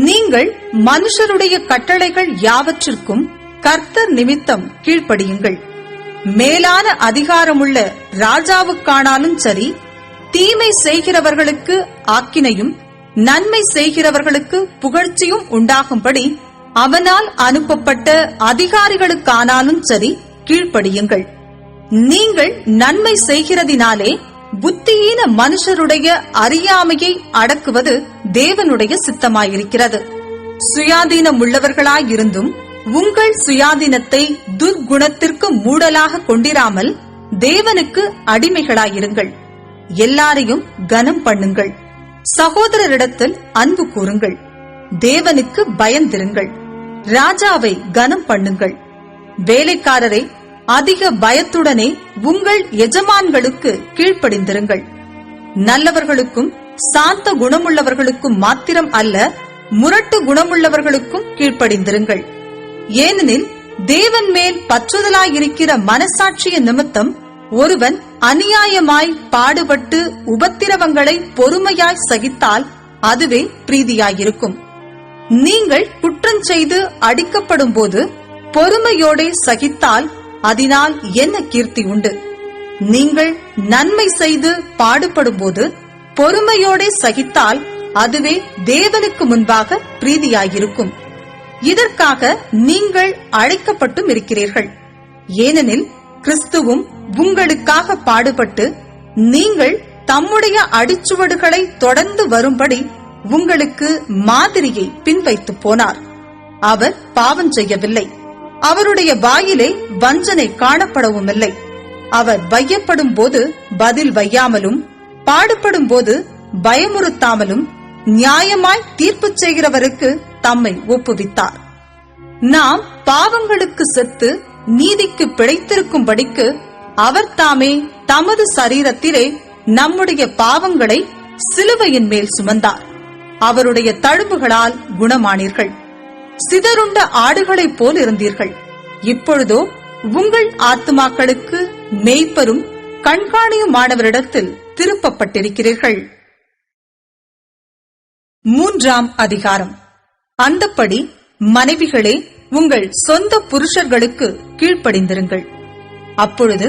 நீங்கள் மனுஷருடைய கட்டளைகள் யாவற்றிற்கும் கர்த்தர் நிமித்தம் கீழ்ப்படியுங்கள். மேலான அதிகாரமுள்ள ராஜாவுக்கானாலும் சரி, தீமை செய்கிறவர்களுக்கு ஆக்கினையும் நன்மை செய்கிறவர்களுக்கு புகழ்ச்சியும் உண்டாகும்படி அவனால் அனுப்பப்பட்ட அதிகாரிகளுக்கானாலும் சரி கீழ்ப்படியுங்கள். நீங்கள் நன்மை செய்கிறதினாலே புத்தியீன மனுஷருடைய அறியாமையை அடக்குவது தேவனுடைய சித்தமாயிருக்கிறது. சுயாதீனம் உள்ளவர்களாயிருந்தும் உங்கள் சுயாதீனத்தை துர்குணத்திற்கு மூடலாக கொண்டிராமல் தேவனுக்கு அடிமைகளாயிருங்கள். எல்லாரையும் கனம் பண்ணுங்கள். சகோதரரிடத்தில் அன்பு கூறுங்கள். தேவனுக்கு பயந்திருங்கள். ராஜாவை கனம் பண்ணுங்கள். வேலைக்காரரை அதிக பயத்துடனே உங்கள் எஜமான்களுக்கு கீழ்ப்படிந்திருங்கள். நல்லவர்களுக்கும் சாந்த குணமுள்ளவர்களுக்கும் மாத்திரம் அல்ல, முரட்டு குணமுள்ளவர்களுக்கும் கீழ்ப்படிந்திருங்கள். ஏனெனில் தேவன் மேல் பற்றுதலாயிருக்கிற மனசாட்சிய நிமித்தம் ஒருவன் அநியாயமாய் பாடுபட்டு உபத்திரவங்களை பொறுமையாய் சகித்தால் அதுவே பிரீதியாயிருக்கும். நீங்கள் குற்றம் செய்து அடிக்கப்படும் போது பொறுமையோட சகித்தால் அதனால் என்ன கீர்த்தி உண்டு? நீங்கள் நன்மை செய்து பாடுபடும் போது பொறுமையோட சகித்தால் அதுவே தேவனுக்கு முன்பாக பிரீதியாயிருக்கும். இதற்காக நீங்கள் அழைக்கப்பட்டும் இருக்கிறீர்கள். ஏனெனில் கிறிஸ்துவும் உங்களுக்காக பாடுபட்டு நீங்கள் தம்முடைய அடிச்சுவடுகளை தொடர்ந்து வரும்படி உங்களுக்கு மாதிரியை பின்வைத்து போனார். அவர் பாவம் செய்யவில்லை. அவருடைய வாயிலே வஞ்சனை காணப்படவும் இல்லை. அவர் வையப்படும் போது பதில் வையாமலும் பாடுபடும் போது பயமுறுத்தாமலும் நியாயமாய் தீர்ப்பு செய்கிறவருக்கு தம்மை ஒப்புவித்தார். நாம் பாவங்களுக்கு செத்து நீதிக்கு பிழைத்திருக்கும்படிக்கு அவர் தாமே தமது சரீரத்திலே நம்முடைய பாவங்களை சிலுவையின் மேல் சுமந்தார். அவருடைய தழும்புகளால் குணமானீர்கள். சிதறுண்ட ஆடுகளைப் போல் இருந்தீர்கள். இப்பொழுதோ உங்கள் ஆத்துமாக்களுக்கு மேய்ப்பரும் கண்காணியுமானவரிடத்தில் திருப்பப்பட்டிருக்கிறீர்கள். 3ஆம் அதிகாரம். அந்தப்படி மனைவிகளே, உங்கள் சொந்த புருஷர்களுக்கு கீழ்ப்படிந்திருங்கள். அப்பொழுது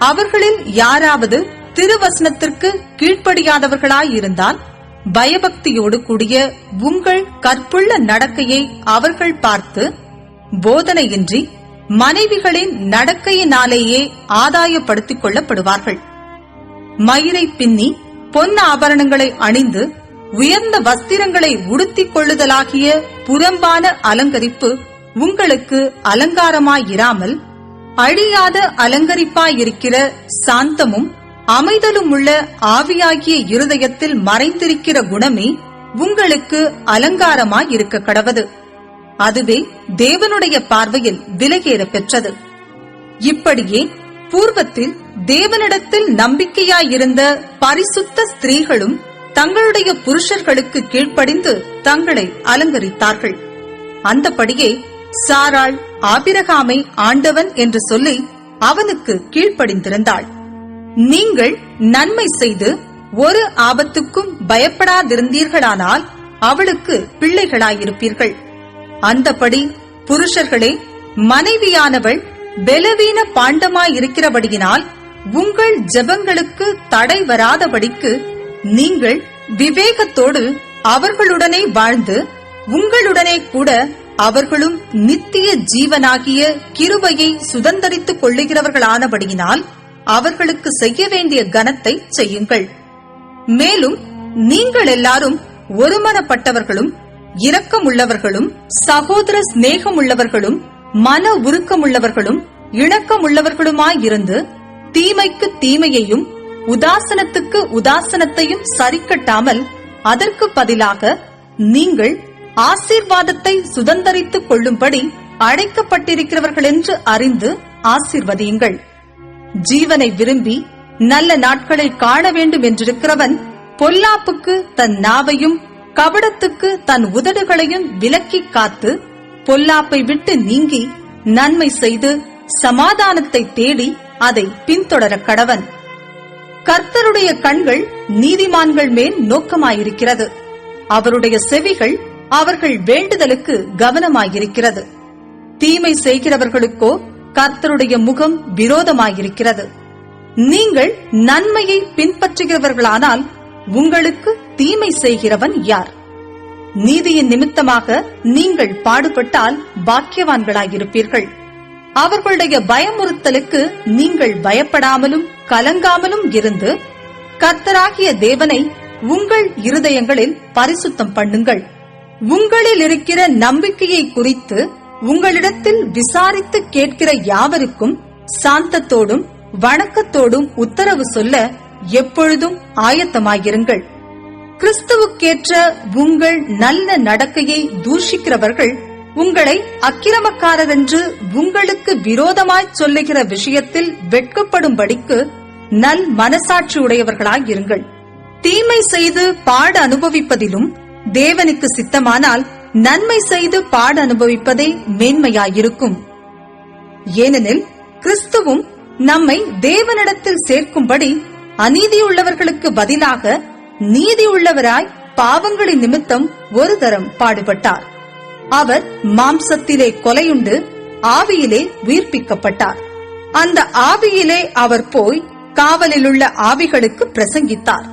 அவர்களில் யாராவது திருவசனத்திற்கு கீழ்ப்படியாதவர்களாயிருந்தால் பயபக்தியோடு கூடிய உங்கள் கற்புள்ள நடக்கையை அவர்கள் பார்த்து போதனையின்றி மனைவிகளின் நடக்கையினாலேயே ஆதாயப்படுத்திக் கொள்ளப்படுவார்கள். மயிரை பின்னி பொன் ஆபரணங்களை அணிந்து உயர்ந்த வஸ்திரங்களை உடுத்திக் கொள்ளுதலாகிய புறம்பான அலங்கரிப்பு உங்களுக்கு அலங்காரமாயிராமல் அழியாத அலங்கரிப்பாயிருக்கிற சாந்தமும் அமைதலும் உள்ள ஆவியாகிய இருதயத்தில் மறைந்திருக்கிற குணமே உங்களுக்கு அலங்காரமாயிருக்க கடவது. அதுவே தேவனுடைய பார்வையில் விலையேற பெற்றது. இப்படியே பூர்வத்தில் தேவனிடத்தில் நம்பிக்கையாயிருந்த பரிசுத்த ஸ்திரீகளும் தங்களுடைய புருஷர்களுக்கு கீழ்ப்படிந்து தங்களை அலங்கரித்தார்கள். அந்தபடியே சாராள் ஆபிரகாமை ஆண்டவன் என்று சொல்லி அவனுக்கு கீழ்ப்படிந்திருந்தாள். நீங்கள் நன்மை செய்து ஒரு ஆபத்துக்கும் பயப்படாதிருந்தீர்களானால் அவளுக்கு பிள்ளைகளாயிருப்பீர்கள். அந்தபடி புருஷர்களே, மனைவியானவள் பலவீன பாண்டமாயிருக்கிறபடியினால் உங்கள் ஜெபங்களுக்கு தடை வராதபடிக்கு நீங்கள் விவேகத்தோடு அவர்களுடனே வாழ்ந்து உங்களுடனே கூட அவர்களும் நித்திய ஜீவனாகிய கிருபையை சுதந்தரித்துக் கொள்ளுகிறவர்களானபடியினால் அவர்களுக்கு செய்ய வேண்டிய கனத்தை செய்யுங்கள். மேலும் நீங்கள் எல்லாரும் ஒருமனப்பட்டவர்களும் இரக்கமுள்ளவர்களும் சகோதர சிநேகமுள்ளவர்களும் மன உருக்கமுள்ளவர்களும் இணக்கமுள்ளவர்களுமாயிருந்து தீமைக்கு தீமையையும் உதாசனத்துக்கு உதாசனத்தையும் சரிக்கட்டாமல் அதற்கு பதிலாக நீங்கள் ஆசீர்வாதத்தை சுதந்தரித்துக் கொள்ளும்படி அழைக்கப்பட்டிருக்கிறவர்கள் என்று அறிந்து ஆசீர்வதியுங்கள். ஜீவனை விரும்பி நல்ல நாட்களை காண வேண்டும் என்றிருக்கிறவன் பொல்லாப்புக்கு தன் நாவையும் கபடத்துக்கு தன் உதடுகளையும் விலக்கிக் காத்து பொல்லாப்பை விட்டு நீங்கி நன்மை செய்து சமாதானத்தை தேடி அதை பின்தொடர கடவன். கர்த்தருடைய கண்கள் நீதிமான்கள் மேல் நோக்கமாயிருக்கிறது. அவருடைய செவிகள் அவர்கள் வேண்டுதலுக்கு கவனமாயிருக்கிறது. தீமை செய்கிறவர்களுக்கோ கர்த்தருடைய முகம் விரோதமாயிருக்கிறது. நீங்கள் நன்மையை பின்பற்றுகிறவர்களானால் உங்களுக்கு தீமை செய்கிறவன் யார்? நீதியின் நிமித்தமாக நீங்கள் பாடுபட்டால் பாக்கியவான்களாயிருப்பீர்கள். அவர்களுடைய பயமுறுத்தலுக்கு நீங்கள் பயப்படாமலும் கலங்காமலும் இருந்து கர்த்தராகிய தேவனை உங்கள் இருதயங்களில் பரிசுத்தம் பண்ணுங்கள். உங்களில் இருக்கிற நம்பிக்கையை குறித்து உங்களிடத்தில் விசாரித்து கேட்கிற யாவருக்கும் சாந்தத்தோடும் வணக்கத்தோடும் உத்தரவு சொல்ல எப்பொழுதும் ஆயத்தமாயிருங்கள். கிறிஸ்துவுக்கேற்ற உங்கள் நல்ல நடக்கையை தூஷிக்கிறவர்கள் உங்களை அக்கிரமக்காரர் என்று உங்களுக்கு விரோதமாய் சொல்லுகிற விஷயத்தில் வெட்கப்படும்படிக்கு நல் மனசாட்சி உடையவர்களாயிருங்கள். தீமை செய்து பாட அனுபவிப்பதிலும் தேவனுக்கு சித்தமானால் நன்மை செய்து பாட அனுபவிப்பதே மேன்மையாயிருக்கும். ஏனெனில் கிறிஸ்துவும் நம்மை தேவனிடத்தில் சேர்க்கும்படி அநீதியுள்ளவர்களுக்கு பதிலாக நீதியுள்ளவராய் பாவங்களின் நிமித்தம் ஒரு தரம் பாடுபட்டார். அவர் மாம்சத்திலே கொலையுண்டு ஆவியிலே உயிர்ப்பிக்கப்பட்டார். அந்த ஆவியிலே அவர் போய் காவலிலுள்ள ஆவிகளுக்கு பிரசங்கித்தார்.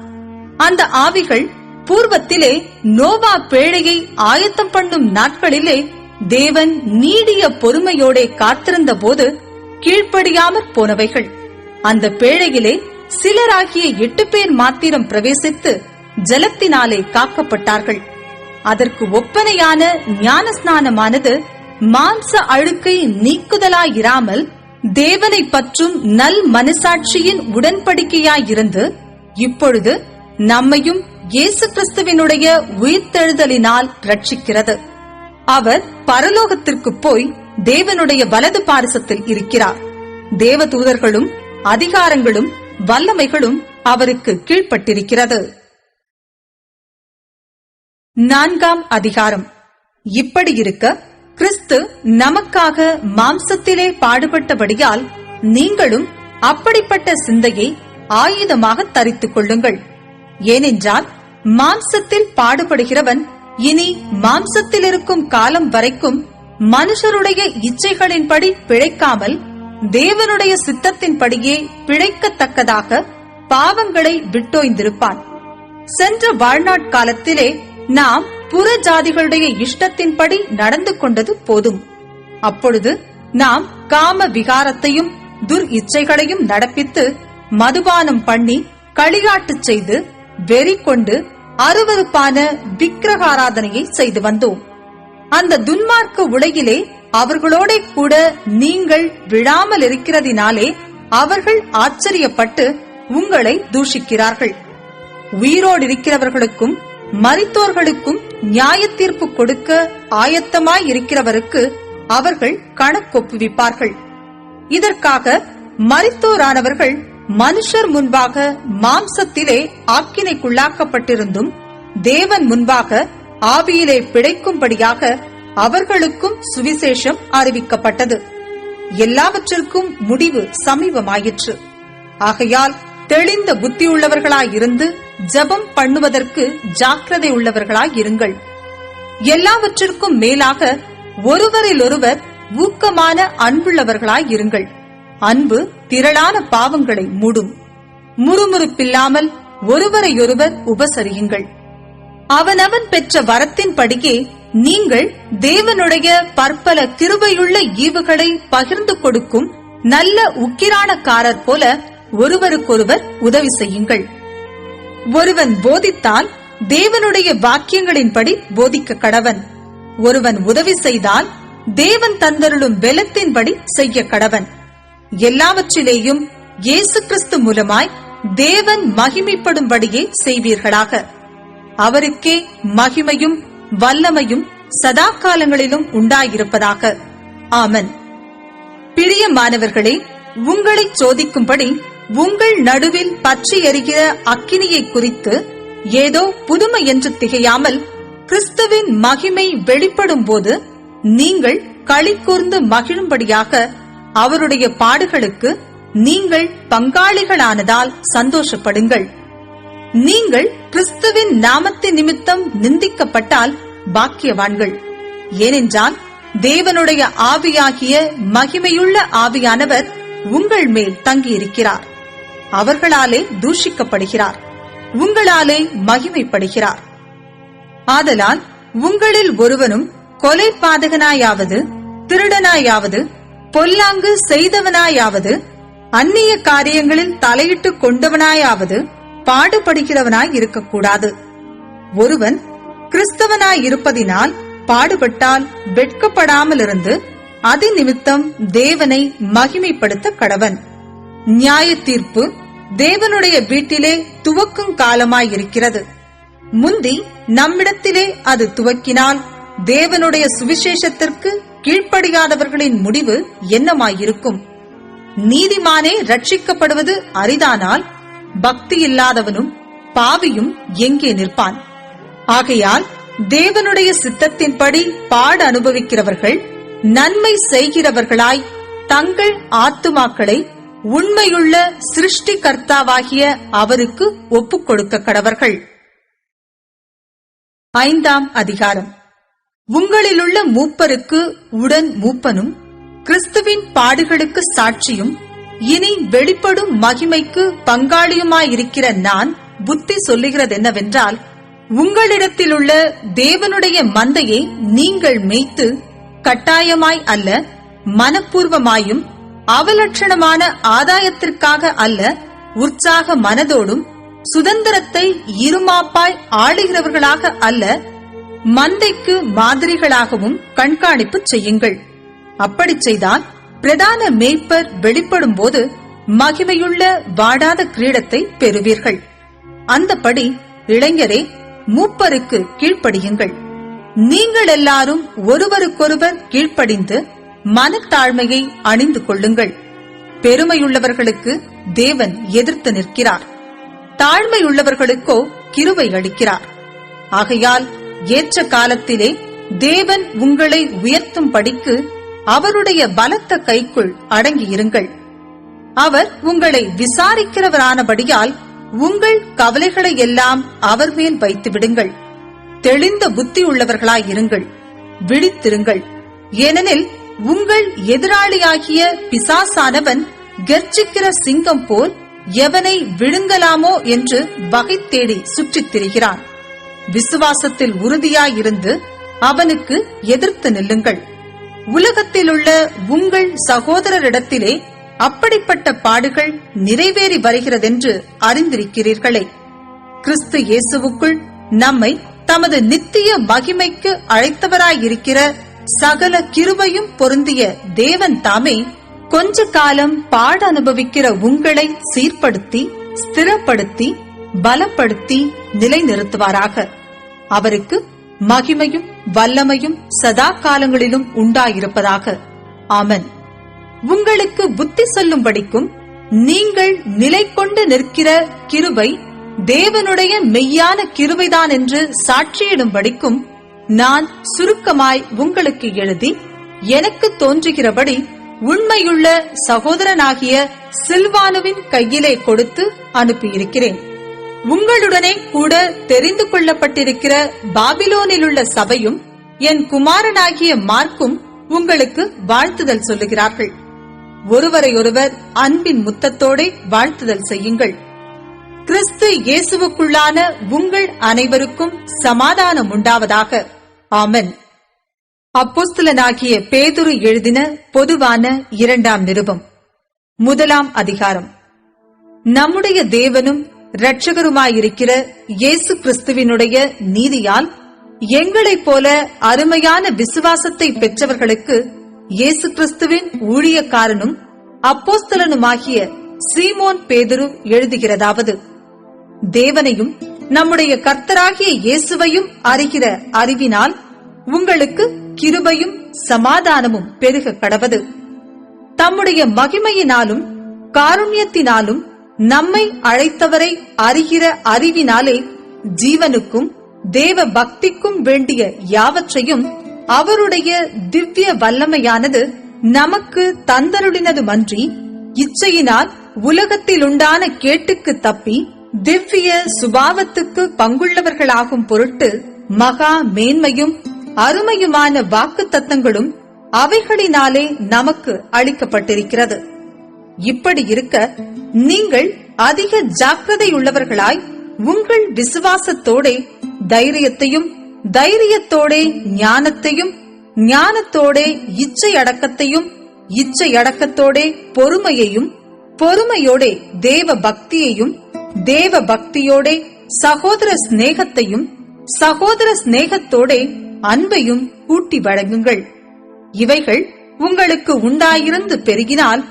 அந்த ஆவிகள் பூர்வத்திலே நோவா பேழையை ஆயத்தம் பண்ணும் நாட்களிலே தேவன் நீடிய பொறுமையோடே காத்திருந்த போது கீழ்ப்படியாமற் போனவைகள். அந்த பேழையிலே சிலராகிய 8 பேர் மாத்திரம் பிரவேசித்து ஜலத்தினாலே காக்கப்பட்டார்கள். அதற்கு ஒப்பனையான ஞானஸ்நானமானது மாம்ச அழுக்கை நீக்குதலாயிராமல் தேவனை பற்றும் நல் மனசாட்சியின் உடன்படிக்கையாயிருந்து இப்பொழுது நம்மையும் இயேசு கிறிஸ்துவினுடைய உயிர்த்தெழுதலினால் ரட்சிக்கிறது. அவர் பரலோகத்திற்கு போய் தேவனுடைய வலது பாரிசத்தில் இருக்கிறார். தேவதூதர்களும் அதிகாரங்களும் வல்லமைகளும் அவருக்கு கீழ்ப்பட்டிருக்கிறது. 4ஆம் அதிகாரம். இப்படி இருக்க கிறிஸ்து நமக்காக மாம்சத்திலே பாடுபட்டபடியால் நீங்களும் அப்படிப்பட்ட சிந்தையை ஆயுதமாக தரித்துக் கொள்ளுங்கள். ஏனென்றால் மாம்சத்தில் பாடுபடுகிறவன் இனி மாம்சத்தில் இருக்கும் காலம் வரைக்கும் மனுஷருடைய இச்சைகளின்படி பிழைக்காமல் தேவனுடைய சித்தத்தின்படியே பிழைக்கத்தக்கதாக பாவங்களை விட்டோய்ந்திருப்பான். சென்ற வாழ்நாட்காலத்திலே நாம் புற ஜாதிகளுடைய இஷ்டத்தின்படி நடந்து கொண்டது போதும். அப்பொழுது நாம் காம விகாரத்தையும் துர் இச்சைகளையும் நடப்பித்து மதுபானம் பண்ணி களியாட்டு செய்து வெறி கொண்டு அருவருப்பான விக்கிரகாராதனையை செய்து வந்தோம். அந்த துன்மார்க்க உலகிலே அவர்களோட கூட நீங்கள் விழாமல் இருக்கிறதினாலே அவர்கள் ஆச்சரியப்பட்டு உங்களை தூஷிக்கிறார்கள். உயிரோடு இருக்கிறவர்களுக்கும் மரித்தோர்களுக்கும் நியாய தீர்ப்பு கொடுக்க ஆயத்தமாய் இருக்கிறவருக்கு அவர்கள் கணக்கொப்புவிப்பார்கள். இதற்காக மரித்தோரானவர்கள் மனுஷர் முன்பாக மாம்சத்திலே ஆக்கினைக்குள்ளாக்கப்பட்டிருந்தும் தேவன் முன்பாக ஆவியிலே பிழைக்கும்படியாக அவர்களுக்கும் சுவிசேஷம் அறிவிக்கப்பட்டது. எல்லாவற்றிற்கும் முடிவு சமீபமாயிற்று. ஆகையால் தெளிந்த புத்தியுள்ளவர்களாயிருந்து ஜெபம் பண்ணுவதற்கு ஜாக்கிரதை உள்ளவர்களாயிருங்கள். எல்லாவற்றிற்கும் மேலாக ஒருவரிலொருவர் ஊக்கமான அன்புள்ளவர்களாயிருங்கள். அன்பு திரளான பாவங்களை மூடும். முறுமுறுப்பில்லாமல் ஒருவரையொருவர் உபசரியுங்கள். அவனவன் பெற்ற வரத்தின்படியே நீங்கள் தேவனுடைய பற்பல கிருபையுள்ள ஈவுகளை பகிர்ந்து கொடுக்கும் நல்ல உக்கிரானக்காரர் போல ஒருவருக்கொருவர் உதவி செய்யுங்கள். ஒருவன் போதித்தால் தேவனுடைய வாக்கியங்களின்படி போதிக்க கடவன். ஒருவன் உதவி செய்தால் தேவன் தந்தருளும் பெலத்தின்படி செய்ய கடவன். எல்லாவற்றிலேயும் இயேசு கிறிஸ்து மூலமாய் தேவன் மகிமைப்படும்படியே செய்வீர்களாக. அவருக்கே மகிமையும் வல்லமையும் சதா காலங்களிலும் உண்டாயிருப்பதாக. ஆமன். பிரியமானவர்களே, உங்களை சோதிக்கும்படி உங்கள் நடுவில் பற்றி எரிகிற அக்கினியை குறித்து ஏதோ புதுமை என்று திகையாமல் கிறிஸ்துவின் மகிமை வெளிப்படும் போது நீங்கள் களி கூர்ந்து மகிழும்படியாக அவருடைய பாடுகளுக்கு நீங்கள் பங்காளிகளானதால் சந்தோஷப்படுங்கள். நீங்கள் கிறிஸ்துவின் நாமத்தின் நிமித்தம் நிந்திக்கப்பட்டால் பாக்கியவான்கள். ஏனென்றால் தேவனுடைய ஆவியாகிய மகிமையுள்ள ஆவியானவர் உங்கள் மேல் தங்கியிருக்கிறார். அவர்களாலே தூஷிக்கப்படுகிறார், உங்களாலே மகிமைப்படுகிறார். ஆதலால் உங்களில் ஒருவனும் கொலை பாதகனாயாவது, திருடனாயாவது, பொல்லாங்கு செய்தவனாயாவது, அந்நிய காரியங்களில் தலையிட்டுக் கொண்டவனாயாவது பாடுபடுகிறவனாய் இருக்கக்கூடாது. ஒருவன் கிறிஸ்தவனாயிருப்பதினால் பாடுபட்டால் வெட்கப்படாமல் இருந்து அதிநிமித்தம் தேவனை மகிமைப்படுத்த கடவன். நியாய தீர்ப்பு தேவனுடைய வீட்டிலே துவக்கும் காலமாயிருக்கிறது. முந்தி நம்மிடத்திலே அது துவக்கினால் தேவனுடைய சுவிசேஷத்திற்கு கீழ்ப்படியாதவர்களின் முடிவு என்னமாயிருக்கும்? நீதிமானே ரட்சிக்கப்படுவது அரிதானால் பக்தி இல்லாதவனும் பாவியும் எங்கே நிற்பான்? ஆகையால் தேவனுடைய சித்தத்தின்படி பாட அனுபவிக்கிறவர்கள் நன்மை செய்கிறவர்களாய் தங்கள் ஆத்துமாக்களை உண்மையுள்ள சிருஷ்டிகர்த்தாவாகிய அவருக்கு ஒப்புக் கொடுக்க கடவர்கள். 5ஆம் அதிகாரம். உங்களிலுள்ள மூப்பருக்கு உடன் மூப்பனும் கிறிஸ்துவின் பாடுகளுக்கு சாட்சியும் இனி வெளிப்படும் மகிமைக்கு பங்காளியுமாயிருக்கிற நான் புத்தி சொல்லுகிறதென்னவென்றால், உங்களிடத்திலுள்ள தேவனுடைய மந்தையை நீங்கள் மேய்த்து கட்டாயமாய் அல்ல, மனப்பூர்வமாயும் அவலட்சணமான ஆதாயத்திற்காக அல்ல, உற்சாக மனதோடும் சுதந்திரத்தை இருமாப்பாய் ஆளுகிறவர்களாக அல்ல, மந்தைக்கு மாதிரிகளாகவும் கண்காணிப்பு செய்யுங்கள். அப்படி செய்தால் பிரதான மேய்ப்பர் வெளிப்படும் போது மகிமையுள்ள வாடாத கிரீடத்தை பெறுவீர்கள். அந்தபடி இளைஞரே, மூப்பருக்கு கீழ்ப்படியுங்கள். நீங்கள் எல்லாரும் ஒருவருக்கொருவர் கீழ்ப்படிந்து மனத்தாழ்மையை அணிந்து கொள்ளுங்கள். பெருமையுள்ளவர்களுக்கு தேவன் எதிர்த்து நிற்கிறார், தாழ்மையுள்ளவர்களுக்கோ கிருபை அளிக்கிறார். ஆகையால் ஏற்ற காலத்திலே தேவன் உங்களை உயர்த்தும் படிக்கு அவருடைய பலத்த கைக்குள் அடங்கியிருங்கள். அவர் உங்களை விசாரிக்கிறவரானபடியால் உங்கள் கவலைகளை எல்லாம் அவர் மேல் வைத்து விடுங்கள். தெளிந்த புத்தி உள்ளவர்களாயிருங்கள், விழித்திருங்கள். ஏனெனில் உங்கள் எதிராளியாகிய பிசாசானவன் கர்ஜிக்கிற சிங்கம் போல் எவனை விழுங்கலாமோ என்று வகை தேடி சுற்றித் திரிகிறான். விசுவாசத்தில் உறுதியாயிருந்து அவனுக்கு எதிர்த்து நில்லுங்கள். உலகத்திலுள்ள உங்கள் சகோதரரிடத்திலே அப்படிப்பட்ட பாடுகள் நிறைவேறி வருகிறதென்று அறிந்திருக்கிறீர்களே. கிறிஸ்து இயேசுவுக்குள் நம்மை தமது நித்திய மகிமைக்கு அழைத்தவராயிருக்கிற சகல கிருபையும் பொருந்திய தேவன் தாமே கொஞ்ச காலம் பாட அனுபவிக்கிற உங்களை சீர்படுத்தி, ஸ்திரப்படுத்தி, பலப்படுத்தி நிலைநிறுத்துவாராக. அவருக்கு மகிமையும் வல்லமையும் சதா காலங்களிலும் உண்டாயிருப்பதாக. ஆமென். உங்களுக்கு புத்தி சொல்லும்படிக்கும் நீங்கள் நிலை கொண்டு நிற்கிற கிருபை தேவனுடைய மெய்யான கிருபைதான் என்று சாட்சியிடும்படிக்கும் நான் சுருக்கமாய் உங்களுக்கு எழுதி எனக்கு தோன்றுகிறபடி உண்மையுள்ள சகோதரனாகிய சில்வானுவின் கையிலே கொடுத்து அனுப்பியிருக்கிறேன். உங்களுடனே கூட தெரிந்து கொள்ளப்பட்டிருக்கிற பாபிலோனிலுள்ள சபையும் என் குமாரனாகிய மார்க்கும் உங்களுக்கு வாழ்த்துதல் சொல்லுகிறார்கள். ஒருவரையொருவர் அன்பின் முத்தத்தோட வாழ்த்துதல் செய்யுங்கள். கிறிஸ்து இயேசுவுக்குள்ளான உங்கள் அனைவருக்கும் சமாதானம் உண்டாவதாக. ஆமென். அப்போஸ்தலனாகிய பேதுரு எழுதின பொதுவான 2ஆம் நிருபம். 1ஆம் அதிகாரம். நம்முடைய தேவனும் இரட்சகருமாயிருக்கிற இயேசு கிறிஸ்துவினுடைய நீதியால் எங்களைப் போல அருமையான விசுவாசத்தை பெற்றவர்களுக்கு இயேசு கிறிஸ்துவின் ஊழியக்காரனும் அப்போஸ்தலனுமாகிய சீமோன் பேதுரு எழுதுகிறதாவது, தேவனையும் நம்முடைய கர்த்தராகிய இயேசுவையும் அறிகிற அறிவினால் உங்களுக்கு கிருபையும் சமாதானமும் பெருக கடவது. தம்முடைய மகிமையினாலும் காருண்யத்தினாலும் நம்மை அழைத்தவரை அறிகிற அறிவினாலே ஜீவனுக்கும் தேவ பக்திக்கும் வேண்டிய யாவற்றையும் அவருடைய திவ்ய வல்லமையானது நமக்கு தந்தருளினதுமன்றி, இச்சையினால் உலகத்தில் உண்டான கேட்டுக்கு தப்பி திவ்ய சுபாவத்துக்கு பங்குள்ளவர்களாகும் பொருட்டு மகா மேன்மையும் அருமையுமான வாக்குத்தத்தங்களும் அவைகளினாலே நமக்கு அளிக்கப்பட்டிருக்கிறது. இப்படி இருக்க நீங்கள் அதிக ஜாக்கிரதையுள்ளவர்களாய் உங்கள் விசுவாசத்தோடே தைரியத்தையும், தைரியத்தோடே ஞானத்தையும், ஞானத்தோடே இச்சை அடக்கத்தையும், இச்சை அடக்கத்தோடே பொறுமையையும், பொறுமையோடே தேவ பக்தியையும், தேவ பக்தியோடே சகோதர சிநேகத்தையும், சகோதர சிநேகத்தோடே அன்பையும் கூட்டி வழங்குங்கள். இவைகள் உங்களுக்கு உண்டாயிருந்து பெருகினால்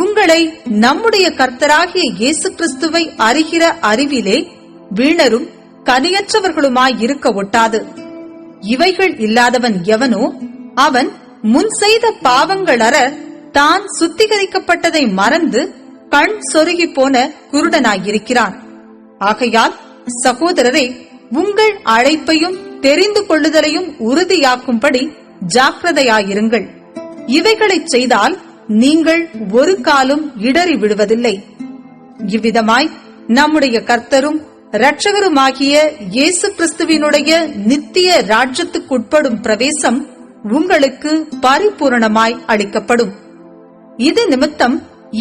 உங்களை நம்முடைய கர்த்தராகிய இயேசு கிறிஸ்துவை அறிகிற அறிவிலே வீணரும் கனியற்றவர்களுமாயிருக்க ஒட்டாது. இவைகள் இல்லாதவன் எவனோ அவன் முன் செய்த பாவங்களற தான் சுத்திகரிக்கப்பட்டதை மறந்து கண் சொருகி போன குருடனாயிருக்கிறான். ஆகையால் சகோதரரே, உங்கள் அழைப்பையும் தெரிந்து கொள்ளுதலையும் உறுதியாக்கும்படி ஜாக்கிரதையாயிருங்கள். இவைகளைச் செய்தால் நீங்கள் ஒரு காலும் இடறி விடுவதில்லை. இவ்விதமாய் நம்முடைய கர்த்தரும் இரட்சகருமாகிய இயேசு கிறிஸ்துவினுடைய நித்திய ராஜ்யத்துக்குட்படும் பிரவேசம் உங்களுக்கு பரிபூரணமாய் அளிக்கப்படும். இது நிமித்தம்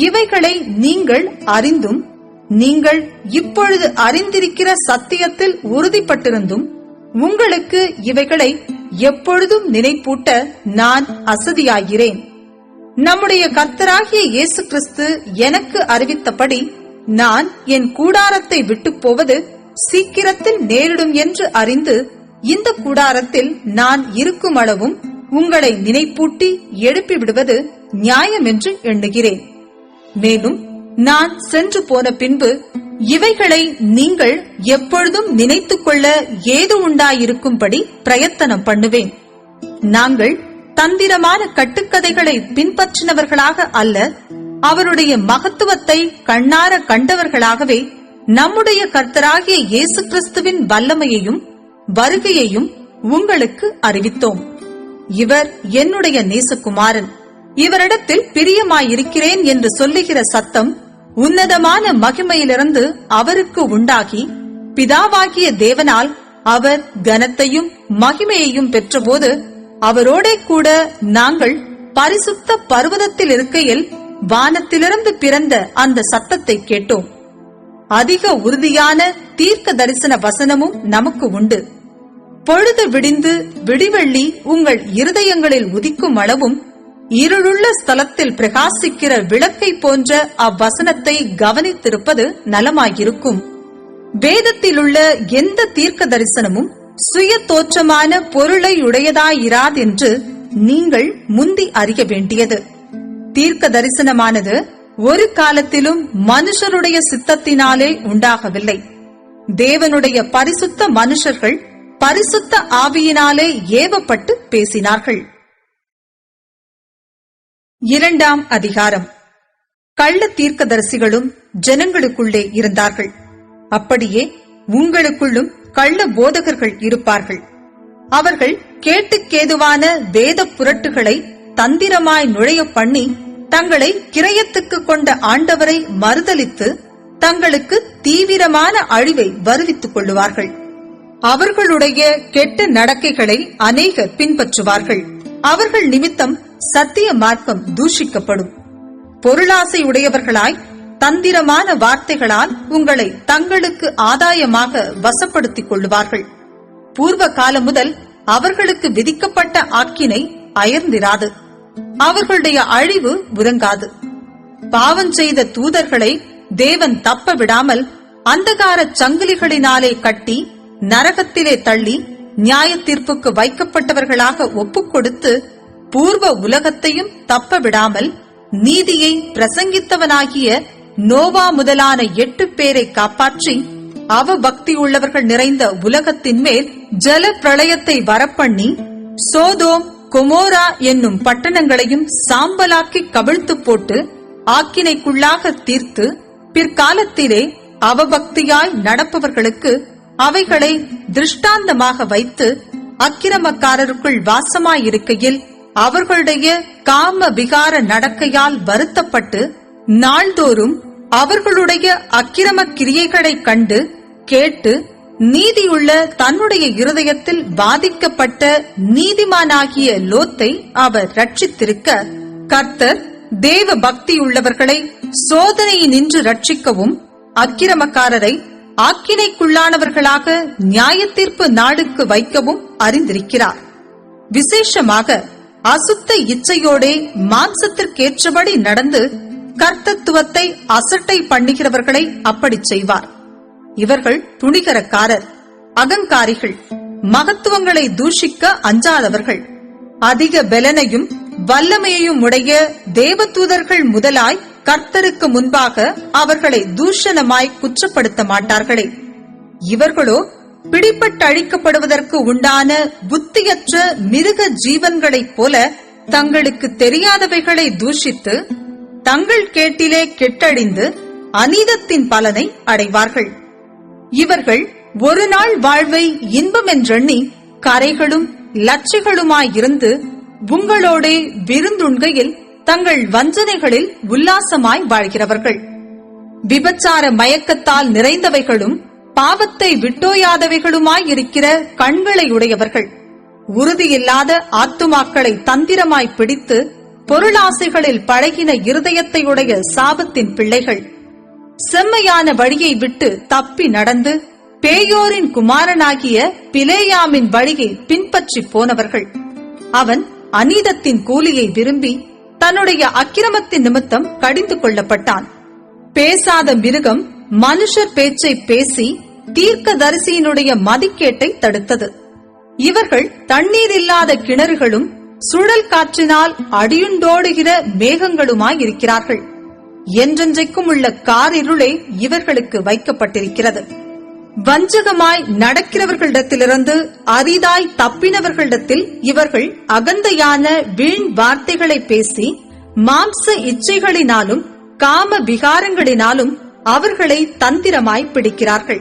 இவைகளை நீங்கள் அறிந்தும், நீங்கள் இப்பொழுது அறிந்திருக்கிற சத்தியத்தில் உறுதிப்பட்டிருந்தும் உங்களுக்கு இவைகளை எப்பொழுதும் நினைப்பூட்ட நான் அசதியாகிறேன். நம்முடைய கர்த்தராகிய இயேசு கிறிஸ்து எனக்கு அறிவித்தபடி நான் என் கூடாரத்தை விட்டு போவது சீக்கிரத்தில் நேரிடும் என்று அறிந்து இந்த கூடாரத்தில் நான் இருக்கும் அளவும் உங்களை நினைப்பூட்டி எழுப்பி விடுவது நியாயம் என்று எண்ணுகிறேன். மேலும் நான் சென்று போன பின்பு இவைகளை நீங்கள் எப்பொழுதும் நினைத்துக் கொள்ள ஏது உண்டாயிருக்கும்படி பிரயத்தனம் பண்ணுவேன். நாங்கள் தந்திரமான கட்டுக்கதைகளை பின்பற்றினவர்களாக அல்ல, அவருடைய மகத்துவத்தை கண்ணார கண்டவர்களாகவே நம்முடைய கர்த்தராகிய இயேசு கிறிஸ்துவின் வல்லமையையும் வருகையையும் உங்களுக்கு அறிவித்தோம். இவர் என்னுடைய நேசகுமாரன், இவரிடத்தில் பிரியமாயிருக்கிறேன் என்று சொல்லுகிற சத்தம் உன்னதமான மகிமையிலிருந்து அவருக்கு உண்டாகி, பிதாவாகிய தேவனால் அவர் கனத்தையும் மகிமையையும் பெற்றபோது அவரோடே கூட நாங்கள் பரிசுத்த பர்வதத்தில் இருக்கையில் வானத்திலிருந்து பிறந்த அந்த சத்தத்தை கேட்டோம். அதிக உறுதியான தீர்க்க தரிசன வசனமும் நமக்கு உண்டு. பொழுது விடிந்து விடிவெள்ளி உங்கள் இருதயங்களில் உதிக்கும் அளவும் இருளுள்ள ஸ்தலத்தில் பிரகாசிக்கிற விளக்கை போன்ற அவ்வசனத்தை கவனித்திருப்பது நலமாயிருக்கும். வேதத்திலுள்ள எந்த தீர்க்க தரிசனமும் சுய தோற்றமான பொருளை உடையதாயிராதென்று நீங்கள் முந்தி அறிய வேண்டியது. தீர்க்க தரிசனமானது ஒரு காலத்திலும் மனுஷருடைய சித்தத்தினாலே உண்டாகவில்லை. தேவனுடைய பரிசுத்த மனுஷர்கள் பரிசுத்த ஆவியினாலே ஏவப்பட்டு பேசினார்கள். 2ஆம் அதிகாரம். கள்ள தீர்க்கதரிசிகளும் ஜனங்களுக்குள்ளே இருந்தார்கள். அப்படியே உங்களுக்குள்ளும் கள்ள போதகர்கள் இருப்பார்கள். அவர்கள் கேட்டுக்கேதுவான வேத புரட்டுகளை தந்திரமாய் நுழைய பண்ணி தங்களை கிரயத்துக்கு கொண்ட ஆண்டவரை மறுதலித்து தங்களுக்கு தீவிரமான அழிவை வருவித்துக் கொள்ளுவார்கள். அவர்களுடைய கெட்ட நடக்கைகளை அநேகர் பின்பற்றுவார்கள். அவர்கள் நிமித்தம் சத்திய மார்க்கம் தூஷிக்கப்படும். பொருளாசை உடையவர்களாய் தந்திரமான வார்த்தைகளால் உங்களை தங்களுக்கு ஆதாயமாக வசப்படுத்திக் கொள்ளுவார்கள். பூர்வ காலம் முதல் அவர்களுக்கு விதிக்கப்பட்ட ஆக்கினை அயர்ந்திராது, அவர்களுடைய அழிவு உறங்காது. பாவம் செய்த தூதர்களை தேவன் தப்ப விடாமல் அந்தகார சங்கிலிகளினாலே கட்டி நரகத்திலே தள்ளி நியாய தீர்ப்புக்கு வைக்கப்பட்டவர்களாக ஒப்புக்கொடுத்து பூர்வ உலகத்தையும் தப்ப விடாமல் நீதியை பிரசங்கித்தவனாகிய நோவா முதலான 8 பேரை காப்பாற்றி அவபக்தி உள்ளவர்கள் நிறைந்த உலகத்தின் மேல் ஜல பிரளயத்தை வரப்பண்ணி சோதோம் கொமோரா என்னும் பட்டணங்களையும் சாம்பலாக்கி கவிழ்த்து போட்டு ஆக்கினைக்குள்ளாக தீர்த்து பிற்காலத்திலே அவபக்தியாய் நடப்பவர்களுக்கு அவைகளை திருஷ்டாந்தமாக வைத்து அக்கிரமக்காரருக்குள் வாசமாயிருக்கையில் அவர்களுடைய காம விகார நடக்கையால் வருத்தப்பட்டு நாள்தோறும் அவர்களுடைய அக்கிரம கிரியைகளை கண்டு கேட்டு நீதியுள்ள தன்னுடைய இருதயத்தில் பாதிக்கப்பட்ட நீதிமானாகிய லோத்தை அவர் ரட்சித்திருக்க, கர்த்தர் தேவ பக்தியுள்ளவர்களை சோதனையினின்று ரட்சிக்கவும் அக்கிரமக்காரரை ஆக்கினைக்குள்ளானவர்களாக நியாயத்தீர்ப்பு நாளுக்கு வைக்கவும் அறிந்திருக்கிறார். விசேஷமாக அசுத்த இச்சையோடே மாம்சத்திற்கேற்றபடி நடந்து கர்த்தத்துவத்தை அசட்டை பண்ணுகிறவர்களை அப்படி செய்வார். இவர்கள் துணிகரக்காரர், அகங்காரிகள், மகத்துவங்களை தூஷிக்க அஞ்சாதவர்கள், அதிக பலனையும் வல்லமையையும் உடைய தேவதூதர்கள் முதலாய் கர்த்தருக்கு முன்பாக அவர்களை தூஷணமாய் குற்றப்படுத்த மாட்டார்களே. இவர்களோ பிடிபட்டழிக்கப்படுவதற்கு உண்டான புத்தியற்ற மிருக ஜீவன்களைப் போல தங்களுக்கு தெரியாதவைகளை தூஷித்து தங்கள் கேட்டிலே கெட்டழிந்து அநீதத்தின் பலனை அடைவார்கள். இவர்கள் ஒரு நாள் வாழ்வை இன்பமென்றெண்ணி கரைகளும் லட்சிகளுமாயிருந்து உங்களோடே விருந்துண்கையில் தங்கள் வஞ்சனைகளில் உல்லாசமாய் வாழ்கிறவர்கள். விபச்சார மயக்கத்தால் நிறைந்தவைகளும் பாவத்தை விட்டோயாதவைகளுமாயிருக்கிற கண்களை உடையவர்கள், உறுதியில்லாத ஆத்துமாக்களை தந்திரமாய் பிடித்து பொருளாசைகளில் பழகின இருதயத்தையுடைய சாபத்தின் பிள்ளைகள், செம்மையான வழியை விட்டு தப்பி நடந்து பேயோரின் குமாரனாகிய பிலேயாமின் வழியை பின்பற்றி போனவர்கள். அவன் அநீதத்தின் கூலியை விரும்பி தன்னுடைய அக்கிரமத்தின் நிமித்தம் கடிந்து கொள்ளப்பட்டான். பேசாத மிருகம் மனுஷர் பேச்சை பேசி தீர்க்கதரிசியினுடைய மதிக்கேட்டை தடுத்தது. இவர்கள் தண்ணீர் இல்லாத கிணறுகளும் சுழல் காற்றினால் அடியுண்டோடுகிற மேகங்களுமாயிருக்கிறார்கள். என்றென்றைக்கும் உள்ள காரிருளே இவர்களுக்கு வைக்கப்பட்டிருக்கிறது. வஞ்சகமாய் நடக்கிறவர்களிடத்திலிருந்து அரிதாய் தப்பினவர்களிடத்தில் இவர்கள் அகந்தையான வீண் வார்த்தைகளை பேசி மாம்ச இச்சைகளினாலும் காம விகாரங்களினாலும் அவர்களை தந்திரமாய் பிடிக்கிறார்கள்.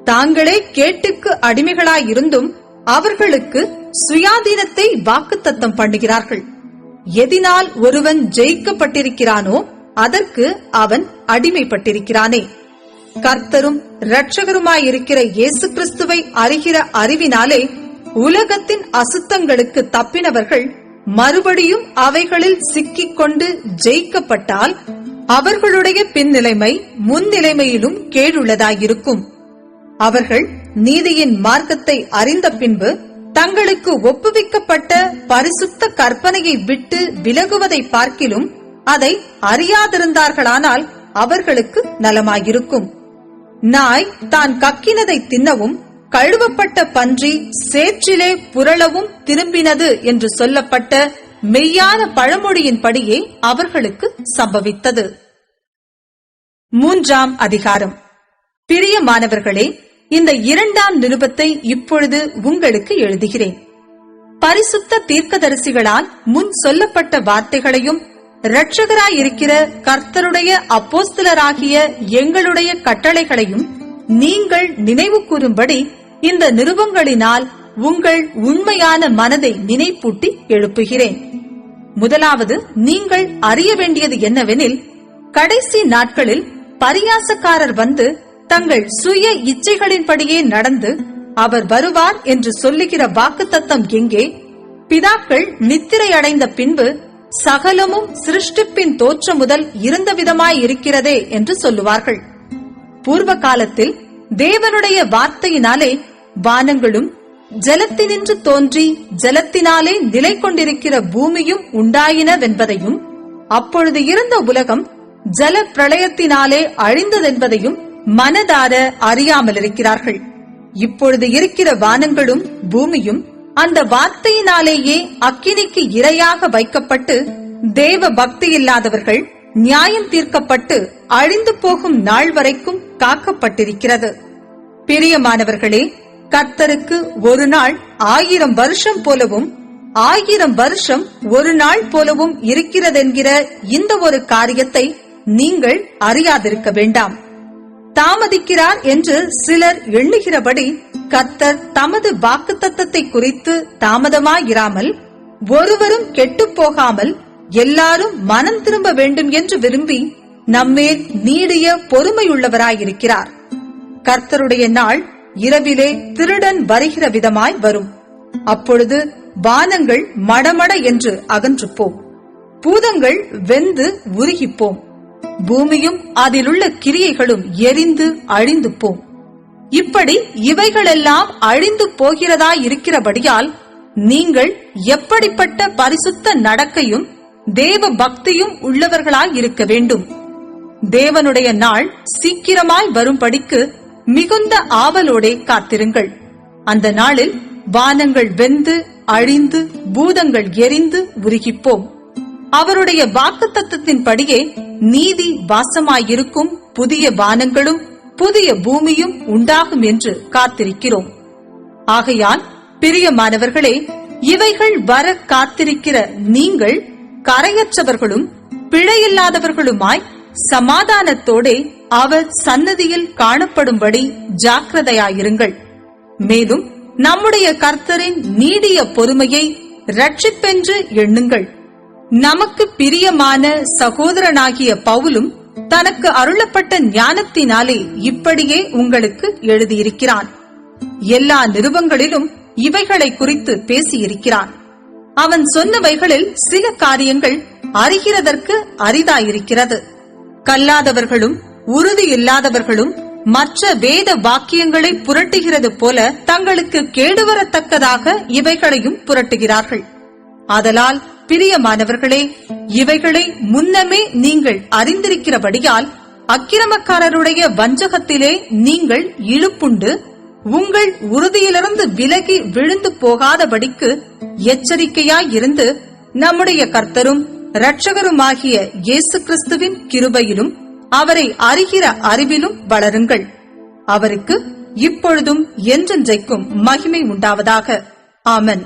தாங்களே கேட்டுக்கு அடிமைகளாயிருந்தும் அவர்களுக்கு சுயாதீனத்தை வாக்குத்தத்தம் பண்ணுகிறார்கள். எதினால் ஒருவன் ஜெயிக்கப்பட்டிருக்கிறானோ அதற்கு அவன் அடிமைப்பட்டிருக்கிறானே. கர்த்தரும் இரட்சகருமாயிருக்கிற இயேசு கிறிஸ்துவை அறிகிற அறிவினாலே உலகத்தின் அசுத்தங்களுக்கு தப்பினவர்கள் மறுபடியும் அவைகளில் சிக்கிக் கொண்டு ஜெயிக்கப்பட்டால் அவர்களுடைய பின்னிலைமை முன்னிலைமையிலும் கேடுள்ளதாயிருக்கும். அவர்கள் நீதியின் மார்க்கத்தை அறிந்த பின்பு தங்களுக்கு ஒப்புவிக்கப்பட்ட பரிசுத்த கற்பனையை விட்டு விலகுவதை பார்க்கிலும் அதை அறியாதிருந்தார்களானால் அவர்களுக்கு நலமாயிருக்கும். நாய் தான் கக்கினதை தின்னவும் கழுவப்பட்ட பன்றி சேற்றிலே புரளவும் திரும்பினது என்று சொல்லப்பட்ட மெய்யான பழமொழியின்படியே அவர்களுக்கு சம்பவித்தது. 3ஆம் அதிகாரம். பிரியமானவர்களே, இந்த 2ஆம் நிருபத்தை இப்பொழுது உங்களுக்கு எழுதுகிறேன். பரிசுத்த தீர்க்கதரிசிகளால் முன் சொல்லப்பட்ட வார்த்தைகளையும் இரட்சகராயிருக்கிற கர்த்தருடைய அப்போஸ்தலராகிய எங்களுடைய கட்டளைகளையும் நீங்கள் நினைவு கூறும்படி இந்த நிருபங்களினால் உங்கள் உண்மையான மனதை நினைப்பூட்டி எழுப்புகிறேன். முதலாவது நீங்கள் அறிய வேண்டியது என்னவெனில், கடைசி நாட்களில் பரியாசக்காரர் வந்து தங்கள் சுய இச்சைகளின்படியே நடந்து அவர் வருவார் என்று சொல்லுகிற வாக்குத்தத்தம் எங்கே? பிதாக்கள் நித்திரை அடைந்த பின்பு சகலமும் சிருஷ்டிப்பின் தோற்றம் முதல் இருந்த விதமாய் இருக்கிறதே என்று சொல்லுவார்கள். பூர்வ காலத்தில் தேவனுடைய வார்த்தையினாலே வானங்களும் ஜலத்தினின்று தோன்றி ஜலத்தினாலே நிலை கொண்டிருக்கிற பூமியும் உண்டாயினவென்பதையும், அப்பொழுது இருந்த உலகம் ஜல பிரளயத்தினாலே அழிந்ததென்பதையும் மனதார அறியாமலிருக்கிறார்கள். இப்பொழுது இருக்கிற வானங்களும் பூமியும் அந்த வார்த்தையினாலேயே அக்கினிக்கு இரையாக வைக்கப்பட்டு தேவ பக்தி இல்லாதவர்கள் நியாயம் தீர்க்கப்பட்டு அழிந்து போகும் நாள் வரைக்கும் காக்கப்பட்டிருக்கிறது. பிரியமானவர்களே, கர்த்தருக்கு ஒரு நாள் 1000 வருஷம் போலவும் 1000 வருஷம் ஒரு நாள் போலவும் இருக்கிறதென்கிற இந்த ஒரு காரியத்தை நீங்கள் அறியாதிருக்க வேண்டாம். தாமதிக்கிறார் என்று சிலர் எண்ணுகிறபடி கர்த்தர் தமது வாக்குத்தத்தத்தை குறித்து தாமதமாயிராமல் ஒருவரும் கெட்டுப் போகாமல் எல்லாரும் மனம் திரும்ப வேண்டும் என்று விரும்பி நம்மேல் நீடிய பொறுமையுள்ளவராயிருக்கிறார். கர்த்தருடைய நாள் இரவிலே திருடன் வருகிற விதமாய் வரும். அப்பொழுது வானங்கள் மடமட என்று அகன்று போம், பூதங்கள் வெந்து உருகிப்போம், பூமியும் அதிலுள்ள கிரியைகளும் எரிந்து அழிந்து போம். இப்படி இவைகளெல்லாம் அழிந்து போகிறதாயிருக்கிறபடியால் நீங்கள் எப்படிப்பட்ட பரிசுத்த நடக்கையும் தேவ பக்தியும் உள்ளவர்களாயிருக்க வேண்டும். தேவனுடைய நாள் சீக்கிரமாய் வரும்படிக்கு மிகுந்த ஆவலோடே காத்திருங்கள். அந்த நாளில் வானங்கள் வெந்து அழிந்து பூதங்கள் எரிந்து உருகிப்போம். அவருடைய வாக்குத்தத்தத்தின்படியே நீதி வாசமாயிருக்கும் புதிய வானங்களும் புதிய பூமியும் உண்டாகும் என்று காத்திருக்கிறோம். ஆகையால் பிரியமானவர்களே, இவைகள் வர காத்திருக்கிற நீங்கள் கரையற்றவர்களும் பிழையில்லாதவர்களுமாய் சமாதானத்தோடே அவர் சன்னதியில் காணப்படும்படி ஜாக்கிரதையாயிருங்கள். மேலும் நம்முடைய கர்த்தரின் நீடிய பொறுமையை இரட்சிப்பென்று எண்ணுங்கள். நமக்கு பிரியமான சகோதரனாகிய பவுலும் தனக்கு அருளப்பட்ட ஞானத்தினாலே இப்படியே உங்களுக்கு எழுதியிருக்கிறான். எல்லா நிருபங்களிலும் இவைகளை குறித்து பேசியிருக்கிறான். அவன் சொன்னவைகளில் சில காரியங்கள் அறிகிறதற்கு அரிதாயிருக்கிறது. கல்லாதவர்களும் உறுதி இல்லாதவர்களும் மற்ற வேத வாக்கியங்களை புரட்டுகிறது போல தங்களுக்கு கேடுவரத்தக்கதாக இவைகளையும் புரட்டுகிறார்கள். ஆதலால் பிரியமானவர்களே, இவைகளை முன்னமே நீங்கள் அறிந்திருக்கிறபடியால் அக்கிரமக்காரருடைய வஞ்சகத்திலே நீங்கள் இழுப்புண்டு உங்கள் உறுதியிலிருந்து விலகி விழுந்து போகாதபடிக்கு எச்சரிக்கையாயிருந்து நம்முடைய கர்த்தரும் இரட்சகருமாகிய இயேசு கிறிஸ்துவின் கிருபையிலும் அவரை அறிகிற அறிவிலும் வளருங்கள். அவருக்கு இப்பொழுதும் என்றென்றைக்கும் மகிமை உண்டாவதாக. ஆமென்.